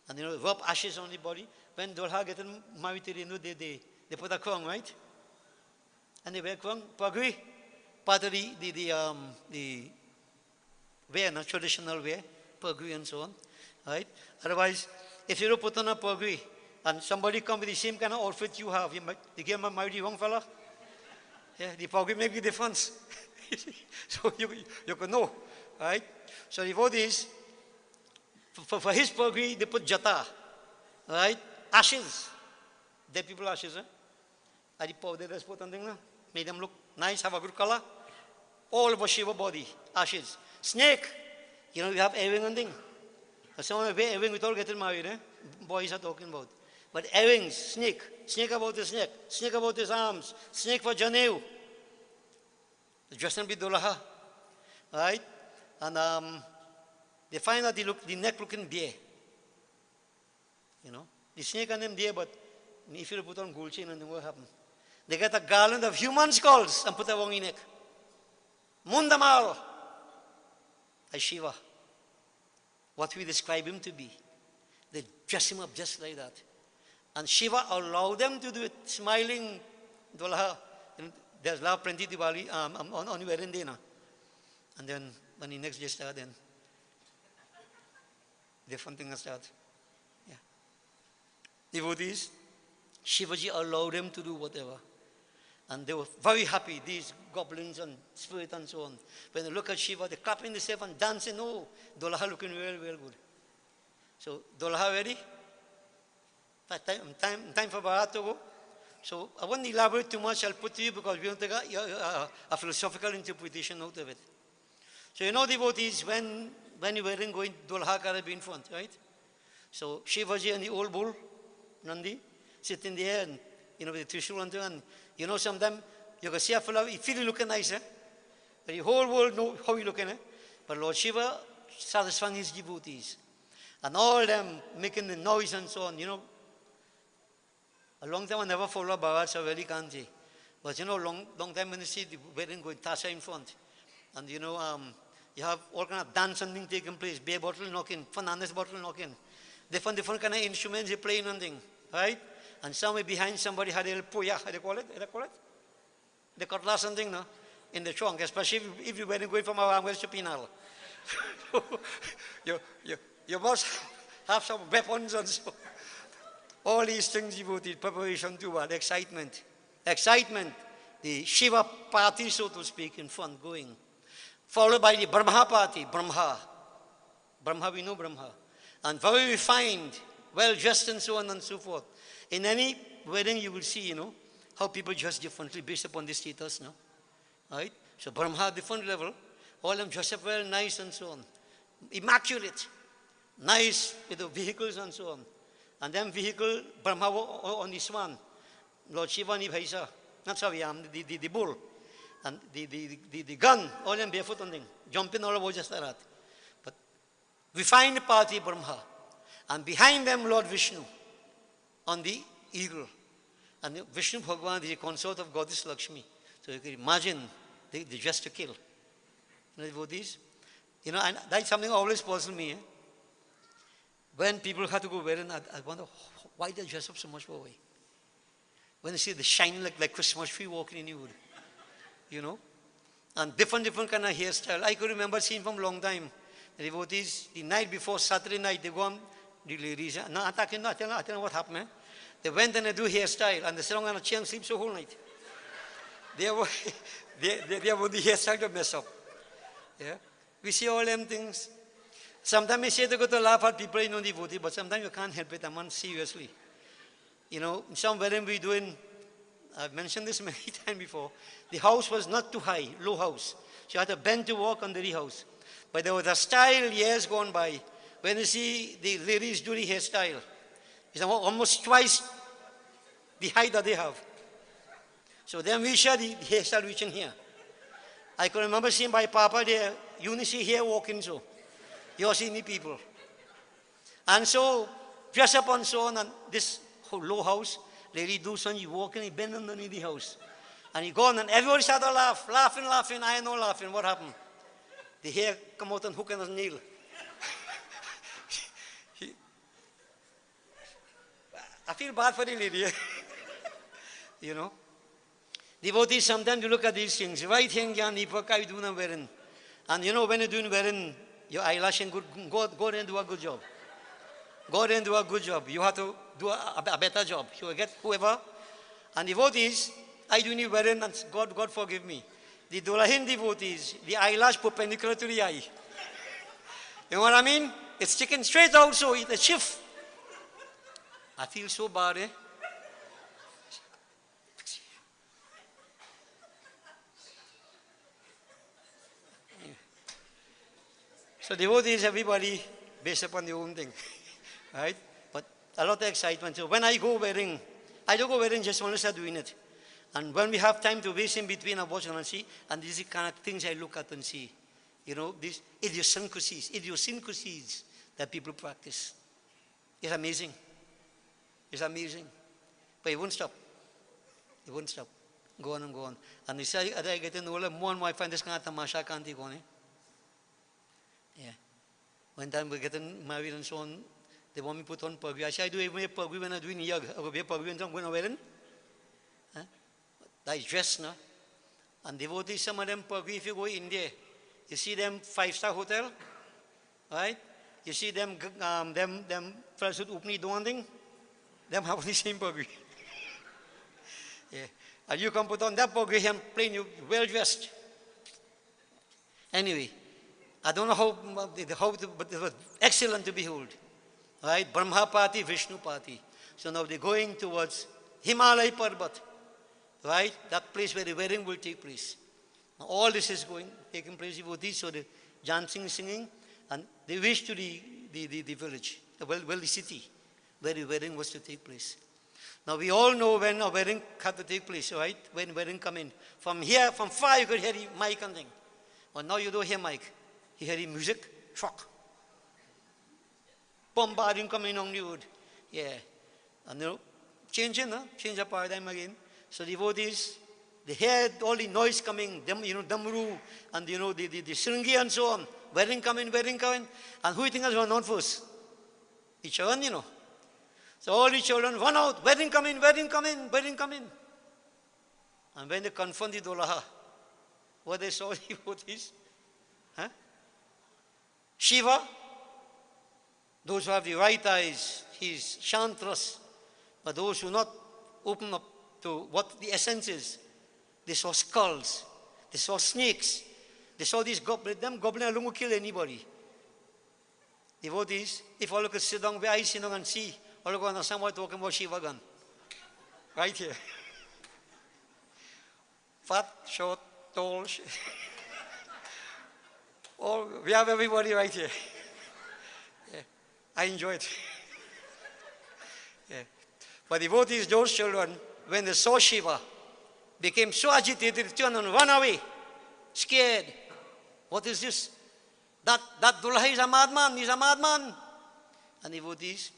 and rub ashes on the body. When Dolha get married to the they put a crown, right? And they wear crown, pagri, part of the wear, not traditional wear, pagri and so on, right? Otherwise, if you don't put on a pagri and somebody come with the same kind of outfit you have, you get married the wrong fella. Yeah, the pagri make the difference. So you can know, right? So the vote is, for his pagri, they put jata, right? Ashes, dead people ashes, and the powder that's put on them, made them look nice, have a good color. All over Shiva body, ashes. Snake, you have earring and thing. Someone wear earring without getting married, boys are talking about. But earrings, snake about his neck, snake about his arms, snake for Janeu. Dress them with Dolaha, right? And they find out the neck looking bare. The snake on them there, but if you put on gold chain and then what happens? They get a garland of human skulls and put a wrong in neck. Mundamal, as Shiva. What we describe him to be. They dress him up just like that. And Shiva allowed them to do it, smiling. There's love plenty Diwali on your wedding day now. And then when the next day starts, then different things start. Yeah. Devotees, Shivaji allowed them to do whatever. And they were very happy, these goblins and spirits and so on. When they look at Shiva, they clap in the safe and dancing. Oh, Dolaha looking real, real good. So, Dolaha ready? Time for Barat to go. So, I won't elaborate too much. I'll put to you because we want to take a philosophical interpretation out of it. So, devotees, when you were going, Dolaha got to be in front, right? So, Shivaji and the old bull, Nandi, sitting there and, with the Trishul and sometimes you can see a fellow, he feel looking nice, but the whole world know how he looking, But Lord Shiva satisfying his devotees. And all them making the noise and so on, A long time I never follow Barat, so I really can't say. But long time when you see the wedding going, Tasha in front. And you have all kind of dance and thing taking place, beer bottle knocking, Fernandez bottle knocking. Different kind of instruments they playing and thing, right? And somewhere behind somebody had a puya, how they call it? The cutlass and thing, no? In the trunk, especially if you're going from Aramwell to Pinal. You must have some weapons and so. All these things devoted, preparation to what? Excitement. Excitement. The Shiva party, so to speak, in front going. Followed by the Brahma party, Brahma. Brahma, we know Brahma. And very refined, well dressed and so on and so forth. In any wedding, you will see, how people dress differently based upon the status, no? Right? So Brahma, different level. All them dress up well, nice and so on. Immaculate. Nice with the vehicles and so on. And then vehicle, Brahma on this one. Lord Shiva and Bhaisa. Not sorry, the bull. And the gun, all them barefoot and thing. Jumping all over just like that. But we find the party Brahma. And behind them, Lord Vishnu. On the eagle. And Vishnu Bhagavan is a consort of Goddess Lakshmi. So you can imagine, they dress to kill. Devotees? And that's something always puzzles me. When people have to go wearing, I wonder, why they dress up so much for? When they see the shining like Christmas tree walking in the wood. And different kind of hairstyle. I could remember seeing from a long time. The devotees, the night before, Saturday night, they go on, the ladies, I don't know what happened. They went and they do hairstyle, and they sit on a chair and sleep the whole night. They were the hairstyle to mess up. Yeah? We see all them things. Sometimes we say to go to laugh at people, devotee, but sometimes you can't help it, I mean, seriously. Some wedding we doing, I've mentioned this many times before, the house was not too high, low house. So you had to bend to walk under the house. But there was a style years gone by, when you see the ladies do the hairstyle, it's almost twice the height that they have. So then we share the hairstyle reaching here. I can remember seeing my papa there, you only see here walking so. You see me people. And so, dress up and so on, and this low house, lady do something, you walk in, he bend underneath the house. And he gone, and everybody started to laugh, laughing, I know laughing. What happened? The hair come out and hook in his nail. I feel bad for the lady. You know. Devotees, sometimes you look at these things. Right thing, you do not wearing. And you know, when you're doing wearing your eyelash and good, go there and do a good job. Go there and do a good job. You have to do a better job. You will get whoever. And devotees, I do need wearing, and God forgive me. The Dolahin devotees, the eyelash perpendicular to the eye. You know what I mean? It's sticking straight out, so it's shift. I feel so bad, eh? So devotees, everybody based upon their own thing, right? But a lot of excitement. So when I don't go wearing just only start doing it. And when we have time to waste in between, I watch and see, and these are the kind of things I look at and see. You know, these idiosyncrasies that people practice. It's amazing. It's amazing. But it won't stop. It won't stop. Go on and go on. And as I get to know more and more, I find this kind of tamasha can't take on. Yeah. One time we're getting married and so on, they want me to put on puggy. I say, I do even puggy when I'm doing yag. I will wear puggy and I'm going to wear it. That is dress, no? And devotees, some of them puggy, if you go in there, you see them 5-star hotel, right? You see them first with upni doing thing, them have the same puggy. Yeah. And you can put on that puggy and plain, you well dressed. Anyway, I don't know how but it was excellent to behold. Right? Brahma party, Vishnu party. So now they're going towards Himalaya Parbat. Right? That place where the wedding will take place. Now all this is taking place devotees, so the dancing, singing, and they wish to the village, the city, where the wedding was to take place. Now we all know when a wedding had to take place, right? When wedding come in. From here, from far you could hear the mic and thing. But now you don't hear mic. You hear the music, truck. Bombarding coming on the road. Yeah. And you know, change the paradigm again. So devotees, they heard all the noise coming, Damru, and the Sringi and so on. Wedding coming. And who you think has run out first? The children, So all the children run out, wedding coming. And when they confront the Dolaha, what they saw, devotees, Shiva, those who have the right eyes, he's Shantras, but those who not open up to what the essence is, they saw skulls, they saw snakes, they saw these goblins, them goblins alone will kill anybody. Devotees, if all could sit down where I sit down and see, all you understand what talking about Shiva Bhajan. Right here. Fat, short, tall. We have everybody right here. Yeah. I enjoy it. Yeah. But devotees, those children, when they saw Shiva, became so agitated, they turned and run away, scared. What is this? That Dulha is a madman, he's a madman. And devotees,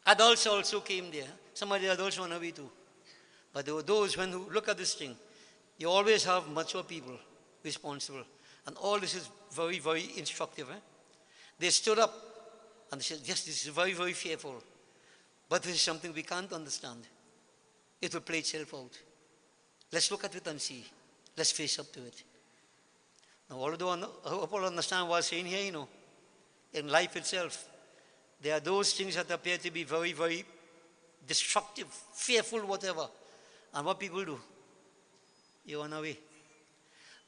adults also came there. Some of the adults ran away too. But there were those who look at this thing, you always have mature people responsible. And all this is very, very instructive. They stood up and they said, yes, this is very, very fearful. But this is something we can't understand. It will play itself out. Let's look at it and see. Let's face up to it. Now, although I hope all understand what I'm saying here, in life itself, there are those things that appear to be very, very destructive, fearful, whatever. And what people do? You run away.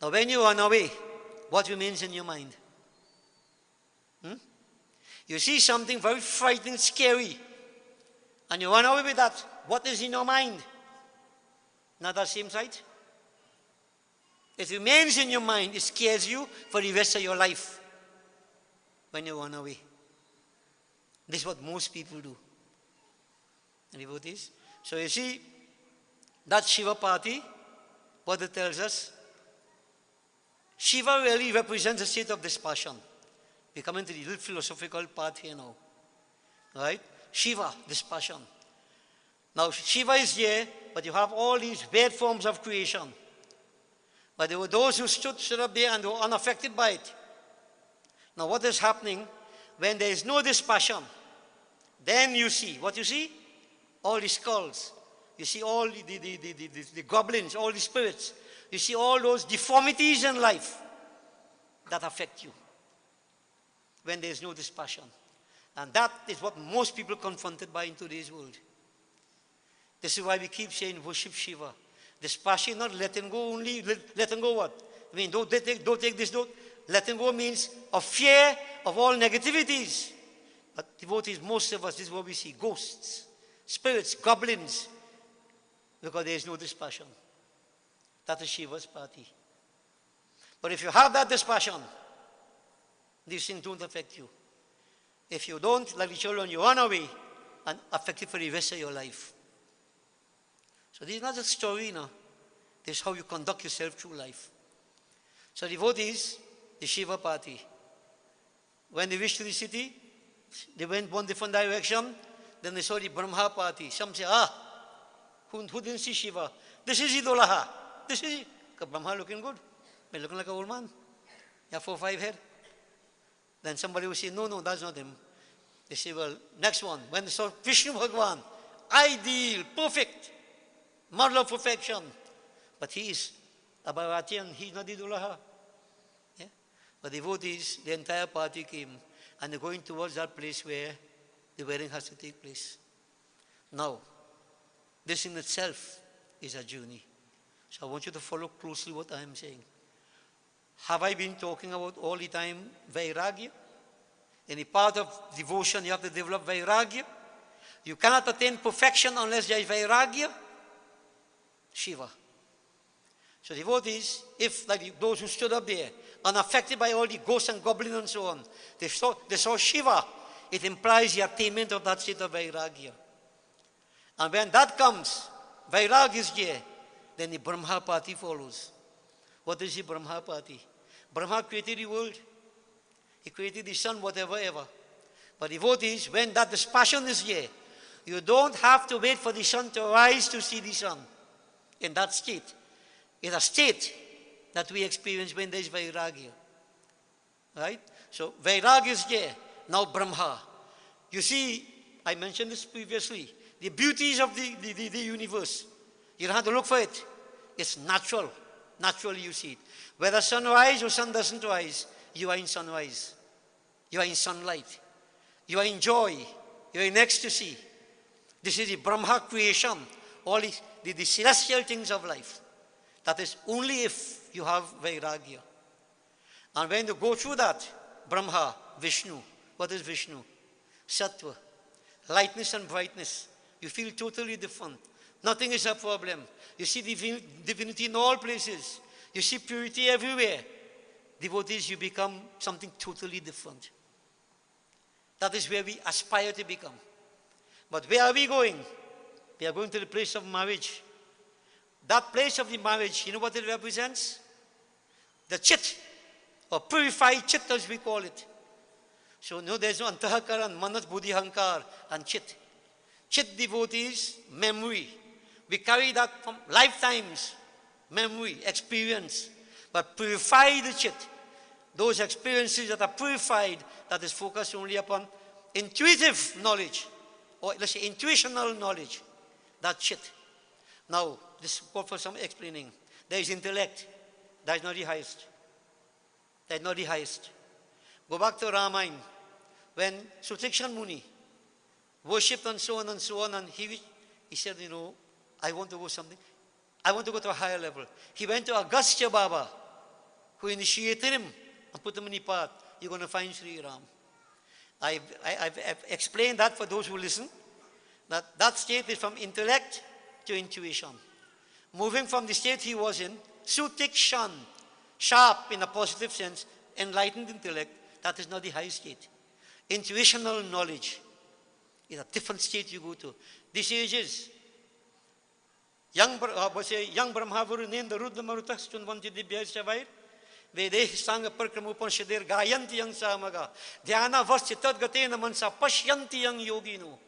Now, when you run away, what remains in your mind? You see something very frightening, scary, and you run away with that. What is in your mind? Not that same sight? It remains in your mind. It scares you for the rest of your life when you run away. This is what most people do. And devotees. So you see, that Shiva party, what it tells us, Shiva really represents a state of dispassion. We come into the little philosophical part here now. Right? Shiva, dispassion. Now, Shiva is here, but you have all these weird forms of creation. But there were those who stood up there and were unaffected by it. Now, what is happening when there is no dispassion? Then you see, what you see? All the skulls. You see all the goblins, all the spirits. You see all those deformities in life that affect you when there is no dispassion. And that is what most people are confronted by in today's world. This is why we keep saying worship Shiva. Dispassion, not letting go only. Letting go what? I mean, don't take this, don't. Letting go means of fear of all negativities. But devotees, most of us, this is what we see. Ghosts, spirits, goblins. Because there is no dispassion. That is Shiva's party. But if you have that dispassion, these things don't affect you. If you don't, like the children, you run away and affect you for the rest of your life. So this is not a story, no. This is how you conduct yourself through life. So devotees, the Shiva party, when they reached to the city, they went one different direction, then they saw the Brahma party. Some say, who didn't see Shiva? This is Idolaha. This is it. Brahma looking good. But looking like an old man. You have 4 or 5 head. Then somebody will say, no, that's not him. They say, well, next one. When they saw Vishnu Bhagwan, ideal, perfect, model of perfection. But he is a Bharatian, he is not Idolaha. Yeah? But devotees, the entire party came and they're going towards that place where the wedding has to take place. Now, this in itself is a journey. So I want you to follow closely what I am saying. Have I been talking about all the time Vairagya? In a part of devotion, you have to develop Vairagya. You cannot attain perfection unless there is Vairagya. Shiva. So devotees, if like those who stood up there, unaffected by all the ghosts and goblins and so on, they saw Shiva, it implies the attainment of that state of Vairagya. And when that comes, Vairagya is there, then the Brahma party follows. What is the Brahma party? Brahma created the world. He created the sun, whatever, ever. But devotees, when that dispassion is here, you don't have to wait for the sun to rise to see the sun. In that state. It's a state that we experience when there is Vairagya. Right? So Vairagya is there. Now Brahma. You see, I mentioned this previously. The beauties of the universe. You don't have to look for it. It's natural. Naturally you see it. Whether sun rises or sun doesn't rise, you are in sunrise. You are in sunlight. You are in joy. You are in ecstasy. This is the Brahma creation. All the celestial things of life. That is only if you have Vairagya. And when you go through that, Brahma, Vishnu. What is Vishnu? Sattva. Lightness and brightness. You feel totally different. Nothing is a problem. You see divinity in all places. You see purity everywhere. Devotees, you become something totally different. That is where we aspire to become. But where are we going? We are going to the place of marriage. That place of the marriage, you know what it represents? The chit, or purified chit as we call it. So no, there's no antahakaran, manas, buddhi, hankar, and chit. Chit devotees, memory. We carry that from lifetimes, memory, experience. But purify the chit. Those experiences that are purified, that is focused only upon intuitive knowledge, or let's say intuitional knowledge. That chit. Now, this is for some explaining. There is intellect. That is not the highest. That is not the highest. Go back to Ramayana. When Sutikshan Muni worshipped and so on, and he said, you know, I want to go something. I want to go to a higher level. He went to Agastya Baba, who initiated him and put him in the path. You're going to find Sri Ram. I've explained that for those who listen. That state is from intellect to intuition. Moving from the state he was in, Sutikshan, sharp in a positive sense, enlightened intellect, that is not the high state. Intuitional knowledge is a different state you go to. These ages, Yang Brahma Vurunen, the Rudra Marutas, Tunvanti Dibya Shavai, Vede Sanga Perkramupanshadir, Gayanti Yang Samaga, Dhyana Vaschitat Gatena Mansa, Pashyanti Yang Yogino.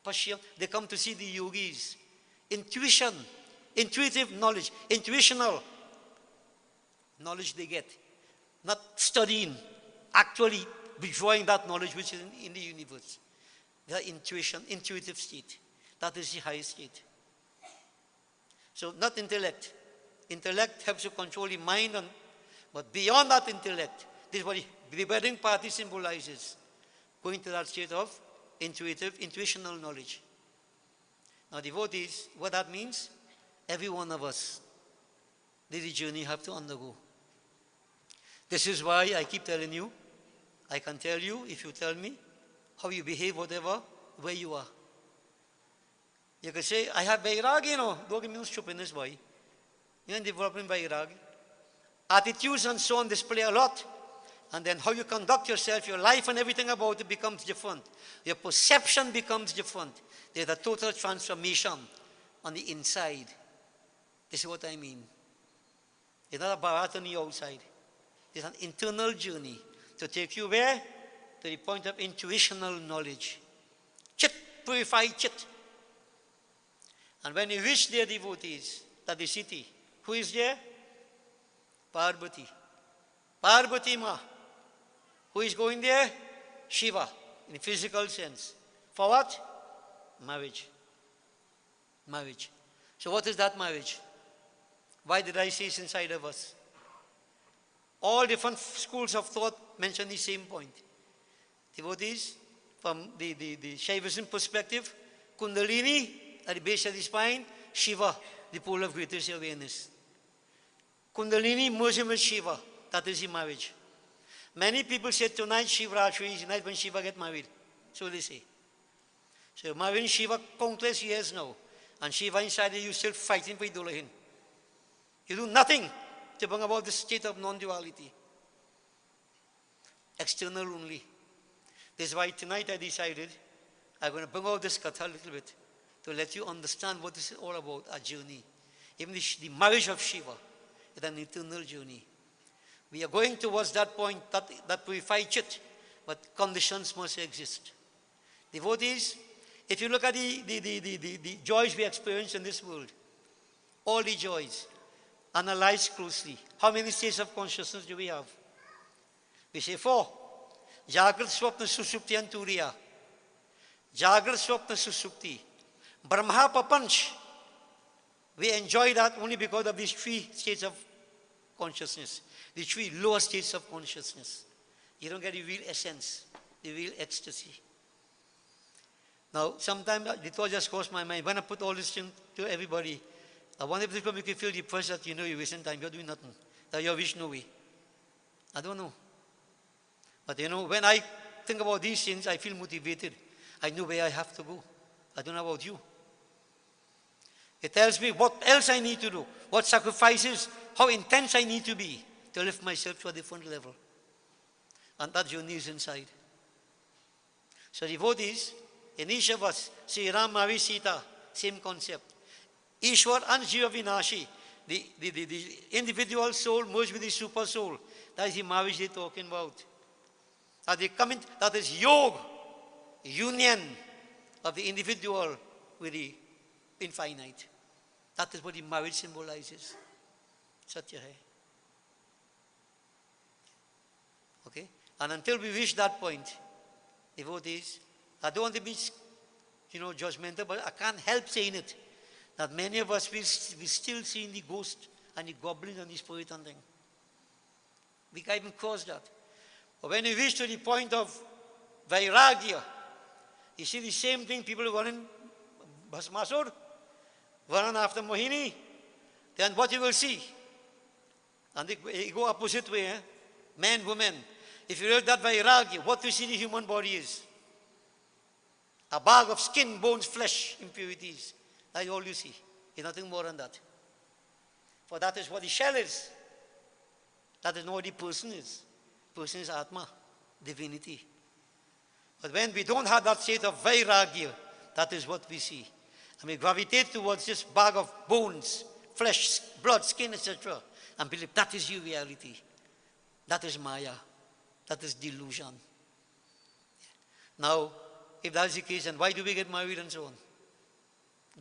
Pashyam, they come to see the yogis. Intuition, intuitive knowledge, intuitional knowledge they get. Not studying, actually withdrawing that knowledge which is in the universe. Their intuition, intuitive state. That is the highest state. So not intellect. Intellect helps you control the mind, but beyond that intellect, this is what the wedding party symbolizes. Going to that state of intuitive, intuitional knowledge. Now devotees, what that means, every one of us, this is a journey you have to undergo. This is why I keep telling you, I can tell you, if you tell me, how you behave, whatever, where you are. You can say, I have vairag, don't give me no stupidness, boy. You're developing vairag. Attitudes and so on display a lot. And then how you conduct yourself, your life and everything about it becomes different. Your perception becomes different. There's a total transformation on the inside. This is what I mean. It's not a Barat on the outside. It's an internal journey to take you where? To the point of intuitional knowledge. Chit, purified chit. And when you reach there, devotees, that the city, who is there? Parvati. Parvati Ma. Who is going there? Shiva, in a physical sense. For what? Marriage. Marriage. So what is that marriage? Why did I say it's inside of us? All different schools of thought mention the same point. Devotees, from the Shaivism perspective, Kundalini, at the base of the spine, Shiva, the pole of greatest awareness. Kundalini merging with Shiva, that is the marriage. Many people say tonight Shiva Raatri is the night when Shiva get married. So they say. So you're marrying Shiva countless years now. And Shiva inside you still fighting for Idolahin. You do nothing to bring about the state of non-duality. External only. This is why tonight I decided I'm going to bring out this katha a little bit to let you understand what this is all about, a journey. Even the marriage of Shiva is an eternal journey. We are going towards that point, that purified chit, but conditions must exist. Devotees, if you look at the joys we experience in this world, all the joys, analyze closely. How many states of consciousness do we have? We say 4. Jagrat, Swapna, Susupti and Turiya. Jagrat, Swapna, Susupti. Brahma, Papanch. We enjoy that only because of these 3 states of consciousness. The 3 lower states of consciousness. You don't get the real essence, the real ecstasy. Now, sometimes the thought just crossed my mind. When I put all this thing to everybody, I wonder if this will make you feel depressed that you're wasting time, you're doing nothing, that you're wish no way. I don't know. But when I think about these things, I feel motivated. I know where I have to go. I don't know about you. It tells me what else I need to do, what sacrifices, how intense I need to be to lift myself to a different level. And that journey is inside. So devotees, in each of us, Sri Ram marries Sita, same concept. Ishwar and Jiva Vinashi, the individual soul merged with the super soul. That is the marriage they're talking about. That is yoga, union of the individual with the infinite. That is what the marriage symbolizes. Satya hai. Okay? And until we reach that point, devotees, I don't want to be, judgmental, but I can't help saying it, that many of us, we still see the ghost and the goblin and the spirit and thing. We can't even cross that. But when you reach to the point of vairagya, you see the same thing, people running Bhasmasur, running after Mohini, then what you will see, and they go opposite way, men, women. If you read that vairagya, what we see the human body is a bag of skin, bones, flesh, impurities. That's all you see. There's nothing more than that. For that is what the shell is. That is not what the person is. Person is Atma, divinity. But when we don't have that state of vairagya, that is what we see. And we gravitate towards this bag of bones, flesh, blood, skin, etc. and believe that is your reality. That is Maya. That is delusion. Now, if that is the case, then why do we get married and so on?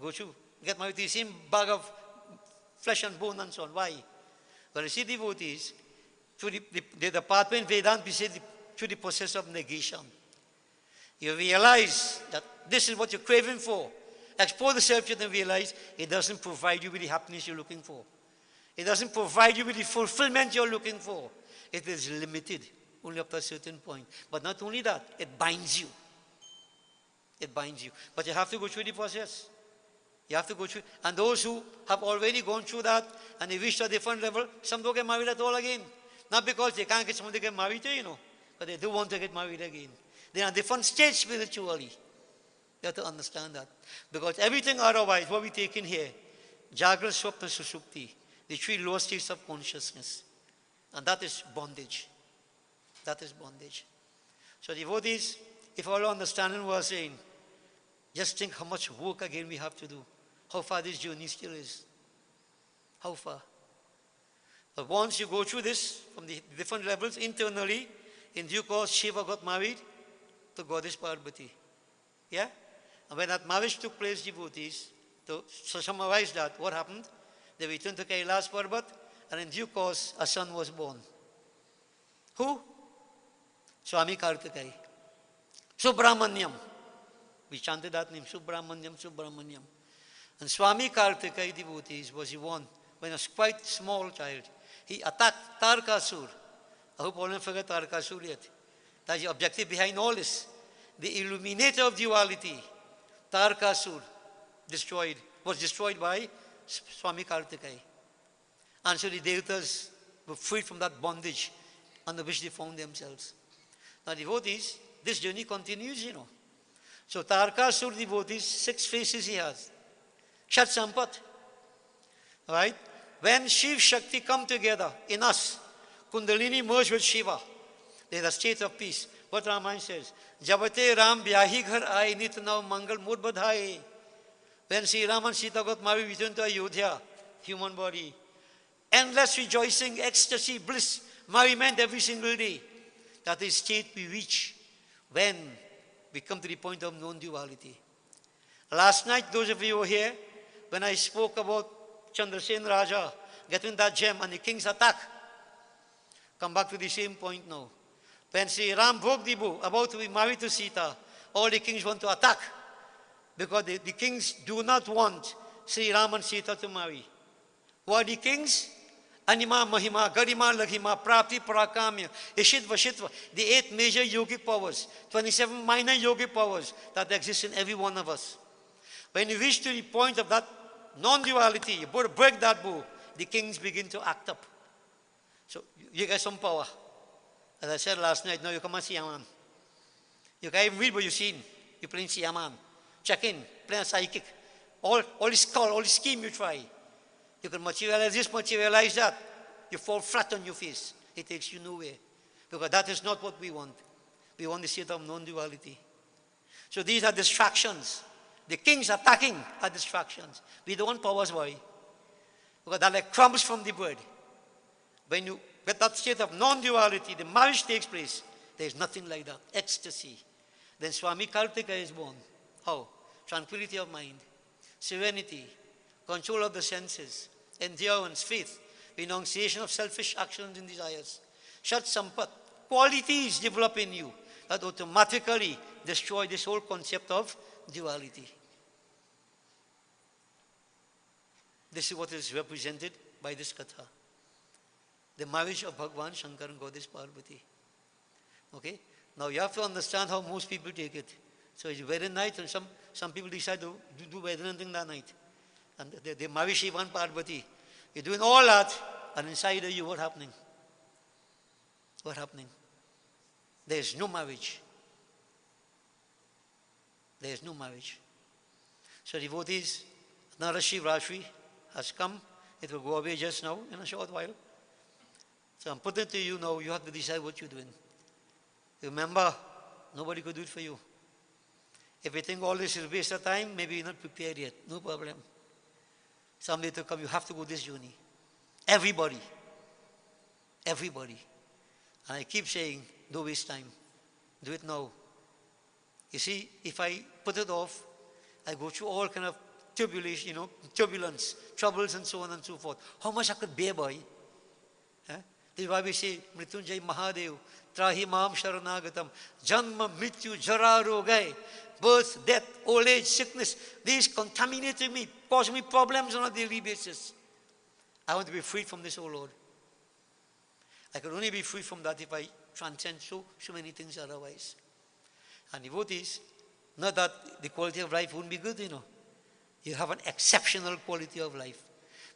Go through. Get married to the same bag of flesh and bone and so on. Why? Well, you see, devotees, through the pathway in Vedanta, we say through the process of negation. You realize that this is what you're craving for. Explore the self-truth and realize it doesn't provide you with the happiness you're looking for. It doesn't provide you with the fulfillment you're looking for. It is limited, only up to a certain point. But not only that, it binds you. It binds you. But you have to go through the process. You have to go through. And those who have already gone through that and they reach a different level, some don't get married at all again. Not because they can't get someone to get married to, but they do want to get married again. They are at different stages spiritually. You have to understand that. Because everything otherwise, what we take in here, Jagra, Swapna, Sushupti, the three lower states of consciousness. And that is bondage. That is bondage. So devotees, if all understanding was saying, just think how much work again we have to do. How far this journey still is. How far? But once you go through this, from the different levels, internally, in due course, Shiva got married to Goddess Parvati. Yeah? And when that marriage took place, devotees, to summarize that, what happened? They returned to Kailash Parvat, and in due course, a son was born. Who? Swami Kartikeya. Subramanyam. We chanted that name, Subramanyam, Subramanyam. And Swami Kartikeya, devotees, was the one, when he was quite a small child, he attacked Tarakasur. I hope all of you forget Tarakasur yet. That's the objective behind all this. The illuminator of duality, Tarakasur, was destroyed by Swami Kartikeya. And so the devatas were freed from that bondage under which they found themselves. Now devotees, this journey continues, So Tarakasur, devotees, 6 faces he has. Shat Sampat. Right? When Shiv Shakti come together in us, Kundalini merge with Shiva, there is a state of peace. What Ramayana says, Jabate Ram Byahi Ghar Aaye Nit Now Mangal Mur Badhaye. When Sri Ram and Sita got married, returned to Ayodhya, human body. Endless rejoicing, ecstasy, bliss, merriment every single day. That is state we reach when we come to the point of non-duality. Last night, those of you who were here, when I spoke about Chandrasen Raja getting that gem and the king's attack, come back to the same point now. When Sri Ram broke the bow, about to be married to Sita, all the kings want to attack because the kings do not want Sri Ram and Sita to marry. Who are the kings? Anima, Mahima, Garima, Laghima, Prapti, Parakamya, Ishitva, Shitva, the 8 major yogic powers, 27 minor yogic powers that exist in every one of us. When you reach to the point of that non-duality, you break that bow, the kings begin to act up. So you get some power. As I said last night, now you come and see a man. You can't even read what you've seen. You play see a man. Check in, play a psychic. All this call, all this scheme you try. You can materialize this, materialize that. You fall flat on your face. It takes you nowhere. Because that is not what we want. We want the state of non-duality. So these are distractions. The kings attacking are distractions. We don't want powers, why? Because they're like crumbs from the bread. When you get that state of non-duality, the marriage takes place. There is nothing like that. Ecstasy. Then Swami Kartikeya is born. How? Tranquility of mind, serenity, control of the senses, endurance, faith, renunciation of selfish actions and desires. Shat Sampat. Qualities develop in you that automatically destroy this whole concept of duality. This is what is represented by this katha. The marriage of Bhagwan Shankar and Goddess Parvati. Okay? Now you have to understand how most people take it. So it's wedding night and some people decide to do wedding thing that night. And they marry Shiva and Parvati. You're doing all that and inside of you what happening? What happening? There is no marriage. There is no marriage. So devotees, another Shiv Raatri has come. It will go away just now in a short while. So I'm putting it to you now, you have to decide what you're doing. Remember, nobody could do it for you. If you think all this is waste of time, maybe you're not prepared yet. No problem. Someday to come, you have to go this journey. Everybody. Everybody. And I keep saying, don't waste time. Do it now. You see, if I put it off, I go through all kind of tribulation, turbulence, troubles and so on and so forth. How much I could bear, boy? This is why we say, Mrityunjay Mahadev, Trahi Mam Sharanagatam, Janma, Mrityu, Jara, Rogai, birth, death, old age, sickness. These contaminated me, cause me problems on a daily basis. I want to be freed from this, O Lord. I can only be free from that if I transcend so many things otherwise. And devotees, not that the quality of life wouldn't be good, You have an exceptional quality of life.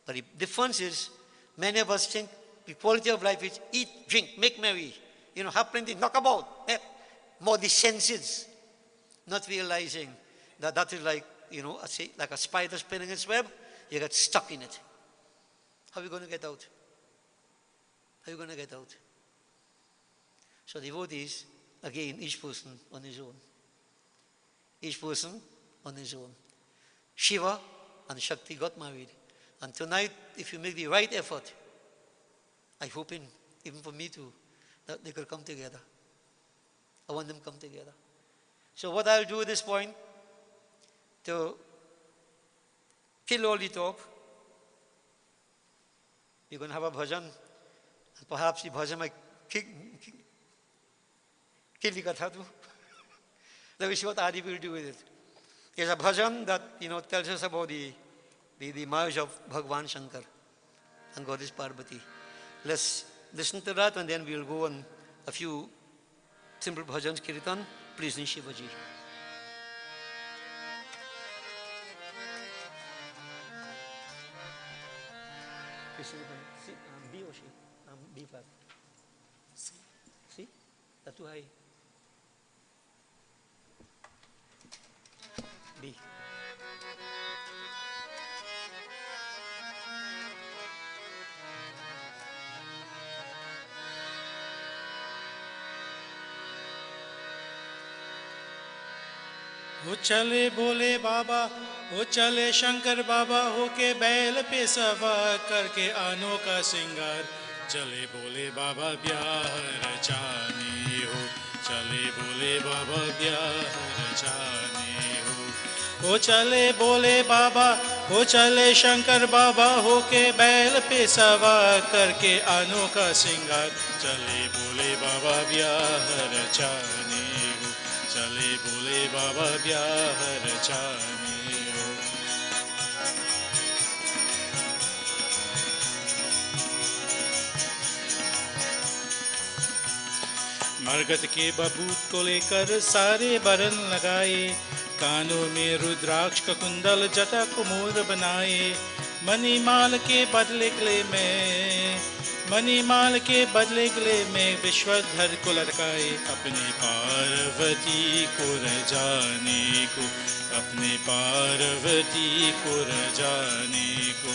But the difference is, many of us think the quality of life is eat, drink, make merry, have plenty, knock about, more the senses, not realizing that that is like, like a spider spinning its web, you get stuck in it. How are you going to get out? How are you going to get out? So devotees, again, each person on his own. Each person on his own. Shiva and Shakti got married. And tonight, if you make the right effort, I hope even for me too, that they could come together. I want them to come together. So what I'll do at this point, to kill all the talk, we're going to have a bhajan. And perhaps the bhajan might kill the katha too. Let me see what Aarti will do with it. There's a bhajan that tells us about the marriage of Bhagwan Shankar and Goddess Parvati. Let's listen to that and then we'll go on a few simple bhajans, kirtan, pleasing Shivaji. B or she? B5. See? That's too high. B. वो चले बोले बाबा, वो चले शंकर बाबा, होके बैल पे सवार करके अनोखा सिंगार। चले बोले बाबा ब्याह रचाने हो, चले बोले बाबा ब्याह रचाने हो। वो चले बोले बाबा, वो चले शंकर बाबा, होके बैल पे सवार करके अनोखा सिंगार। चले बोले बाबा ब्याह रचाने हो, चले बोले बाबा ब्याह रचाने हो। मरगत के बबूत को लेकर सारे बरन लगाए, कानों में रुद्राक्ष का कुंडल जटा कुमोर बनाए। मणिमाल के बदले गले में, मणिमाल के बदले गले में विश्वधर को लटकाए। अपने पार्वती को रजाने को, अपने पार्वती को रजाने को।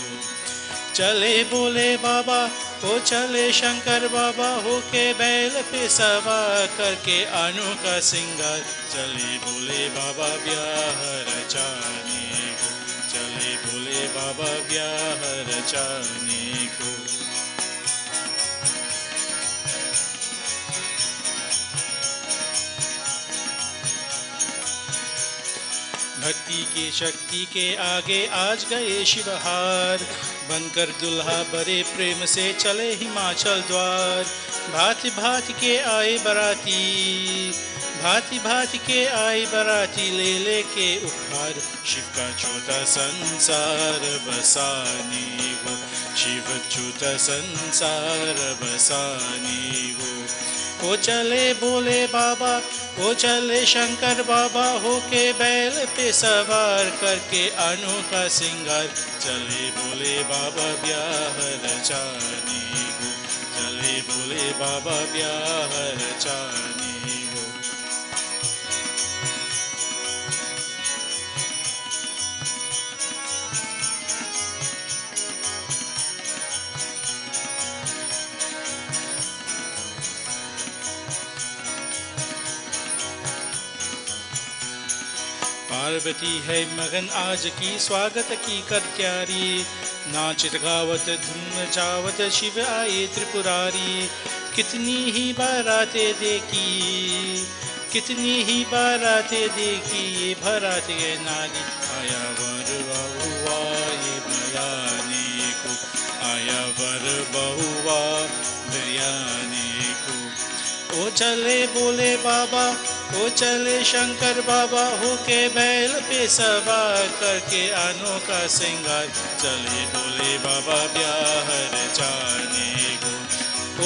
चले बोले बाबा, वो चले शंकर बाबा, होके बैल पे सवार करके अनोखा सिंगार। चले बोले बाबा ब्याह रचाने को, चले बोले बाबा ब्याह रचाने को। भक्ति की शक्ति के आगे आज गए शिवहार, बनकर दुल्हा बड़े प्रेम से चले हिमाचल द्वार। भांति भांति के आए बराती, भांति भांति के आए बराती, ले लेके उपहार। शिव का छोटा संसार बसाने को, शिव छोटा संसार बसाने को। वो चले बोले बाबा, वो चले शंकर बाबा, होके बैल पे सवार करके अनोखा सिंगार। चले बोले बाबा ब्याह रचाने को, चले बोले बाबा ब्याह रचाने को। पार्वती है मगन आज की स्वागत की कर तैयारी, नाचत गावत धूम जावत शिव आए त्रिपुरारी। कितनी ही बारातें देखी, कितनी ही बारातें देखी, ये बारात ये नारी आया वर बहुआ ये बयाने को, आया वर बहुआ बयाने को। ओ चले बोले बाबा, ओ चले शंकर बाबा, होके बैल पे सवार करके अनोखा श्रृंगार, चले बोले बाबा ब्याह रचाने को।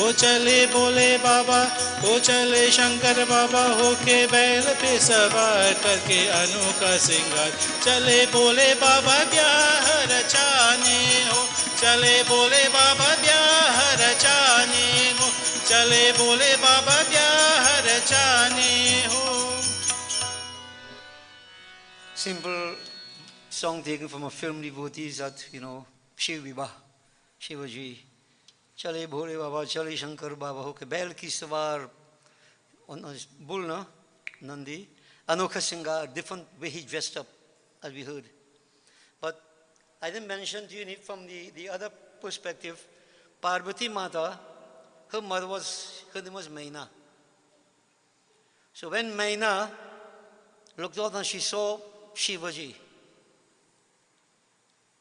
ओ चले बोले बाबा, ओ चले शंकर बाबा, होके बैल पे सवार करके अनोखा श्रृंगार, चले बोले बाबा ब्याह रचाने हो, चले बोले बाबा ब्याह रचाने हो, चले बोले बाबा ब्याह रचाने हो। Simple song taken from a film, devotees that, Shiv Vibha, Shivaji. Chale bhole baba, chale shankar baba, hoke bail ki sawar on a bull, no? Nandi. Anokha Singha, different way he dressed up, as we heard. But I didn't mention to you from the other perspective, Parvati Mata, her name was Maina. So when Maina looked out and she saw Shivaji,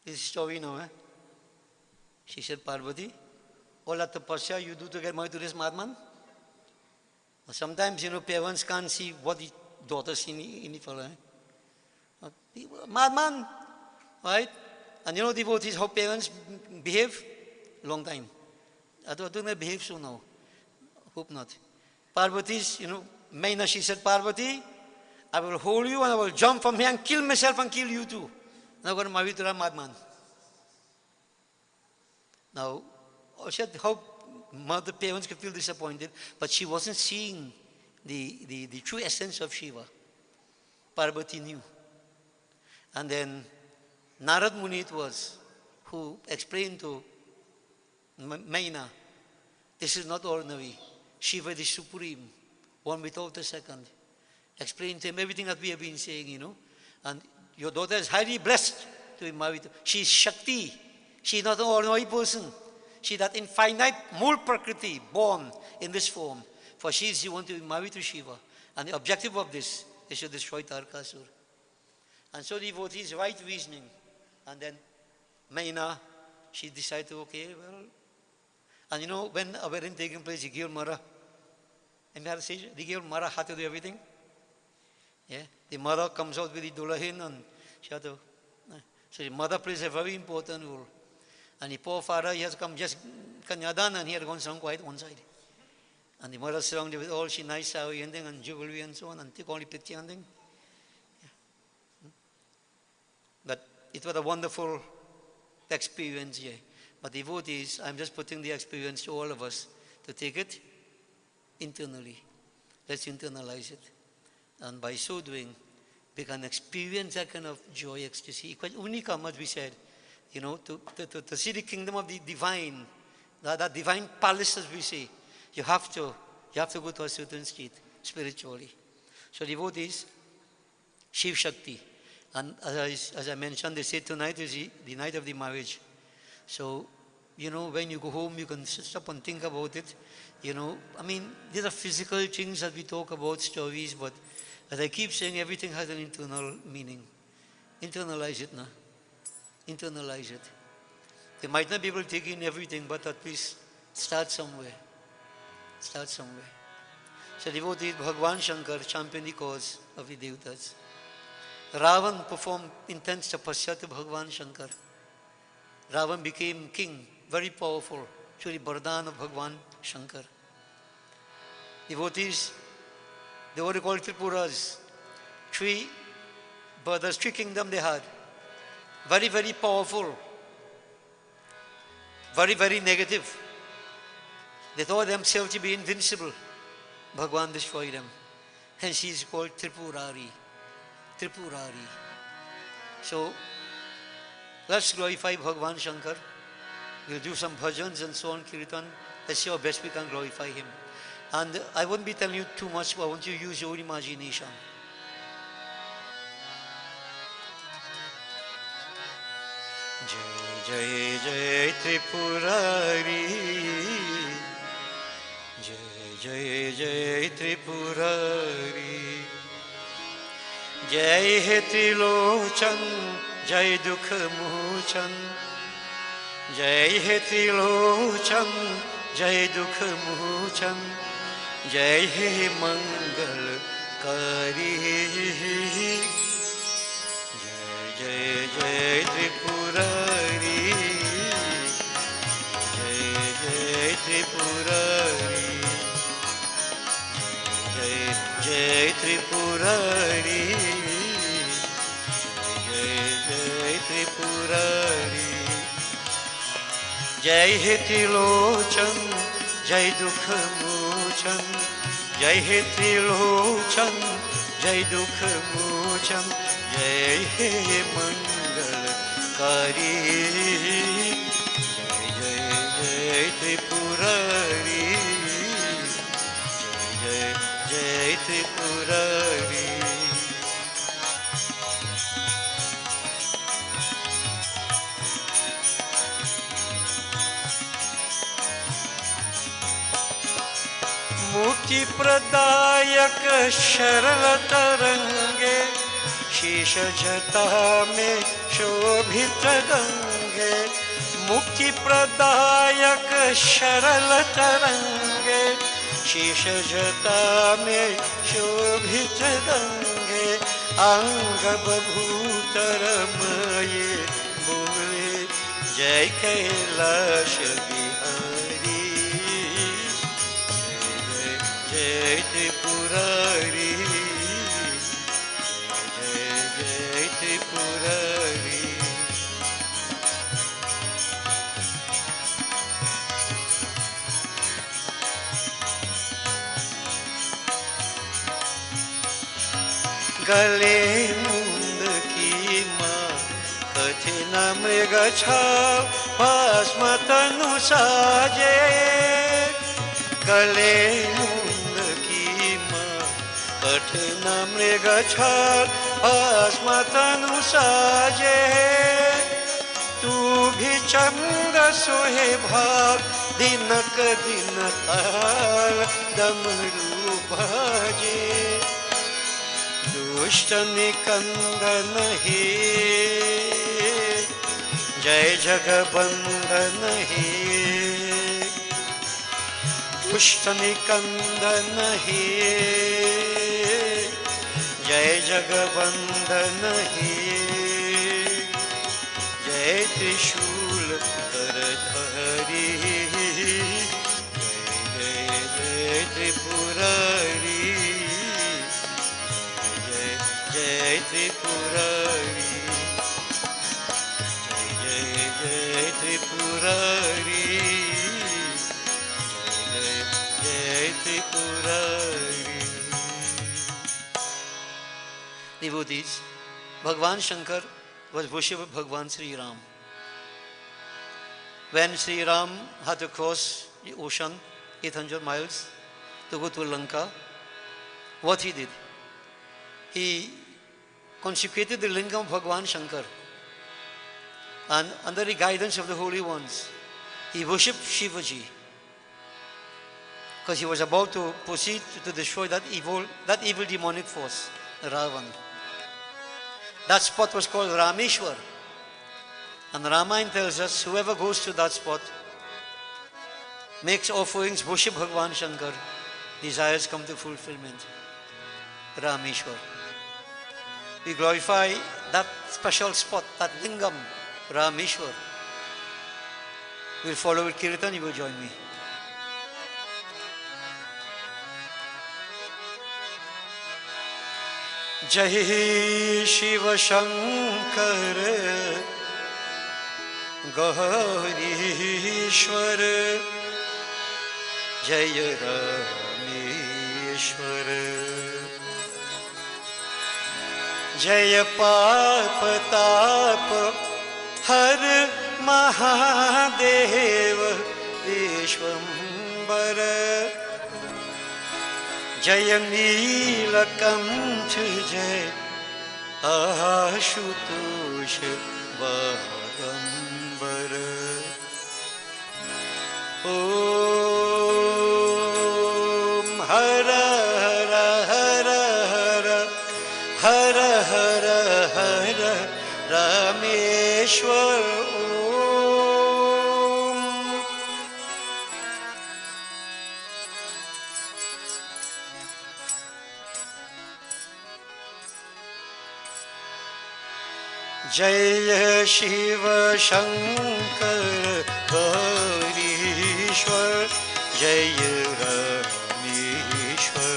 this story now, she said, Parvati, all that tapasya you do to get married to this madman? Sometimes, parents can't see what the daughters see in the fellow. Madman, right? And devotees, how parents behave? Long time. I don't think they behave so now. Hope not. Parvati's, Maina, she said, Parvati, I will hold you and I will jump from here and kill myself and kill you too. Now I'm going to marry to that madman. Now, she said how mother parents could feel disappointed, but she wasn't seeing the true essence of Shiva. Parvati knew. And then Narad Muni it was who explained to Maina, this is not ordinary. Shiva is supreme, one without a second. Explained to him everything that we have been saying, And your daughter is highly blessed to be married to. She is Shakti. She is not an ordinary person. She is that infinite Mool Prakriti born in this form. For she wants to be married to Shiva. And the objective of this is to destroy Tarakasur. And so devotees right reasoning. And then Maina, she decided to, okay, well. And when a wedding taking place, the girl Mara, and the girl Mara had to do everything. Yeah, the mother comes out with the dulahin and she had to. So the mother plays a very important role. And the poor father, he has come just kanyadan and he had gone some quiet one side. And the mother surrounded with all she nice saree and thing and jewelry and so on and took all the picture and thing. Yeah. But it was a wonderful experience, yeah. But devotees, I'm just putting the experience to all of us to take it internally. Let's internalize it. And by so doing, we can experience that kind of joy, ecstasy. Quite unica, as we said, to see the kingdom of the divine, that divine palace, as we say, you have to go to a certain state spiritually. So devotees, Shiv Shakti. And as I mentioned, they say tonight is the night of the marriage. So, when you go home, you can stop and think about it. These are physical things that we talk about, stories, but as I keep saying, everything has an internal meaning. Internalize it now. Internalize it. They might not be able to take in everything, but at least start somewhere. Start somewhere. So devotees, Bhagwan Shankar championed the cause of the Devatas. Ravan performed intense tapasya to Bhagwan Shankar. Ravan became king, very powerful, through the Bardhan of Bhagwan Shankar. Devotees, they were called Tripuras. Three brothers, three kingdoms they had. Very, very powerful. Very, very negative. They thought themselves to be invincible. Bhagwan destroyed them. Hence he is called Tripurari. Tripurari. So, let's glorify Bhagwan Shankar. We'll do some bhajans and so on, kirtan. Let's see how best we can glorify him. And I won't be telling you too much, but I want you to use your imagination. जय जय जय त्रिपुरारी, जय जय जय त्रिपुरारी। जय हे त्रिलोचन, जय दुख मोचन, जय हे त्रिलोचन, जय दुख मोचन, जय हे मंगलकारी। जय जय जय त्रिपुरारी, जय जय त्रिपुरारी, जय जय त्रिपुरारी, जय जय त्रिपुरारी। जय हे त्रिलोचन, जय दुख मोचन, जय हे त्रिलोचन, जय दुख मोचन, जय हे मंगलकारी। जय जय जय त्रिपुरारी, जय जय जय त्रिपुरारी। मुक्ति प्रदायक शरल तरंगे, शीश जटा में शोभित गंगे। मुक्ति प्रदायक शरल तरंगे, शीश जटा में शोभित गंगे। अंग बभूतरमये बोले, जय कैलाश बिहारी। जय त्रिपुरारी, जय जय त्रिपुरारी। गले मुंद की माँ कठिन मृग छाल, भस्म तनु साजे। गले मुंद की माँ कठिन मृग छाल, भस्म तनु साजे। तू भी चंद्र सोहे भाग, दिनक दिन ताल डमरू बाजे। दुष्ट निकंदन हे, जय जगबंधन हे। दुष्ट निकंदन हे, जय जगबंधन हे। जय त्रिशूल करधारी, जय जय जय त्रिपुरारी, जय त्रिपुरारी, जय जय त्रिपुरारी, जय जय Tripurari. Devotees, Bhagwan Shankar was worship of Bhagwan Sri Ram. When Sri Ram had to cross the ocean 800 miles to go to Lanka, what he did? He consecrated the lingam of Bhagwan Shankar, and under the guidance of the holy ones, he worshipped Shivaji, because he was about to proceed to destroy that evil demonic force, Ravan. That spot was called Rameshwar, and Ramayana tells us whoever goes to that spot, makes offerings, worship Bhagwan Shankar, desires come to fulfillment. Rameshwar. We glorify that special spot, that lingam, Rameshwar. We'll follow with Kirtan, you will join me. Jai Shiva Shankar Gaurishwar, Jai Rameshwar, जय पाप ताप हर महादेव विश्वंबर, जय नीलकंठ जय आशुतोष वाहन। दिगंबर ॐ हर हर हर हर हर हर हर रामेश्वर ॐ जय शिव शंकर गौरीश्वर जय रामेश्वर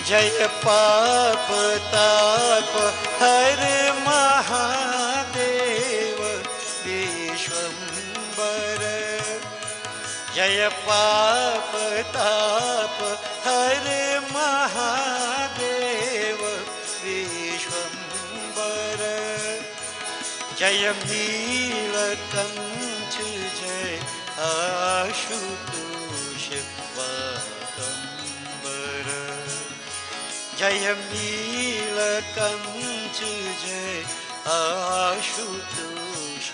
जय पाप ताप हर महादेव विश्वंबर जय पाप ताप हर महादेव विश्वंबर जय नीलकंठ जय आशुतोष वागंबर जय नीलकंठ जय आशुतोष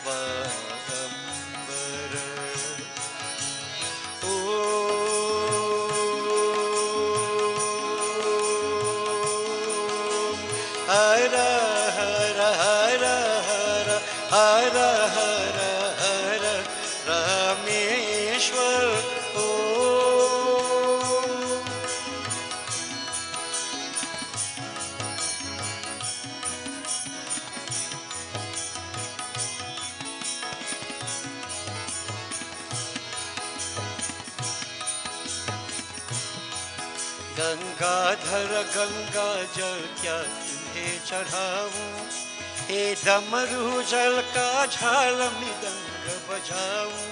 वागंबर हर हर हर हर हर हर हर रामेश्वर ॐ गंगाधर गंगा जल क्या तुम्हें चढ़ाऊं हे डमरू जल का झाल मृदंग बजाऊं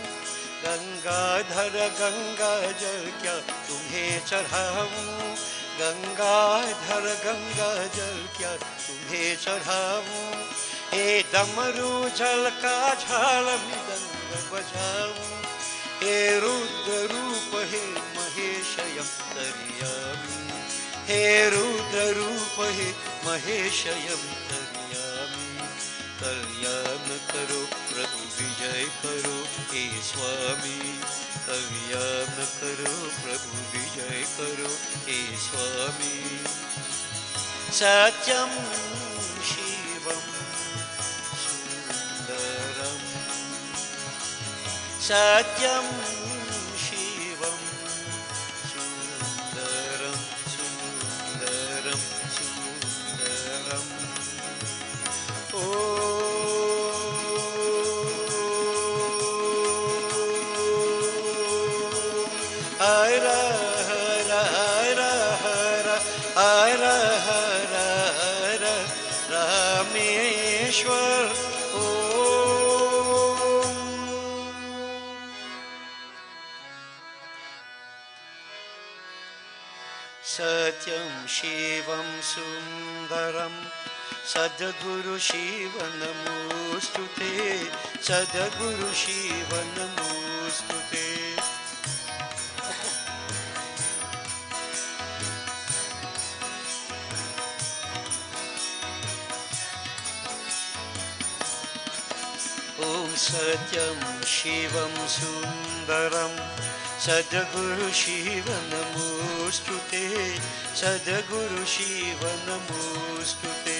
गंगाधर गंगा जल क्या तुम्हें चढ़ाऊं गंगाधर गंगा जल क्या तुम्हें चढ़ाऊं हे डमरू जल का झाल मृदंग बजाऊं हे रुद्र रूप हे महेशयं तर्यामि हे रुद्र रूप हे महेशयं तर्यामि कल्याण करो प्रभु विजय करो हे स्वामी कल्याण करो प्रभु विजय करो हे स्वामी सत्यं शिवं सुंदरम् सत्यं शिवं सुंदरं सुंदरं सुंदरम् ॐ हर हर हर हर हर हर हर रामेश्वर सत्यं शिवं सुंदरं सद्गुरु शिव नमोस्तुते सद्गुरु शिव नमोस्तुते ॐ सत्यं शिवं सुंदरं सद्गुरु शिव नमोस्तुते सद्गुरु शिव नमोस्तुते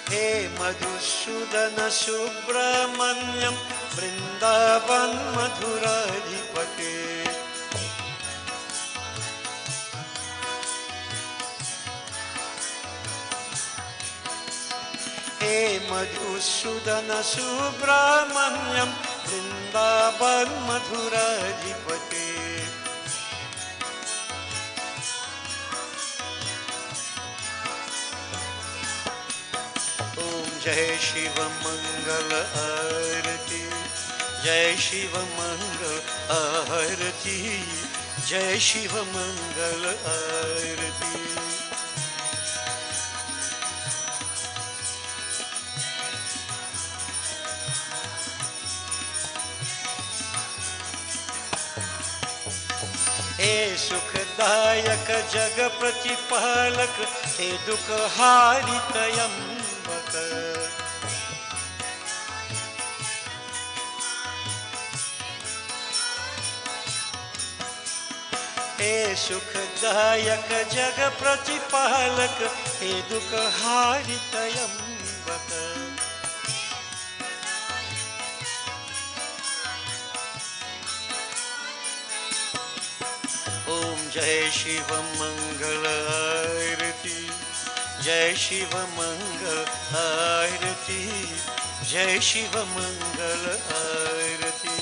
हे मधुसूदन सुब्रह्मण्यं वृंदावन मधुराधिपते हे मधुसूदन सुब्रह्मण्यं वृंदावन मधुराधिपते ओम जय शिव मंगल आरती जय शिव मंगल आरती जय शिव मंगल आरती हे सुखदायक जग प्रतिपालक हे दुख हारित अम्बक हे सुखदायक जग प्रतिपालक हे दुख हारित अम्बक ओम जय शिव मंगल आरती जय शिव मंगल आरती जय शिव मंगल आरती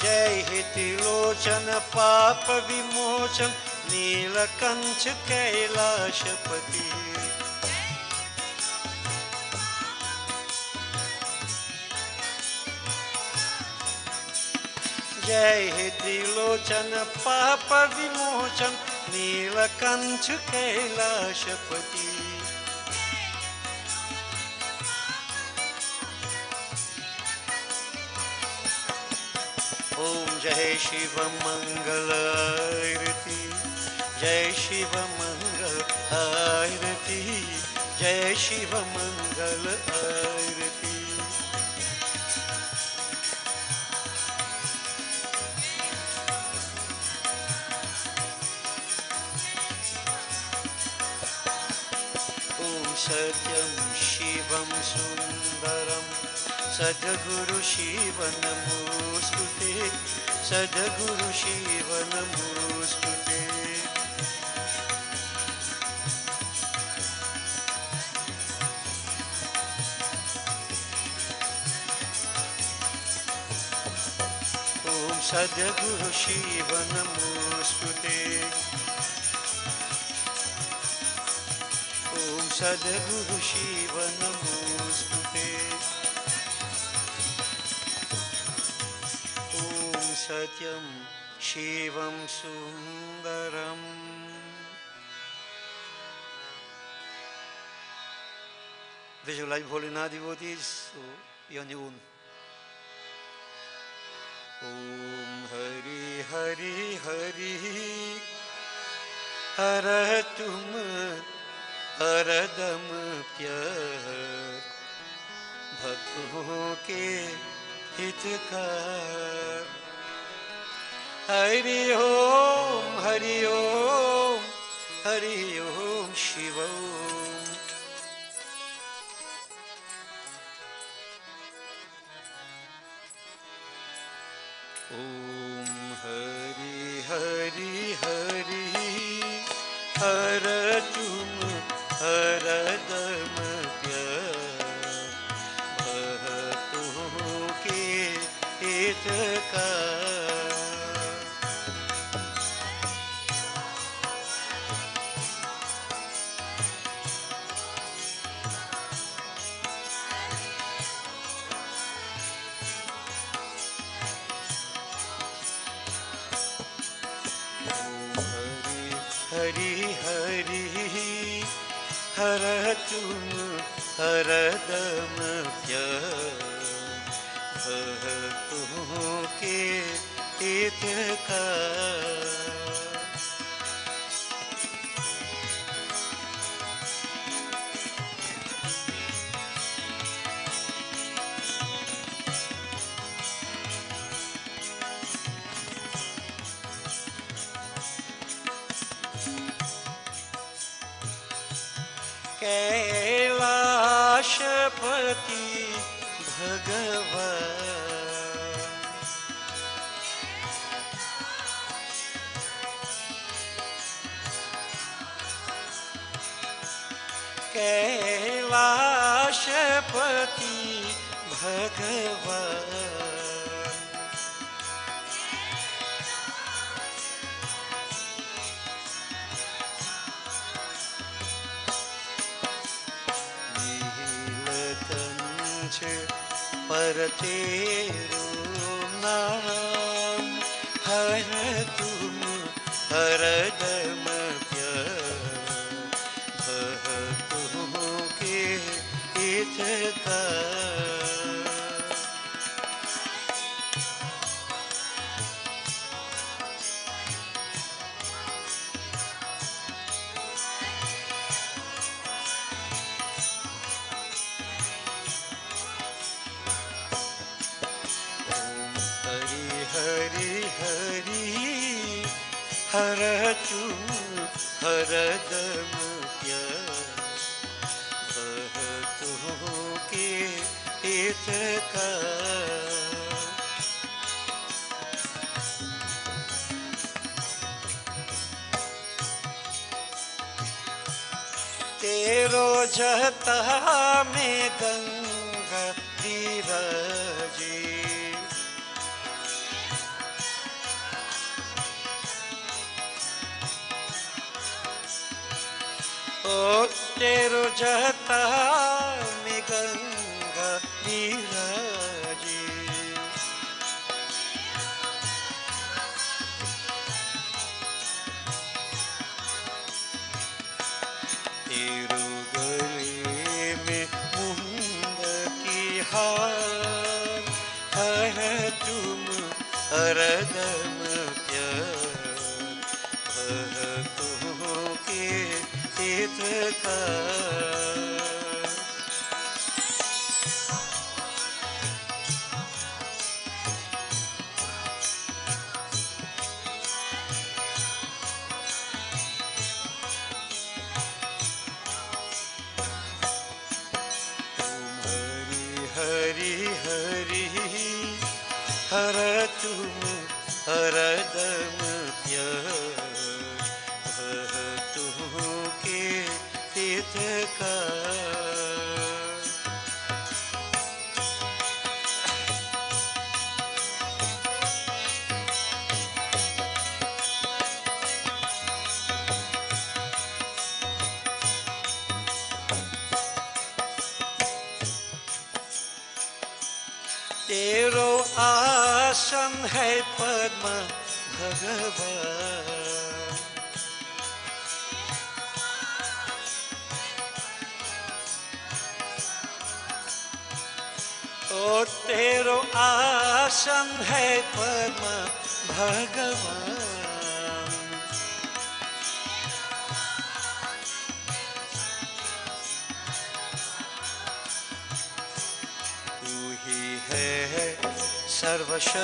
जय हितिलोचन पाप विमोचन नीलकंठ कैलाशपति जय हितिलोचन पाप विमोचन नीलकंठ कैलाशपति ओम जय शिव मंगल आरती जय शिव मंगल आरती जय शिव मंगल आरती ओम सत्यं शिवं सुंदरं सद्गुरु शिव नमोस्तुते सद्गुरु शिव नमोस्तुते ओम सद्गुरु शिव नमोस्तुते ओम सद्गुरु शिव नमोस्तुते सत्यं शिवं Sundaram Visualize Bholenath devotees, so be on your own. Om Hari Hari Hari Har tum हरदम प्यार भक्तों के हितकार हरि ओम हरि ओम हरि ओम शिव ओम हरि हरि हरि हर तुम हरदम प्यार भक्तों के हितकार हरि हरि हर तुम हरदम प्यार भक्तों के हितकार कैलाशपति भगवान कैलाशपति भगवान पर तेरो नाम हर तुम हरदम प्यार का। हरि हरि हर तुम हरदम भक्तों के हित का। तेरो जता में गंगा विराजी। ओ तेरो जता में गंगा विराजी। तेरो गले में मुंद की हार है तुम हरदम प्यार भक्तों के हित का। हरि हरि हर तुम हरदम प्यार भक्तों के हित का। तेरो आसन है पद्म भगवान। ओ तेरो आसन है पद्म भगवान। है सर्वशक्तिमान।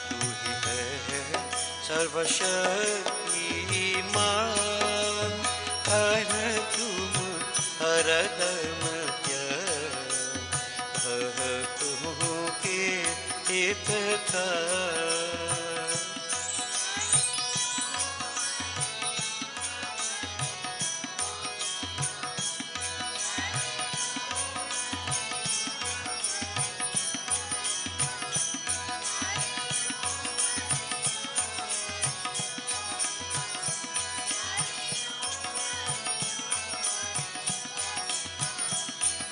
तू ही है सर्वशक्तिमान। हर तुम हरदम प्यार भक्तों के हित का।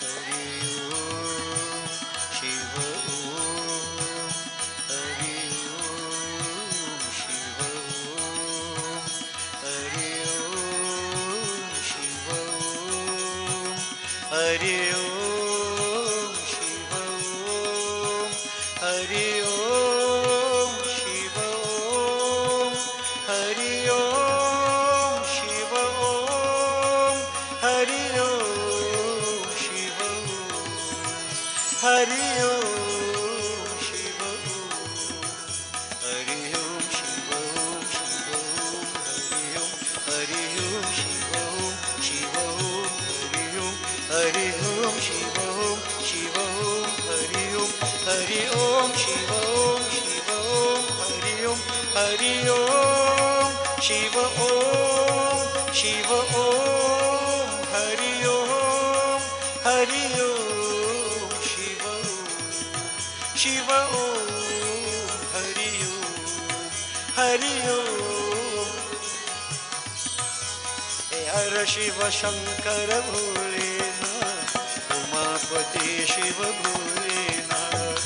हरि ओम शिव ओम। हरि ओम शिव ओम। हरि ओम शिव ओम। हरि ओम शिव ओम। हरि ओम शिव ओम। हरि ओम शिव ओम शिव ओम। हरि ओम शिव ओम शिव ओम। हरि ओम शिव ओम शिव ओम। हरि ओम हरि ओम शिव ओम शिव ओम। हरि ओम हरि ओम शिव ओम शिव ओम। हरि ओम हरि ओम शिव ओम शिव ओम। हरि ओम हरि ओम। हर शिव शंकर भोलेनाथ उमापति शिव भोलेनाथ।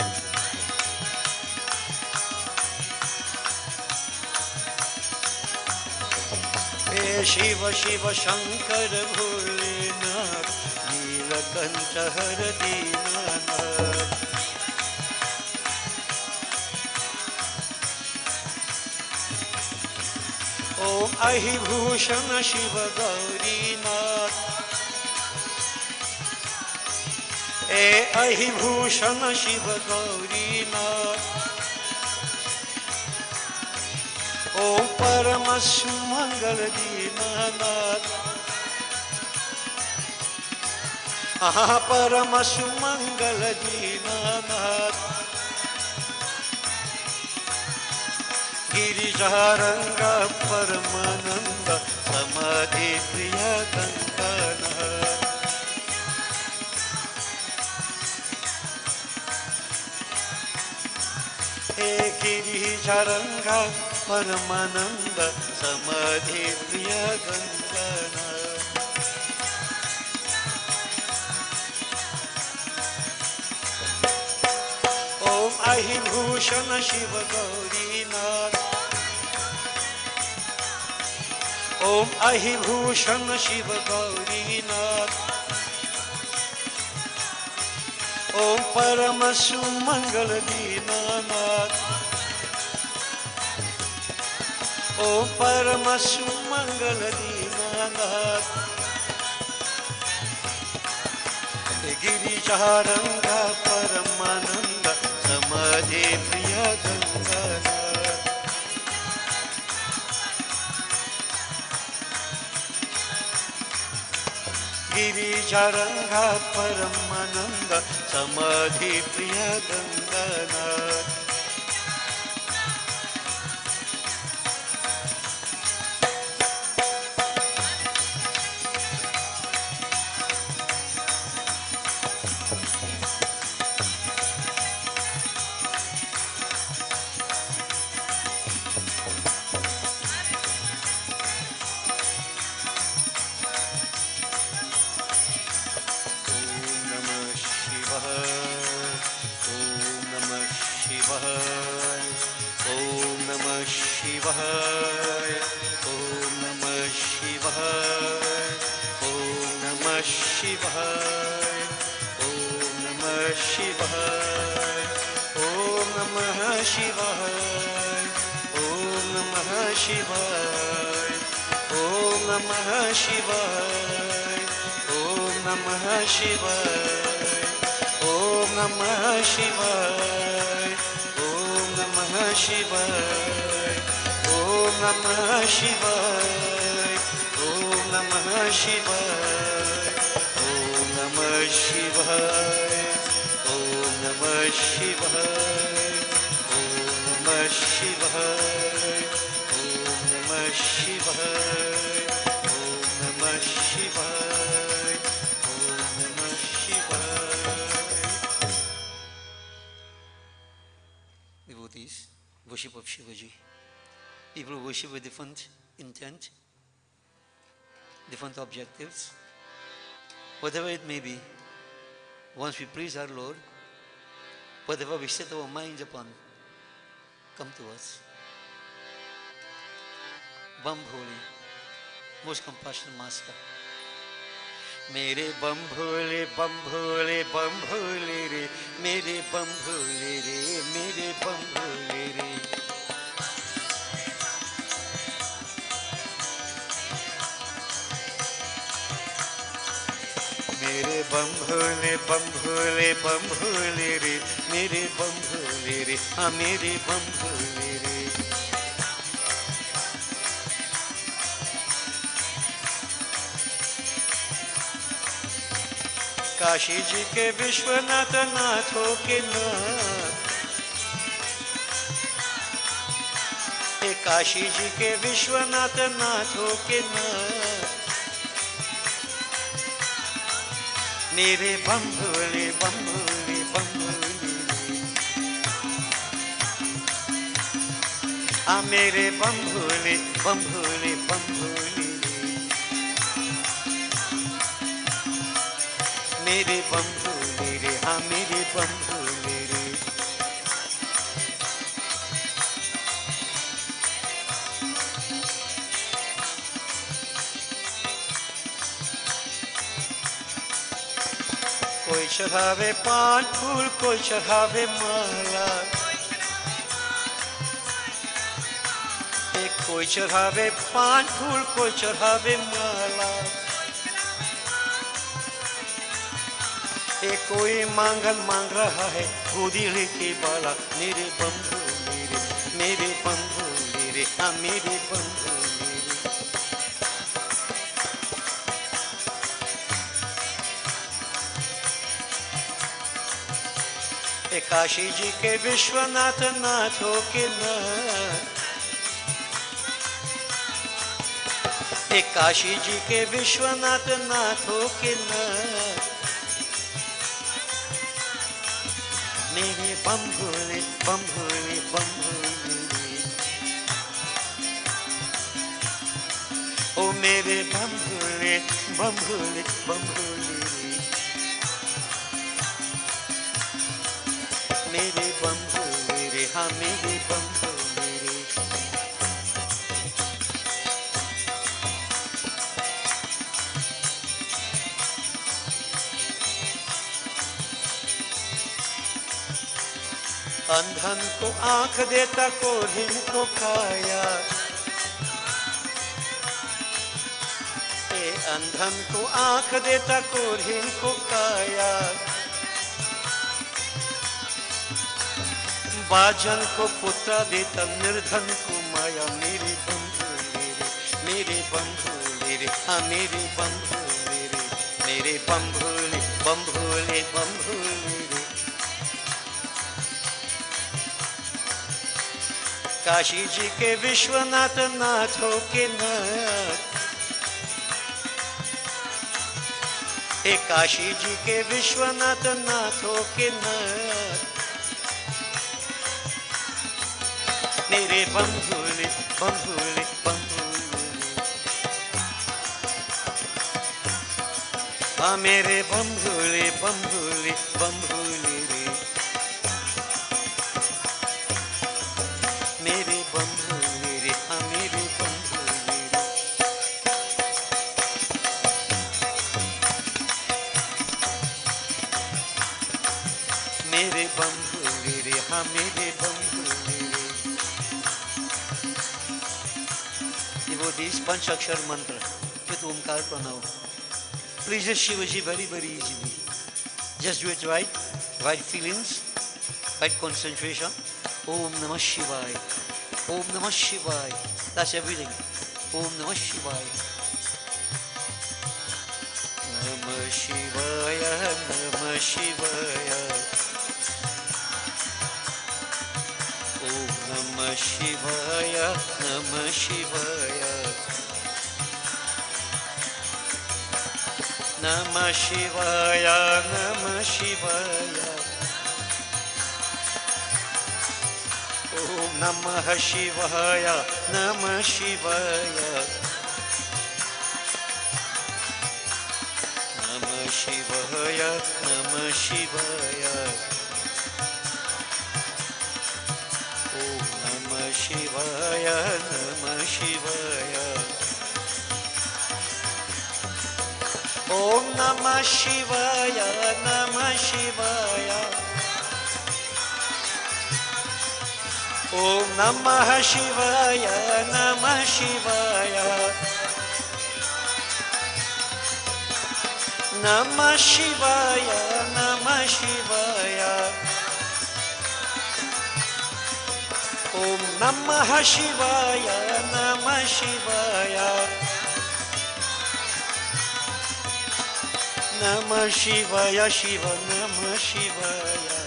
हे शिव शिव शंकर भोलेनाथ नीलकंठ हर दीनानाथ। ओम अहिभूषण शिव गौरीनाथ ए अहिभूषण शिव गौरीनाथ। ओम परम सुमंगल दीनानाथ परम सुमंगल दीनानाथ। गिरिजारंग परमानंद समाधि प्रिय गंगानाथ। हे गिरिजारंग परमानंद समाधि प्रिय गंगानाथ। ओम अहिभूषण शिव गौरीनाथ ओम अहिभूषण शिव गौरीनाथ। ओम परम सुमंगल दीनानाथ ओम परम सुमंगल दीनानाथ। गिरिजारंग परमानंद समाधि प्रिय गंगानाथ। गिरिजारंग परमानंद समाधि प्रिय Ganganath. Devotees, worship of Shivaji. People worship with different intent, different objectives, whatever it may be. Once we praise our Lord, whatever we set our minds upon, come to us. Bam Bhole, most compassionate Master. मेरे बम भोले बम भोले बम भोले रे मेरे बम भोले रे मेरे बम भोले रे। मेरे बम भोले बम भोले बम भोले रे मेरे बम भोले रे हाँ मेरे बम भोले रे। काशी जी के विश्वनाथ नाथों के नाथ, काशी जी के विश्वनाथ नाथों के नाथ। मेरे बम भोले बम भोले बम भोले हाँ मेरे बम भोले बम भोले बम भोले मेरे बम भोले रे हाँ मेरे बम भोले रे। कोई चढ़ावे पान फूल कोई चढ़ावे माला कोई चढ़ावे पान फूल कोई चढ़ावे माला कोई मांगल मांग रहा है गोदी लेके बाला मेरे बंधु मेरे बंधु मेरे हाँ मेरे बंधु मेरे काशी जी के विश्वनाथ नाथों के नाथ काशी जी के विश्वनाथ नाथों के नाथ मेरे बंभोले बंभोले बंभोले ओ मेरे बंभोले बंभोले बंभोले मेरे बंभोले रे हाँ मेरे बंभोले अंधन को आंख देता कोढ़िन को काया अंधन को आंख देता कोढ़िन को काया बाजन को पुत्र देता निर्धन को माया मेरे बंधु मेरे बंधु मेरे हाँ मेरे बंधु मेरे बंभोले बंभोले बंभोले काशी जी के विश्वनाथ नाथों के नाथ काशी जी के विश्वनाथ नाथों के नाथ मेरे बंधुले बंधुले बंधुले हाँ मेरे बंधुले बंधुले बंधुले मेरे बंधु मेरे हाँ मेरे बंधु मेरे बंधु मेरे हाँ मेरे बंधु मेरे Devotees, Panchakshar mantra with Omkar Pranav. Please just Shivaji very easily. Just do it right feelings, right concentration. Om Namah Shivaya. Om Namah Shivaya. That's everything. Om Namah Shivaya. Namah Shivaya. Namah Shivaya. Om Namah Shivaya. Namah Shivaya. Namah Shivaya. Namah Shivaya. Om Namah Shivaya, Namah Shivaya. Namah Shivaya, Namah Shivaya. Om Namah Shivaya, Namah Shivaya. Om Namah Shivaya, Namah Shivaya. Om Namah Shivaya, Namah Shivaya. Namah Shivaya, Namah Shivaya. Om Namah Shivaya, Namah Shivaya. Namah Shivaya, Shiva, Namah Shivaya.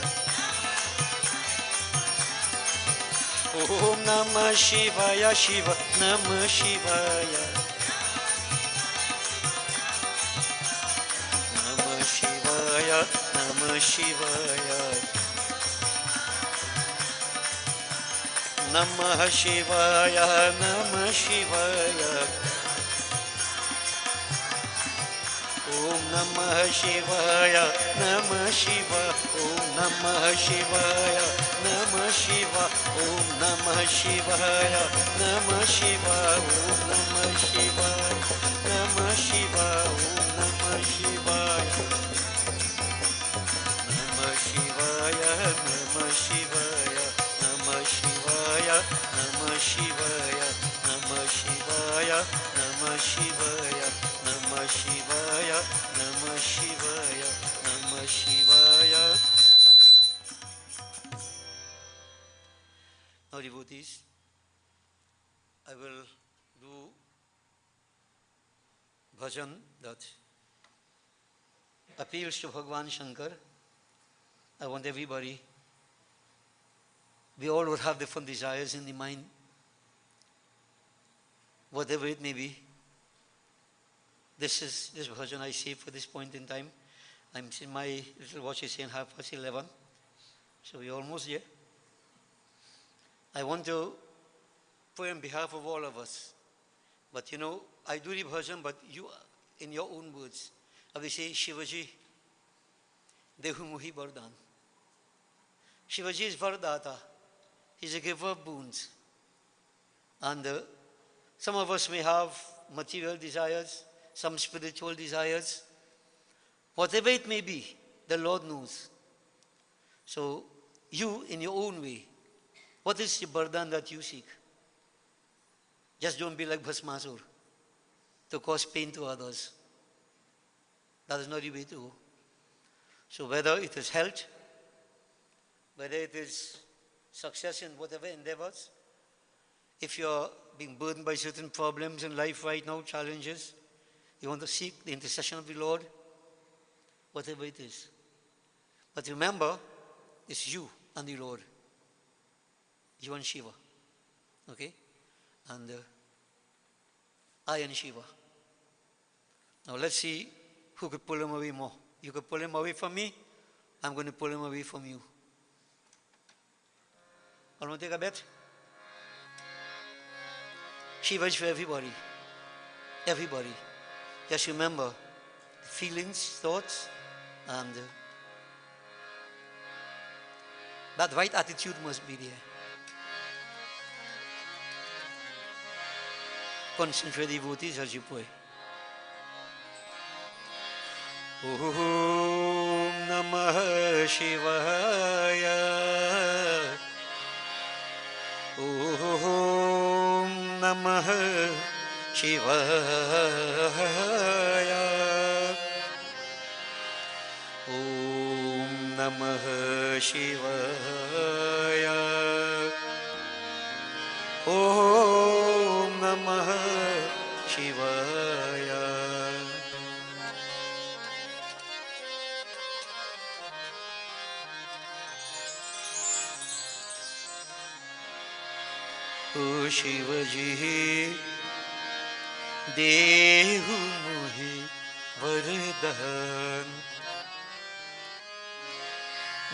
Om Namah Shivaya, Shiva, Namah Shivaya. Namah Shivaya, Namah Shivaya. Namah Shivaya, Namah Shivaya. Om Namah Shivaya, Namah Shiva. Om Namah Shivaya, Namah Shiva. Om Namah Shivaya, Namah Shiva. Om Namah Shivaya, Namah Shiva. Om Namah Shivaya. Now, devotees, I will do bhajan that appeals to Bhagwan Shankar. I want everybody, we all would have different desires in the mind, whatever it may be. This bhajan I say for this point in time. I'm seeing my little watch is saying 11:30, so we're almost there. I want to pray on behalf of all of us. But you know, I do the bhajan, but you, in your own words, I will say, Shivaji, Dehu Muhi Vardhan. Shivaji is Vardata. He's a giver of boons. And some of us may have material desires, some spiritual desires. Whatever it may be, the Lord knows. So, you, in your own way, what is the burden that you seek? Just don't be like Bhasmasur, to cause pain to others. That is not the way to go. So whether it is health, whether it is success in whatever endeavors, if you're being burdened by certain problems in life right now, challenges, you want to seek the intercession of the Lord, whatever it is. But remember, it's you and the Lord. You and Shiva. Okay? And I and Shiva. Now let's see who could pull him away more. You could pull him away from me. I'm going to pull him away from you. I want to take a bet. Shiva is for everybody. Everybody. Just remember the feelings, thoughts, and that right attitude must be there. Concentrate, devotees, as you pray. Om Namah Shivaya. Om Namah Shivaya. Om Namah Shivaya. Om Namah Shivaya. O Shivaji, Dehu Mohi Vardhan,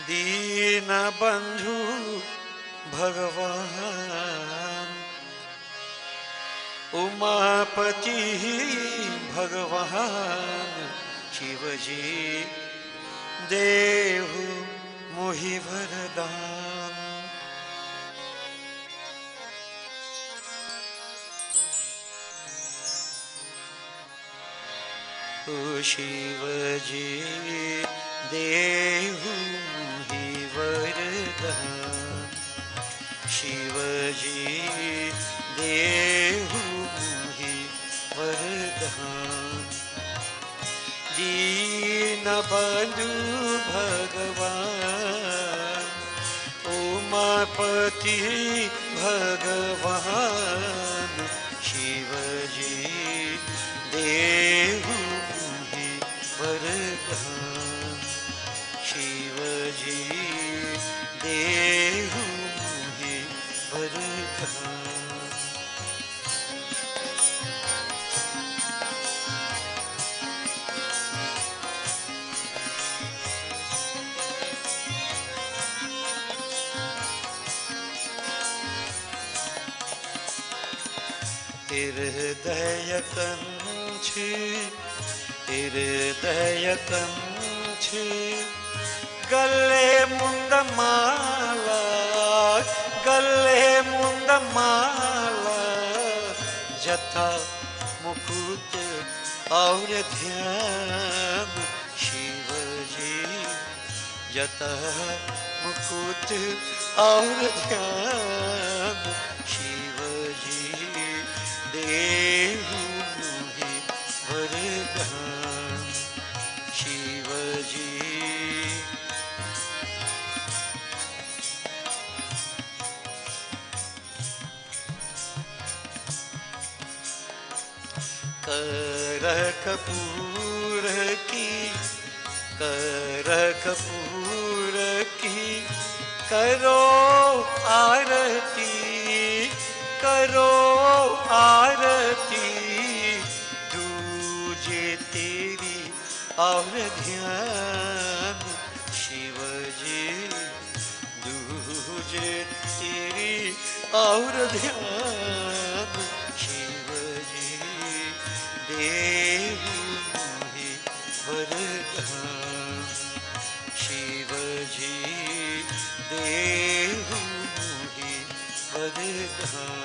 Dina Bandhu Bhagavan, Umapati Bhagavan, Shivaji, Dehu Mohi Vardhan. O Shivaji, Dehu Mohi Vardhan, Shivaji, Dehu Mohi Vardhan, Dina Bandhu Bhagavan, Umapati Bhagavan, Shivaji, Dehu Mohi Vardhan, Shivaji, Dehu Mohi Vardhan. Hridaya Kanchi, Hridaya Kanchi, Galle Mundamala, Galle Mundamala, Jatha Mukut aur Dhyan, Shivaji, Jatha Mukut aur Dhyan, Shivaji, Dehu Mohi Vardhan, Shivaji. कर कपूर की, कर कपूर की करो आरती, करो आरती, दूजे तेरी और ध्यान शिव जी, दूजे तेरी और ध्यान शिव जी, देव मोहि वरदान शिव जी, देव मोहि वरदान।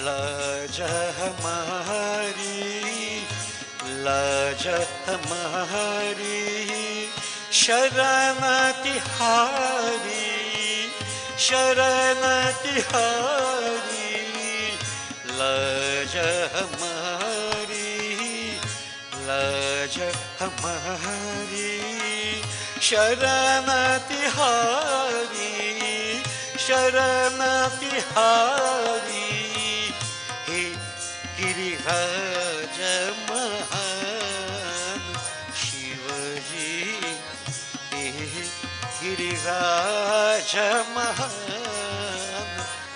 लाज हमारी, लाज हमारी शरण तिहारी, शरण तिहारी, लाज हमारी, लाज हमारी शरण तिहारी, शरण तिहारी, हे गिरिराज महान शिव जी, हे गिरिराज महान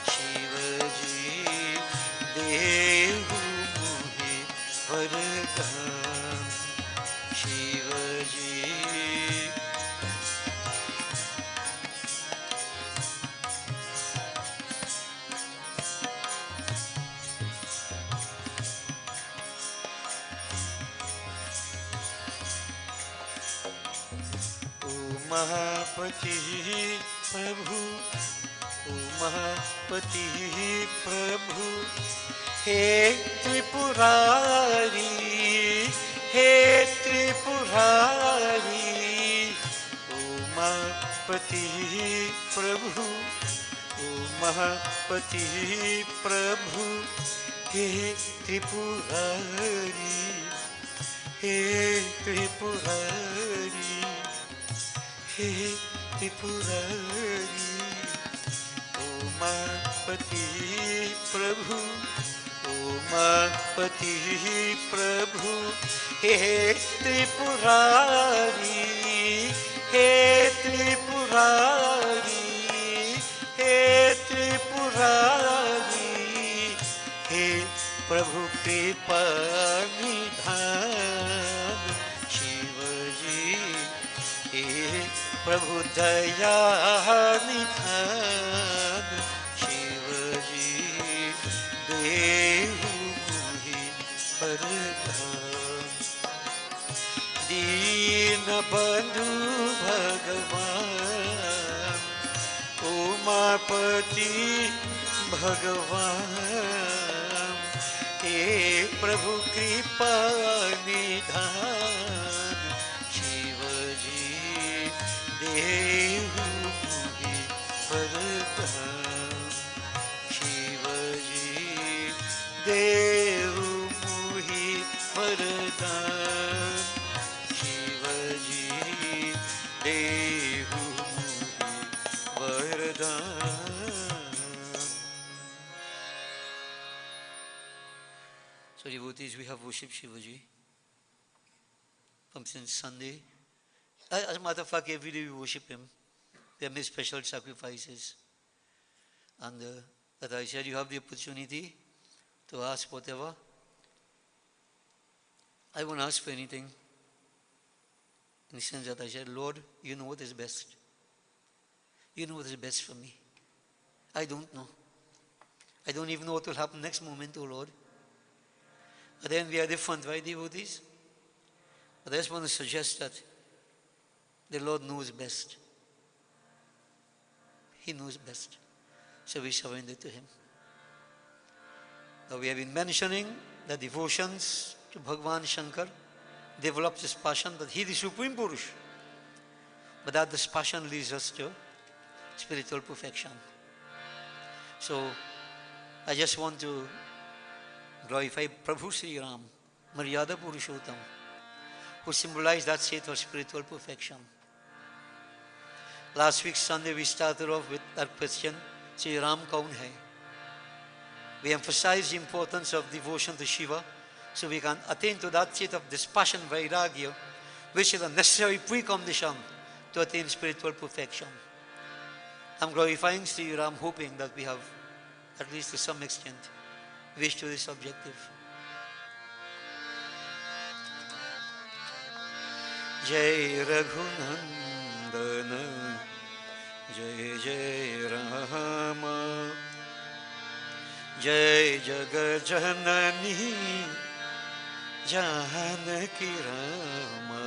शिव जी, देव मोहि वरदान शिव जी। उमापति प्रभु, उमापति प्रभु, हे त्रिपुरारी, हे त्रिपुरारी, उमापति प्रभु, उमापति प्रभु, हे त्रिपुरारी, हे त्रिपुरारी, हे त्रिपुरारी, उमापति प्रभु, उमापति प्रभु, हे त्रिपुरारी, हे त्रिपुरारी, हे त्रिपुरारी, हे प्रभु कृपा निधान शिव जी, हे प्रभु दया निधान शिव जी, देव मोहि वरदान दीन बंधु भगवान, उमापति भगवान, हे प्रभु कृपा निधान शिव जी, देव मोहि वरदान शिव जी, देव मोहि वरदान शिव जी, देव मोहि वरदान। So devotees, we have worshipped Shivaji from since Sunday. As a matter of fact, every day we worship him. We have made special sacrifices. And as I said, you have the opportunity to ask whatever. I won't ask for anything. In the sense that I said, Lord, you know what is best. You know what is best for me. I don't know. I don't even know what will happen next moment, oh Lord. But then we are different, right, devotees? But I just want to suggest that the Lord knows best. He knows best. So we surrender to Him. Now we have been mentioning the devotions to Bhagavan Shankar develops this passion that He is the Supreme Purush. But that this passion leads us to spiritual perfection. So I just want to glorify Prabhu Sri Ram, Maryada Purushottam, who symbolized that state of spiritual perfection. Last week Sunday we started off with that question, Sri Ram Kaun Hai? We emphasized the importance of devotion to Shiva so we can attain to that state of dispassion, vairagya, which is a necessary precondition to attain spiritual perfection. I'm glorifying Sri Ram, hoping that we have, at least to some extent, reached to this objective. Jai Raghunandana, Jai Jai Rama, Jai Jagajanani, Janaki Rama.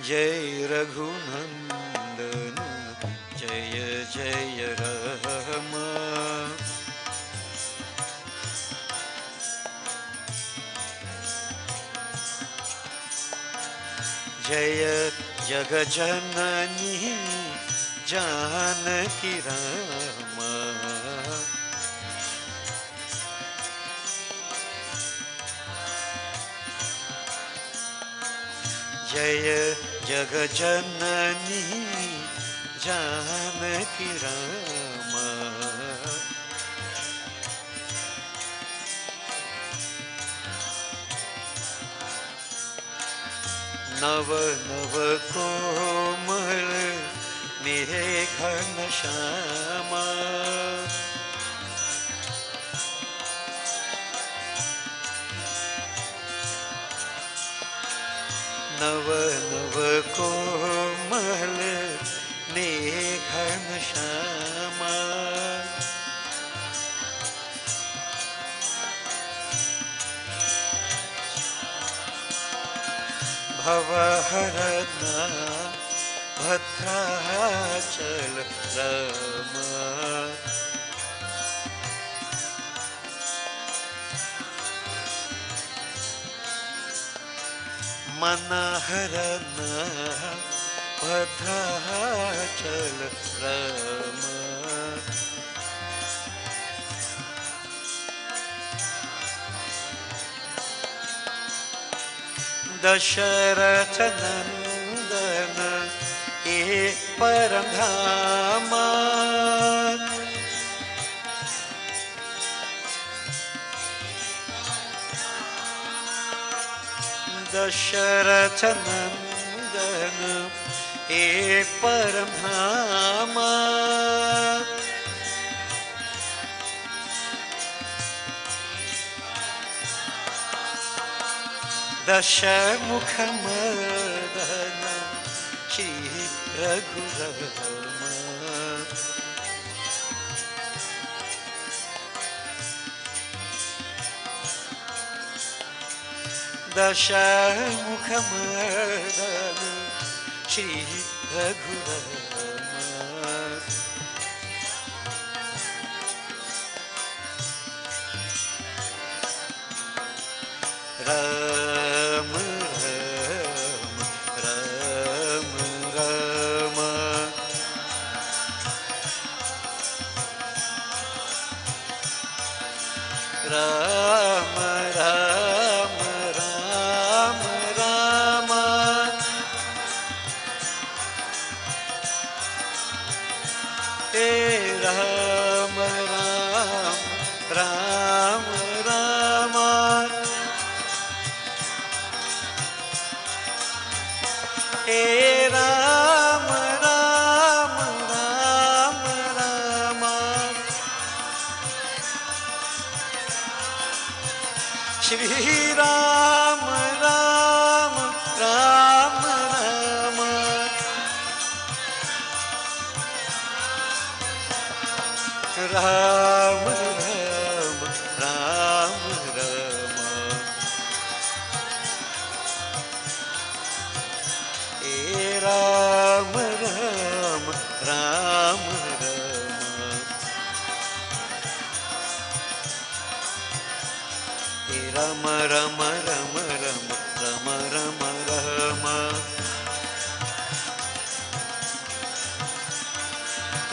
Jai Raghunandana, Jaya Jaya Rama, Jaya Jagajanani, Janaki Rama. Jaya Jagajanani, Janaki Rama. Nava Nava Komal Meghan Shama, Nava Nava Komal Meghan Shama, Bhavaharana Bhadrachal Rama, Manaharana Bhadrachal Rama, Dasharatha Nandana E Paramdhama, Dasharatha Nandana E Paramdhama, Dashamukhamardana Shri Raghurama, Dashamukhamardana Shri Raghurama, Rama Rama Rama Rama Rama Rama Rama Hey Rama Rama Rama Hey Rama Rama Rama Rama Shri Rama Rama Rama Rama Rama Rama Rama Rama Hey Rama Rama Rama Rama Hey Rama Rama Rama Rama Rama Rama Rama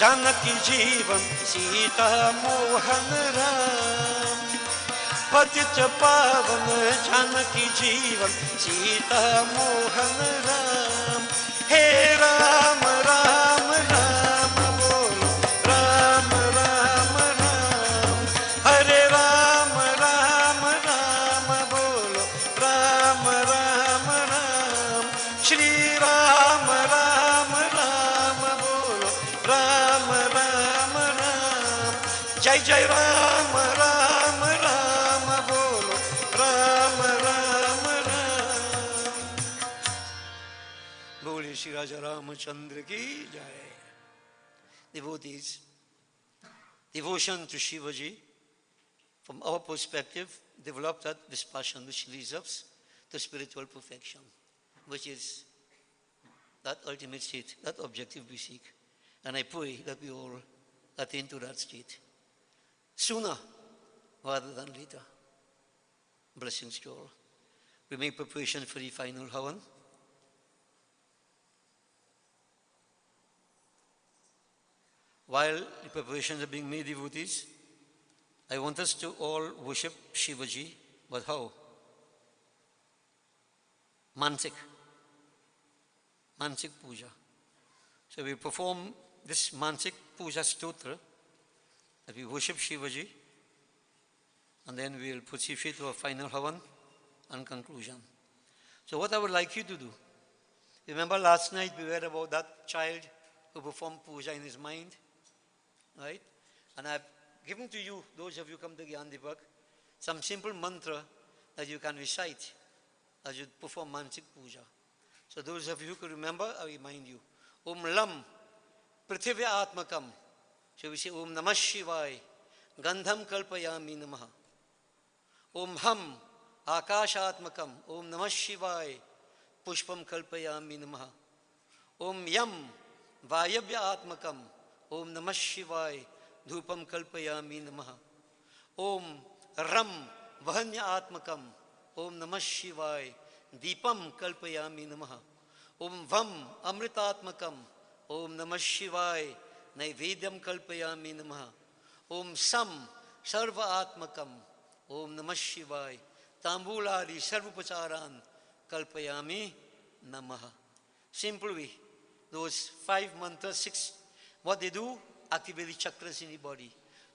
Janaki जीवन सीता मोहन राम। पतित पावन जानकी जीवन सीता मोहन राम। हे राम राम राम बोलो राम राम राम। हरे राम राम राम बोलो राम राम राम। श्री राम राम राम बोलो राम राम राम। जय जय राम राम राम बोलो राम राम राम। बोले श्री राजा रामचंद्र की जय। Devotees, devotion to Shivaji from our perspective developed that this passion which leads us to spiritual perfection, which is that ultimate state, that objective we seek. And I pray that we all attain to that state sooner rather than later. Blessings to all. We make preparation for the final Havan. While the preparations are being made, devotees, I want us to all worship Shivaji, but how? Manasik Puja. So we perform this Manasik Puja Stotra, that we worship Shivaji, and then we'll proceed to our final Havan and conclusion. So what I would like you to do, remember last night we read about that child who performed puja in his mind, right? And I've given to you, those of you who come to Gyan Deepak, some simple mantra that you can recite as you perform Manasik Puja. So those of you who can remember, I remind you. Om Lam Prithivya Atmakam. So we say Om Namah Shivaya Gandham Kalpayami Namaha. Om Ham Akashatmakam. Om Namah Shivaya Pushpam Kalpayami Namaha. Om Yam Vayabhya Atmakam. Om Namah Shivaya Dhupam Kalpayami Namaha. Om Ram Vahanya Atmakam. Om Namah Shivaya Deepam Kalpayami Namaha. Om Vam Amritatmakam. Om Namah Shivaya Naivedyam Kalpayami Namaha. Om Sam Sarva Atmakam. Om Namah Shivaya Tambuladi Sarvupacharan Kalpayami Namaha. Simple way. Those 5 mantras, 6, what they do, activate the chakras in the body.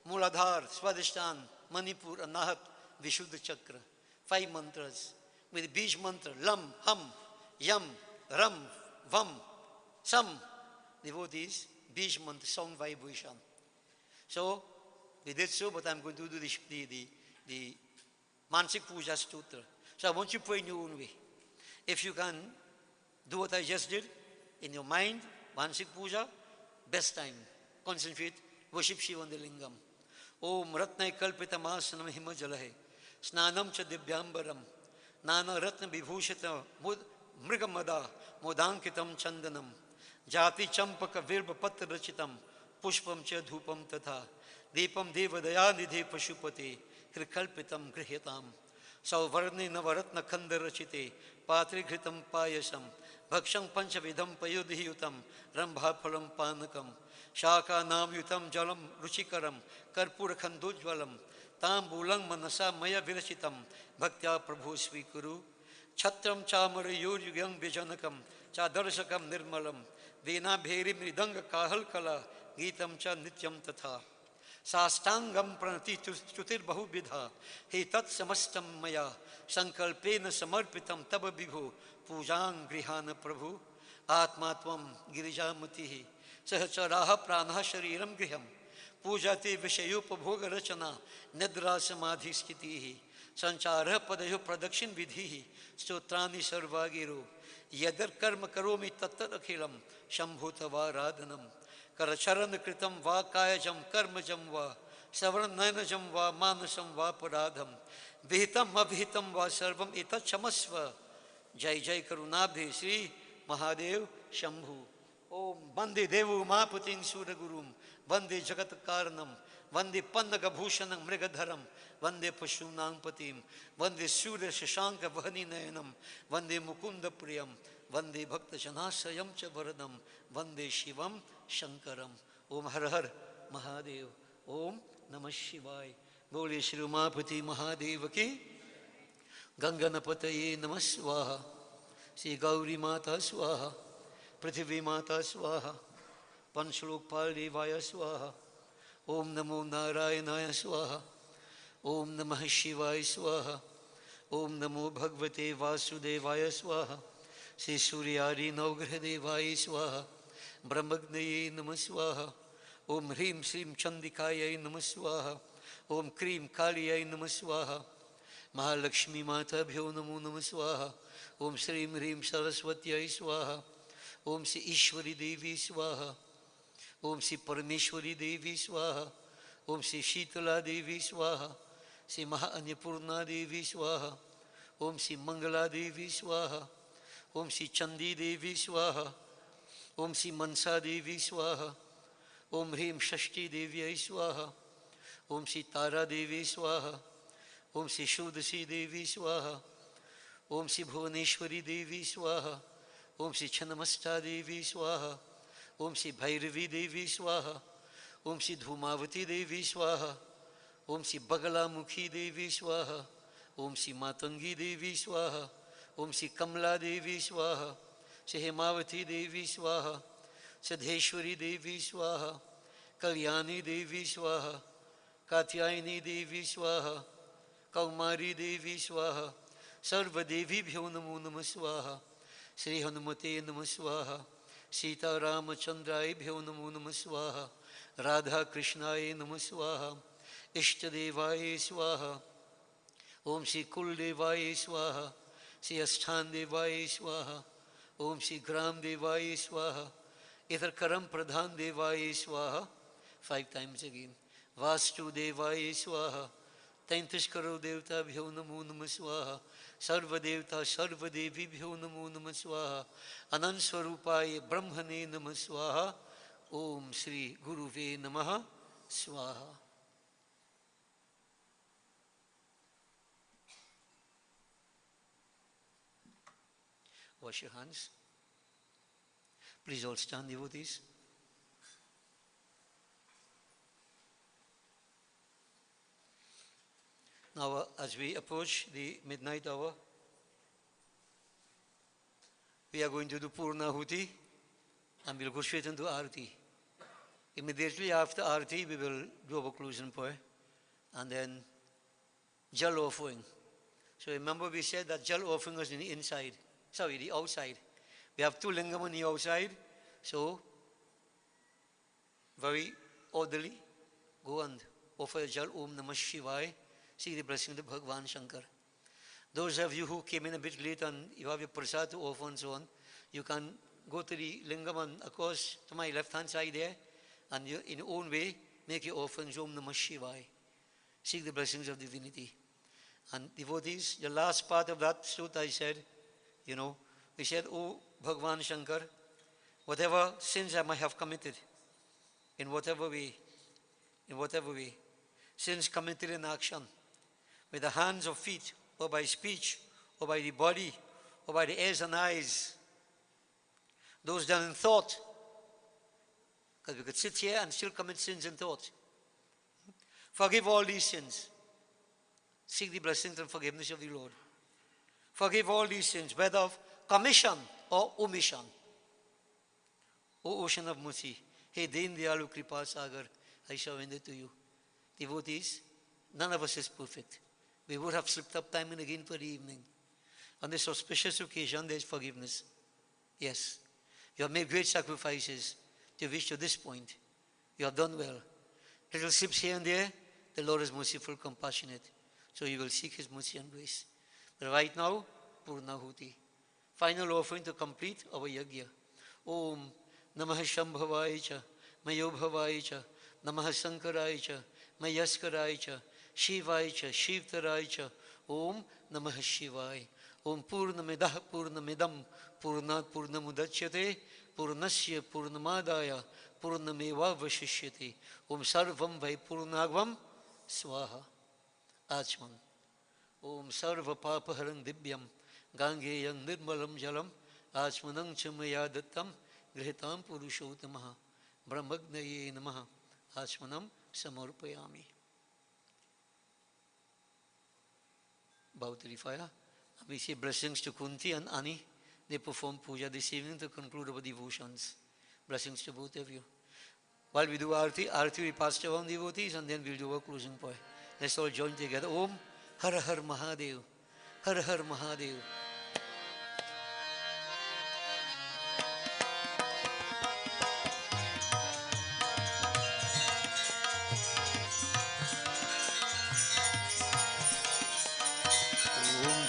Muladhar, Swadhisthana, Manipur, Anahat, Vishuddha Chakra. 5 mantras. With the Bij mantra, Lam, Ham, Yam, Ram, Vam, Sam. Devotees, Bij mantra, sound vibration. So, we did so, but I'm going to do the Manasik Puja Stotra. So I want you to pray in your own way. If you can do what I just did, in your mind, Manasik Puja, best time. Concentrate, worship Shiva on the Lingam. Om Ratnai Kalpitam Asanam Himajalahe. Snanam Cha Divyambaram. Nana Ratna Vibhushita Mrigamada Modankitam Chandanam. Jati Champaka Virba Patra Rachitam. Pushpam Cha Dhupam Tatha. Deepam Deva Dayanidhe Pashupati. Krikalpitam Grihitam. Sauvarni Navaratna Kandarachite. Patri Gritam Payasam. Bhakshang Panchavidam Payudhiyutam. Rambha Phalam Panakam. Shaka Nam Yutam Jalam Ruchikaram. Karpura Khandujvalam. Tambulang Manasa Maya Virachitam. Bhaktya Prabhu Svikuru. Chatram Chamara Yuryugyam Vijanakam. Chadarshakam Nirmalam. Vena Bheri Mridanga Kahal Kala. Gitam Cha Nityam Tatha. Sastangam Pranati Chutir Bahubidha. He Tat Samastam Maya. Sankalpena Samarpitam Taba Bibhu. Pujang Grihana Prabhu. Atmatvam Girijamatihi. Sahacharaha Pranaha Shariram Griham. Pujati Vishayupa Bhoga Rachana. Nidra Samadhi Skitihi. Sanchara Padayo Production Vidhihi. Stotrani Sarvagiru. Yadar Karma Karomi Tattar Akhilam. Shambhutava Radhanam. Karacharan Kritam Va Kayajam Karmajam Va. Savaran Nainajam Va Manasam Va Paradham. Vihitam Abhitam Va Sarvam Ita Chamasva. Jai Jai Karunabhi Sri Mahadev Shambhu. Om Bande Devu Mahaputin Suragurum. Vande Jagat Karanam. Vande Pandaga Bhushanam Mrigadharam. Vande Pashunang Patim. Vande Surya Shashanka Vahani Nayanam. Vande Mukunda Priyam. Vande Bhakta Janasayam Cha Varadam. Vande Shivam Shankaram. Om Har Har Mahadev. Om Namah Shivaya. Bole Shri Umapati Mahadev ki. Ganganapataye Namah Swaha. Shri Gauri Mata Swaha. Prithvi Mata Swaha. Panchalokpal Devaya Swaha. Om Namo Narayanaya Swaha. Om Namah Shivaya Swaha. Om Namo Bhagavate Vasudevaya Swaha. Shri Suryari Navgrahadevaya Swaha. Brahmagnaye Namah Swaha. Om Hrim Shrim Chandikaya Namah Swaha. Om Krim Kaliyai Namah Swaha. Mahalakshmi Mata Bhyo Namo Namah Swaha. Om Shrim Hrim Saraswatyai Swaha. Om Shri Ishwari Devi Swaha. Om Shri Parameshwari Devi Swaha. Om Shri Shitala Devi Swaha. Shri Mahanyapurna Devi Swaha. Om Shri Mangala Devi Swaha. Om Shri Chandi Devi Swaha. Om Shri Mansa Devi Swaha. Om Hrim Shashti Devi Swaha. Om Shri Tara Devi Swaha. Om Shri Shodasi Devi Swaha. Om Shri Bhuvaneshwari Devi Swaha. Om Shri Chanamasta Devi Swaha. Om Shri Bhairavi Devi Swaha. Om Shri Dhumavati Devi Swaha. Om Shri Bagalamukhi Devi Swaha. Om Shri Matangi Devi Swaha. Om Shri Kamla Devi Swaha. Shri Hemavati Devi Swaha. Siddheshwari Devi Swaha. Kalyani Devi Swaha. Katyayani Devi Swaha. Kaumari Devi Swaha. Sarva Devi Bhyo Namo Namah Swaha. Shri Hanumate Namah Swaha. Sita Ramachandrai Bhyo Namo Namah Swaha. Radha Krishnaya Namah Swaha. Ishtadevaya Swaha. Om Shri Kuldevaya Swaha. Shri Asthan Devaya Swaha. Om Shri Gram Devaya Swaha. Ithar Karam Pradhan Devaya Swaha. 5 times again. Vastu Devaya Swaha. 33 crore Devta Bhyo Namo Namah Swaha. Sarva Devta Sarva Devi Bhyo Namo Namah Swaha. Anand Swarupaya Brahmane Namah Swaha. Om Shri Guruve Namaha Swaha. Wash your hands. Please all stand, devotees. Now, as we approach the midnight hour, we are going to do Purnahuti and we'll go straight into Aarti. Immediately after Aarti, we will do our conclusion prayer and then Jal offering. So remember we said that Jal offering was in the inside, the outside. We have 2 lingam on the outside, so very orderly, go and offer Jal Om Namah Shivaya. Seek the blessing of Bhagavan Shankar. Those of you who came in a bit late and you have your prasad to offer and so on, you can go to the lingam and of course to my left hand side there and you, in your own way make your offerings Om Namah Shivaya. Seek the blessings of divinity. And devotees, the last part of that sutta I said, we said, oh Bhagavan Shankar, whatever sins I might have committed, in whatever way, sins committed in action, with the hands or feet, or by speech, or by the body, or by the ears and eyes, those done in thought, because we could sit here and still commit sins in thought. Forgive all these sins. Seek the blessings and forgiveness of the Lord. Forgive all these sins, whether of commission or omission. O ocean of mercy, hey Deen Dayalu Kripa Sagar, I surrender to you. Devotees, none of us is perfect. We would have slipped up time and again for the evening. On this auspicious occasion, there is forgiveness. Yes, you have made great sacrifices to reach to this point. You have done well. Little slips here and there, the Lord is merciful, compassionate. So you will seek His mercy and grace. But right now, Purnahuti. Final offering to complete our yajna. Om Namah Shambhavaya Cha, Mayobhavaya Cha, Namah Sankaraya Cha, Mayaskaraya Cha, Shivaya Cha, Shivtaraya Cha, Om Namah Shivaya. Om Purnamidah Purnamidam Purnat Purnamudachyate Purnasya Purnamadaya Purnameva Vashishyate. Om Sarvam Vai Purnagvam Swaha. Achman. Om Sarva Papaharam Dibyam Gangeyam Nirmalam Jalam Achmanam Chamaya Dattam Grihitam Purushotamaha Brahmagneye Namaha Asmanam Samurpayami. About the fire. We say blessings to Kunti and Ani. They perform puja this evening to conclude our devotions. Blessings to both of you. While we do Aarti, we pass around devotees and then we'll do our closing prayer. Let's all join together. Om Har Har Mahadev. Har Har Mahadev.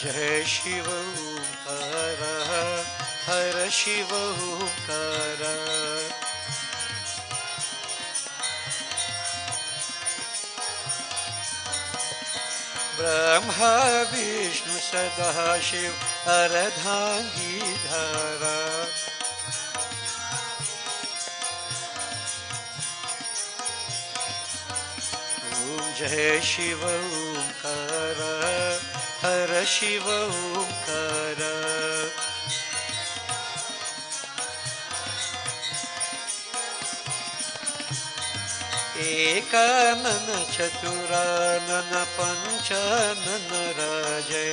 Jai Shiva Omkara, Har Shiva Omkara. Brahma Vishnu Sada Shiv Aradhangi Dhara. Om Jai Shiva Omkara, Har Shiva Omkara. Ekanana Chaturanana Panchanana Raje.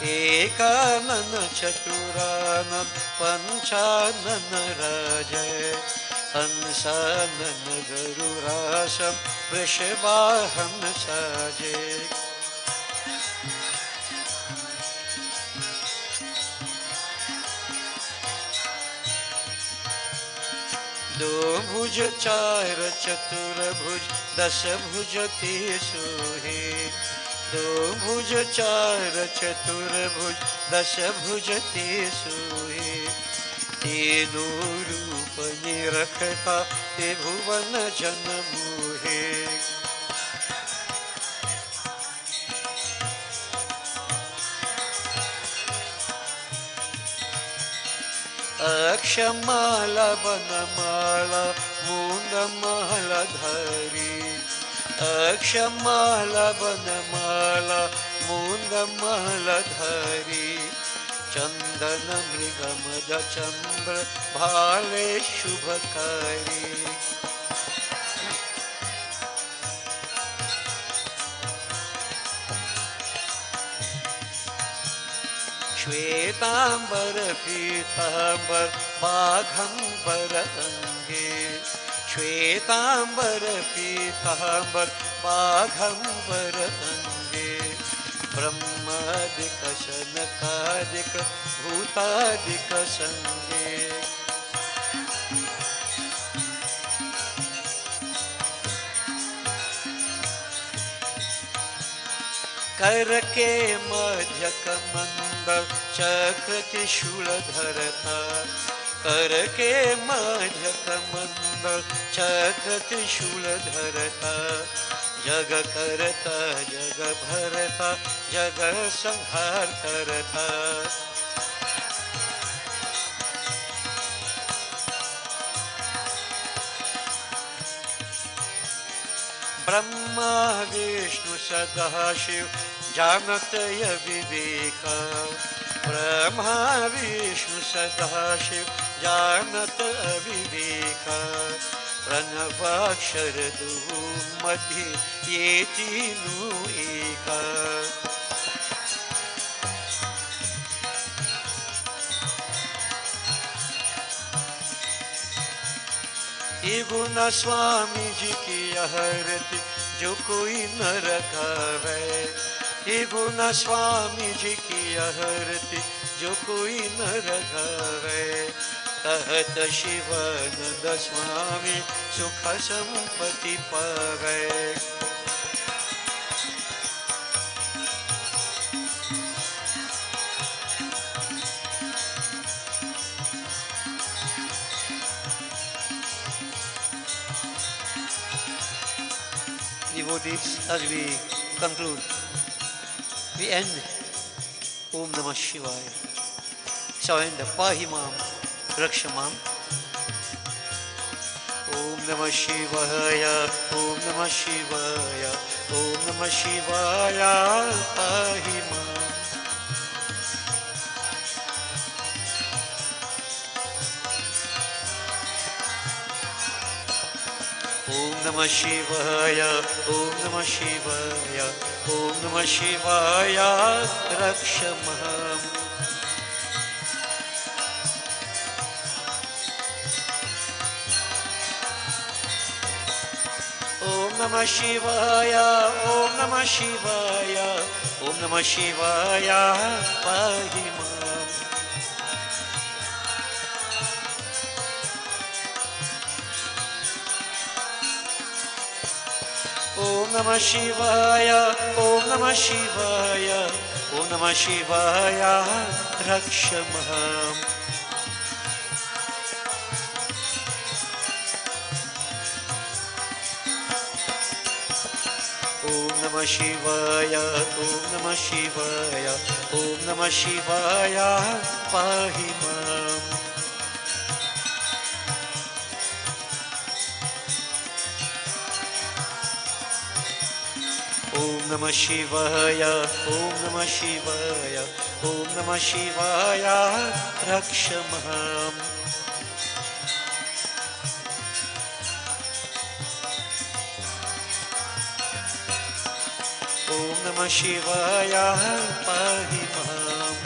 Ekanana Chaturanana Panchanana Raje. Ansanana Garurasam Vrishabham Saje. दो भुज चार चतुर भुज दस भुज तेसु हे दो भुज चार चतुर भुज दस भुज तेसु हे तीनों रूप निरखता ते भुवन जन मोहे अक्षमाला बनमाला मूंदमाला धारी अक्षमाला बनमाला मूंदमाला धारी चंदन मृगमद चंद्र भाले शुभकारी श्वेतांबर पीतांबर बाघंबर अंगे श्वेतांबर पीतांबर बाघंबर अंगे ब्रह्मादिक शनकादिक भूतादिक संगे कर के मध्य कमंडल चक्र त्रिशूल धरता कर के मध्य कमंडल चक्र त्रिशूल धरता जग करता जग भरता जग संहार करता ब्रह्मा विष्णु सदा शिव जानत य विवेका ब्रह्मा विष्णु सदा शिव जानत अविवेका प्रणवाक्षर दो मध्य ये तीनों एका गुना स्वामी जी की आरती जो कोई न रखावे ये गुना स्वामी जी की आरती जो कोई न रखावे कहत शिवानंद स्वामी सुख संपत्ति पावे Devotees, as we conclude, we end Om Namah Shivaya. So end the Pahimam, Rakshamam. Om Namah Shivaya, Om Namah Shivaya, Om Namah Shivaya, Pahimam. Om Namah Shivaya, Om Namah Shivaya, Om Namah Shivaya, Rakshamaham. Om Namah Shivaya, Om Namah Shivaya, Om Namah Shivaya, Pahimam. Om Namah Shivaya, Om Namah Shivaya, Om Namah Shivaya, Rakshamaham. Om Namah Shivaya, Om Namah Shivaya, Om Namah Shivaya, Pahimam. Om Namah Shivaya, Om Namah Shivaya, Om Namah Shivaya, Rakshamaham. Om Namah Shivaya, Pahimam.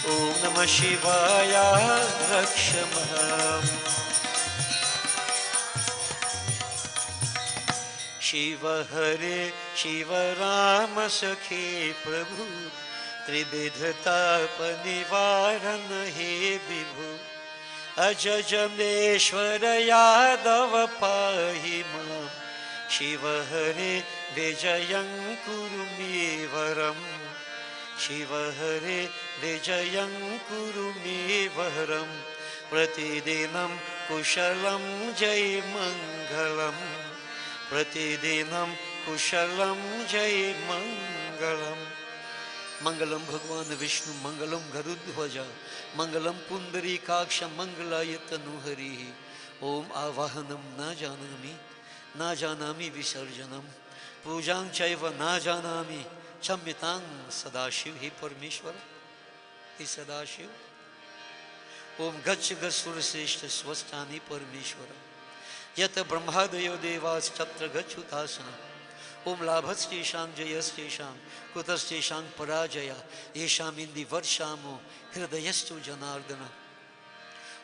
Om Namah Shivaya, Rakshamaham. Shiva Hare, Shiva Rama Sakhe Prabhu, Tribidhata Panivarana He Vibhu, Ajajameshwara Yadava Pahimam. Shiva Hare, Vijayam Kurumevaram. Shiva Hare, Vijayam Kurumevaram. Pratidinam Kushalam Jai Mangalam. Pratidinam Kushalam Jai Mangalam. Mangalam Bhagwan Vishnu, Mangalam Garudhvaja, Mangalam Pundari Kaksha, Mangalayatanu Hari. Om Avahanam Na Janami, Na Janami Visarjanam, Pujang Chaiva Na Janami, Chammitang Sadashiv, He Parmeshwara, He Sadashiv. Om Gach Gasuraseshta Swastani Parmeshwara. Yata Brahmadayo Devas Chatra Gachutasana. Om Labhastesham Jayastesham Kutastesham Parajaya Yesham Indi Varshamo Hridayastu Janardana.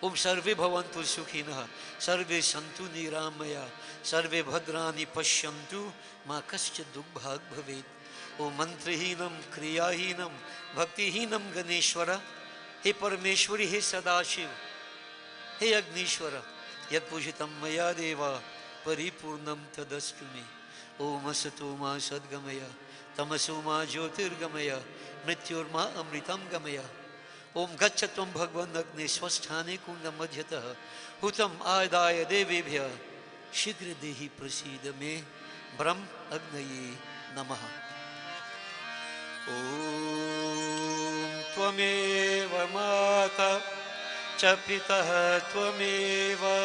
Om Sarve Bhavantu Sukhinaha Sarve Santu Niramaya Sarve Bhadrani Pashyantu Ma Kascha Dugbhag Bhavet. Om Mantrihinam Kriyahinam Bhaktihinam Ganeshwara. He Parameshwari, He Sadashiv, He Agnishwara. Yat Pujitam Maya Deva Paripurnam Tadastu me. Om Asato Ma Sadgamaya Tamaso Ma Jyotirgamaya Mrityurma Amritam Gamaya. Om Gachatvam Bhagwan Agne Swasthane Kunda Madhyataha Hutam Adaya Devibhya Shigra Dehi Prasida Me Brahm Agnaye Namaha. Om Tvameva Mata Chapitah Tvameva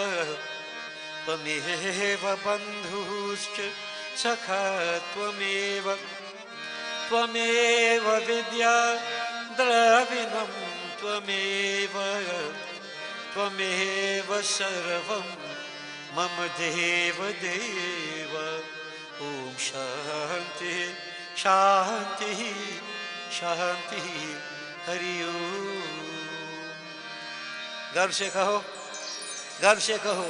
Tvameva Bandhuscha Sakha Tvameva Tvameva Vidya Dravinam Tvameva Tvameva Sarvam Mama Deva Deva. Om Shanti Shanti Shanti Hari Om. गर्व से कहो, गर्व से कहो,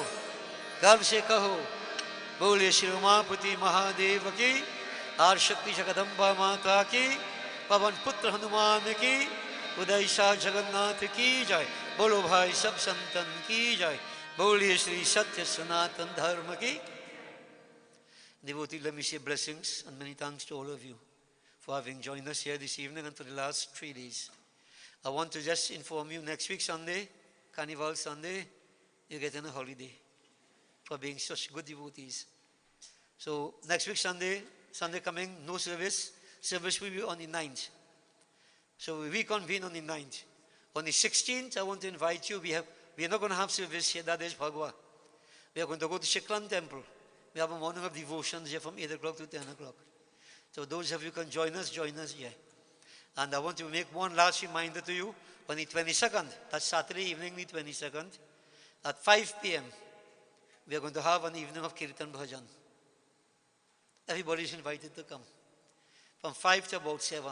गर्व से कहो, बोले श्री उमापति महादेव की, आदिशक्ति जगदम्बा माता की, पवन पुत्र हनुमान की, उदय शाह जगन्नाथ की जय। बोलो भाई सब संतन की जय। बोलिए श्री सत्य सनातन धर्म की। Devotee, let me say blessings and many thanks to all of you for having joined us here this evening and for the last 3 days. I want to just inform you, next week Sunday, Carnival Sunday, you're getting a holiday for being such good devotees. So next week Sunday, Sunday coming, no service. Service will be on the 9th. So we reconvene on the 9th. On the 16th, I want to invite you. We are not going to have service here, that is Bhagwa. We are going to go to Shiklan Temple. We have a morning of devotions here from 8 o'clock to 10 o'clock. So those of you who can join us here. And I want to make one last reminder to you. On the 22nd, that's Saturday evening, the 22nd, At 5 p.m., we are going to have an evening of Kirtan Bhajan. Everybody is invited to come. From 5 to about 7.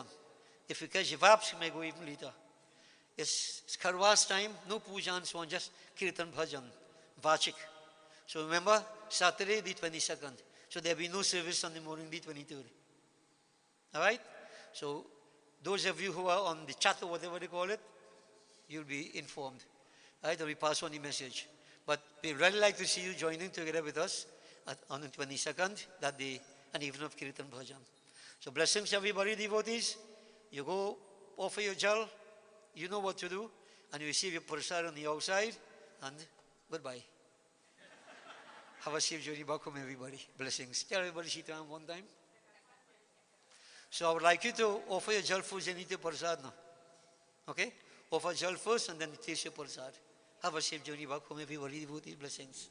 If you catch vaps, you may go even later. It's Karwa's time, no puja and so on, just Kirtan Bhajan, Vachik. So remember, Saturday the 22nd. So there will be no service on the morning the 23rd. Alright? So those of you who are on the chat or whatever they call it, you'll be informed. Alright, or we pass on the message. But we'd really like to see you joining together with us on the 22nd, that day, an evening of Kirtan Bhajan. So blessings everybody, devotees. You go offer your jal, you know what to do, and you receive your prasad on the outside, and goodbye. Have a safe journey back home, everybody. Blessings. Tell everybody Sitaram one time. So I would like you to offer your jal first and eat your prasad now. Okay? Offer jal first and then taste your prasad. Have a safe journey back home, everybody. Devotees, blessings.